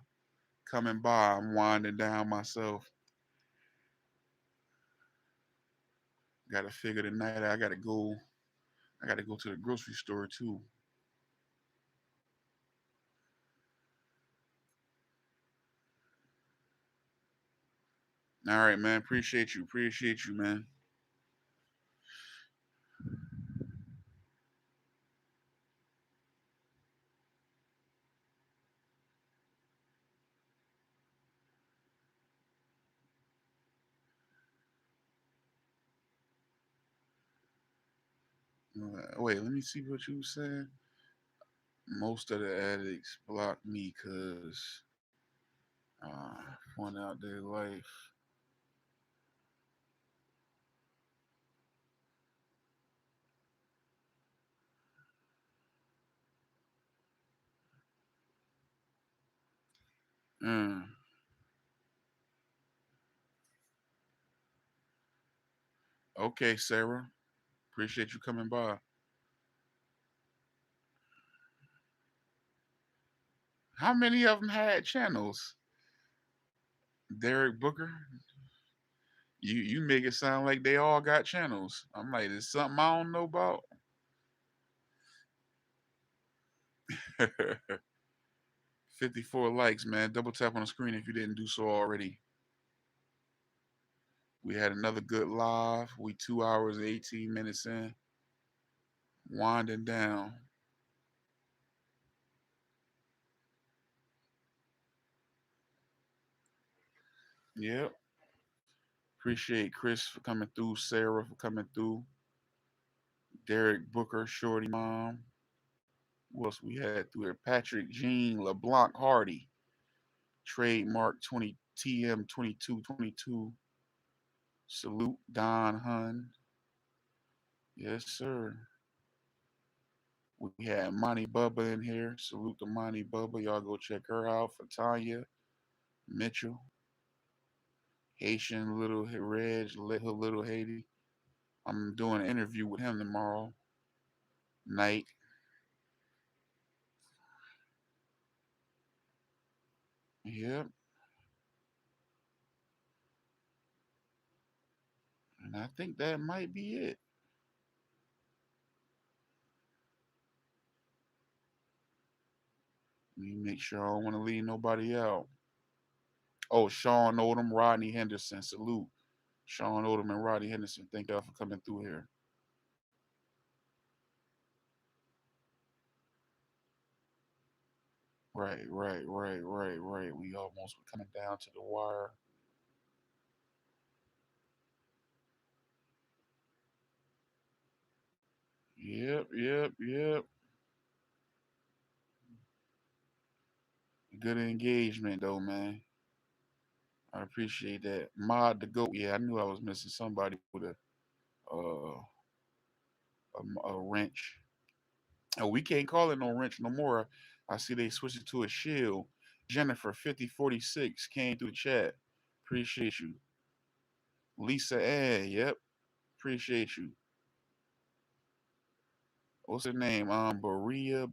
coming by. I'm winding down myself. Gotta figure the night out. I gotta go to the grocery store too. All right, man. Appreciate you. Appreciate you, man. Wait, let me see what you said. Most of the addicts block me because point out their life. Mm. Okay, Sarah. Appreciate you coming by. How many of them had channels? Derek Booker. You make it sound like they all got channels. I'm like, there's something I don't know about. 54 likes, man. Double tap on the screen if you didn't do so already. We had another good live. We 2 hours, 18 minutes in. Winding down. Yep. Appreciate Chris for coming through, Sarah for coming through, Derek Booker, Shorty Mom. Who else we had through there? Patrick Jean LeBlanc Hardy. Trademark 20 TM 2222. Salute Don Hun. Yes, sir. We had Monty Bubba in here. Salute to Monty Bubba. Y'all go check her out. For Tanya Mitchell. Haitian Little Reg, Little Haiti. I'm doing an interview with him tomorrow night. Yep. And I think that might be it. Let me make sure I don't want to leave nobody out. Oh, Sean Odom, Rodney Henderson. Salute. Sean Odom and Rodney Henderson. Thank y'all for coming through here. Right. We almost were coming down to the wire. Yep. Good engagement though, man. I appreciate that. Mod the goat. Yeah, I knew I was missing somebody with uh, a wrench. Oh, we can't call it no wrench no more. I see they switched it to a shield. Jennifer 5046 came through the chat. Appreciate you. Lisa Ann, yep. Appreciate you. What's her name? Berea.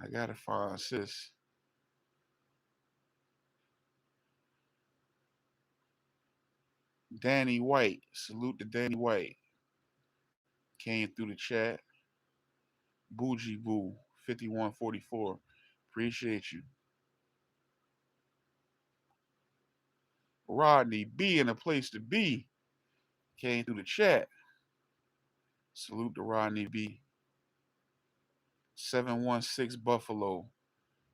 I gotta find sis. Danny White. Salute to Danny White. Came through the chat. Bougie Boo 5144. Appreciate you. Rodney B in a place to be. Came through the chat. Salute to Rodney B. 716 Buffalo.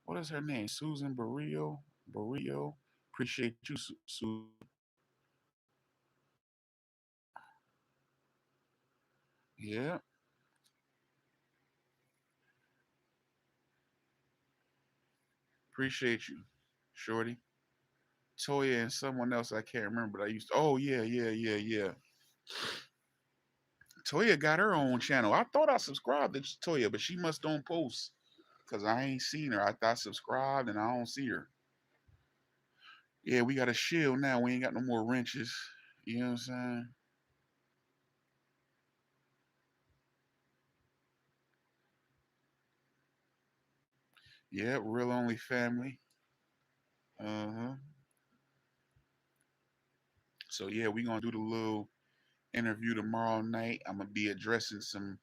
What is her name? Susan Barrio? Barrio? Appreciate you, Susan. Yeah, appreciate you, Shorty. Toya and someone else I can't remember. But I used to. Oh yeah. Toya got her own channel. I thought I subscribed to Toya, but she must don't post because I ain't seen her. I thought I subscribed and I don't see her. Yeah, we got a shield now. We ain't got no more wrenches. You know what I'm saying? Yeah, real only family. Uh-huh. So yeah, we gonna do the little interview tomorrow night. I'm gonna be addressing some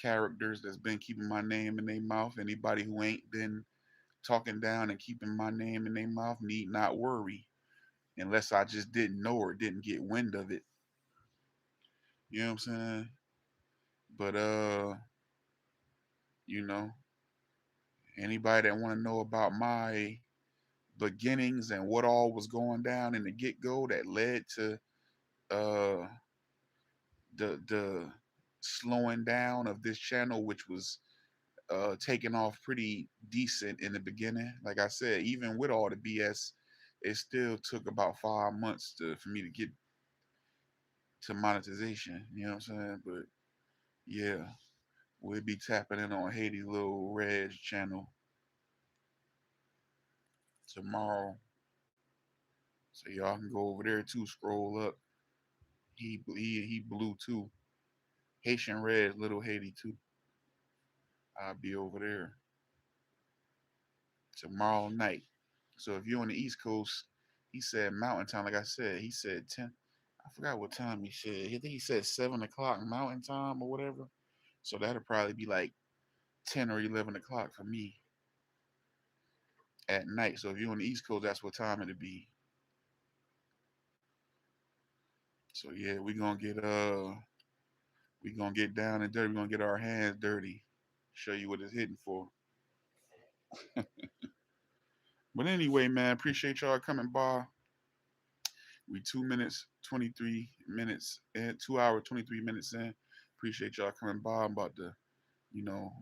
characters that's been keeping my name in their mouth. Anybody who ain't been talking down and keeping my name in their mouth need not worry, unless I just didn't know or didn't get wind of it. You know what I'm saying? But you know, anybody that want to know about my beginnings and what all was going down in the get go that led to uh the slowing down of this channel, which was taking off pretty decent in the beginning. Like I said, even with all the BS, it still took about 5 months for me to get to monetization. You know what I'm saying? But yeah, we'll be tapping in on Haiti Little Reg channel tomorrow. So y'all can go over there too, scroll up. He blue too. Haitian Red, Little Haiti too. I'll be over there tomorrow night. So if you're on the East Coast, he said Mountain Time. Like I said, he said 10. I forgot what time he said. I think he said 7 o'clock Mountain Time or whatever. So that'll probably be like 10 or 11 o'clock for me at night. So if you're on the East Coast, that's what time it'll be. So yeah, we gonna get down and dirty. We're gonna get our hands dirty. Show you what it's hitting for. But anyway, man, appreciate y'all coming by. We 2 minutes, 23 minutes, and 2 hour, 23 minutes in. Appreciate y'all coming by. I'm about to,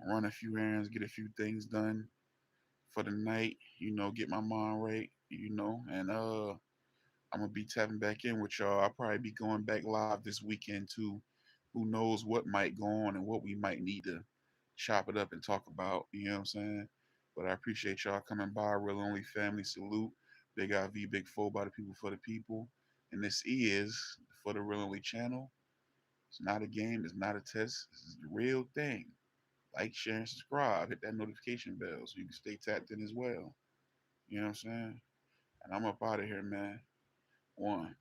run a few errands, get a few things done for the night, get my mind right, and I'm gonna be tapping back in with y'all. I'll probably be going back live this weekend too. Who knows what might go on and what we might need to chop it up and talk about. You know what I'm saying? But I appreciate y'all coming by. Real Only Family Salute. Big IV, Big Four by the people for the people. And this is for the Real Only channel. It's not a game. It's not a test. This is the real thing. Like, share, and subscribe. Hit that notification bell so you can stay tapped in as well. You know what I'm saying? And I'm up out of here, man. One.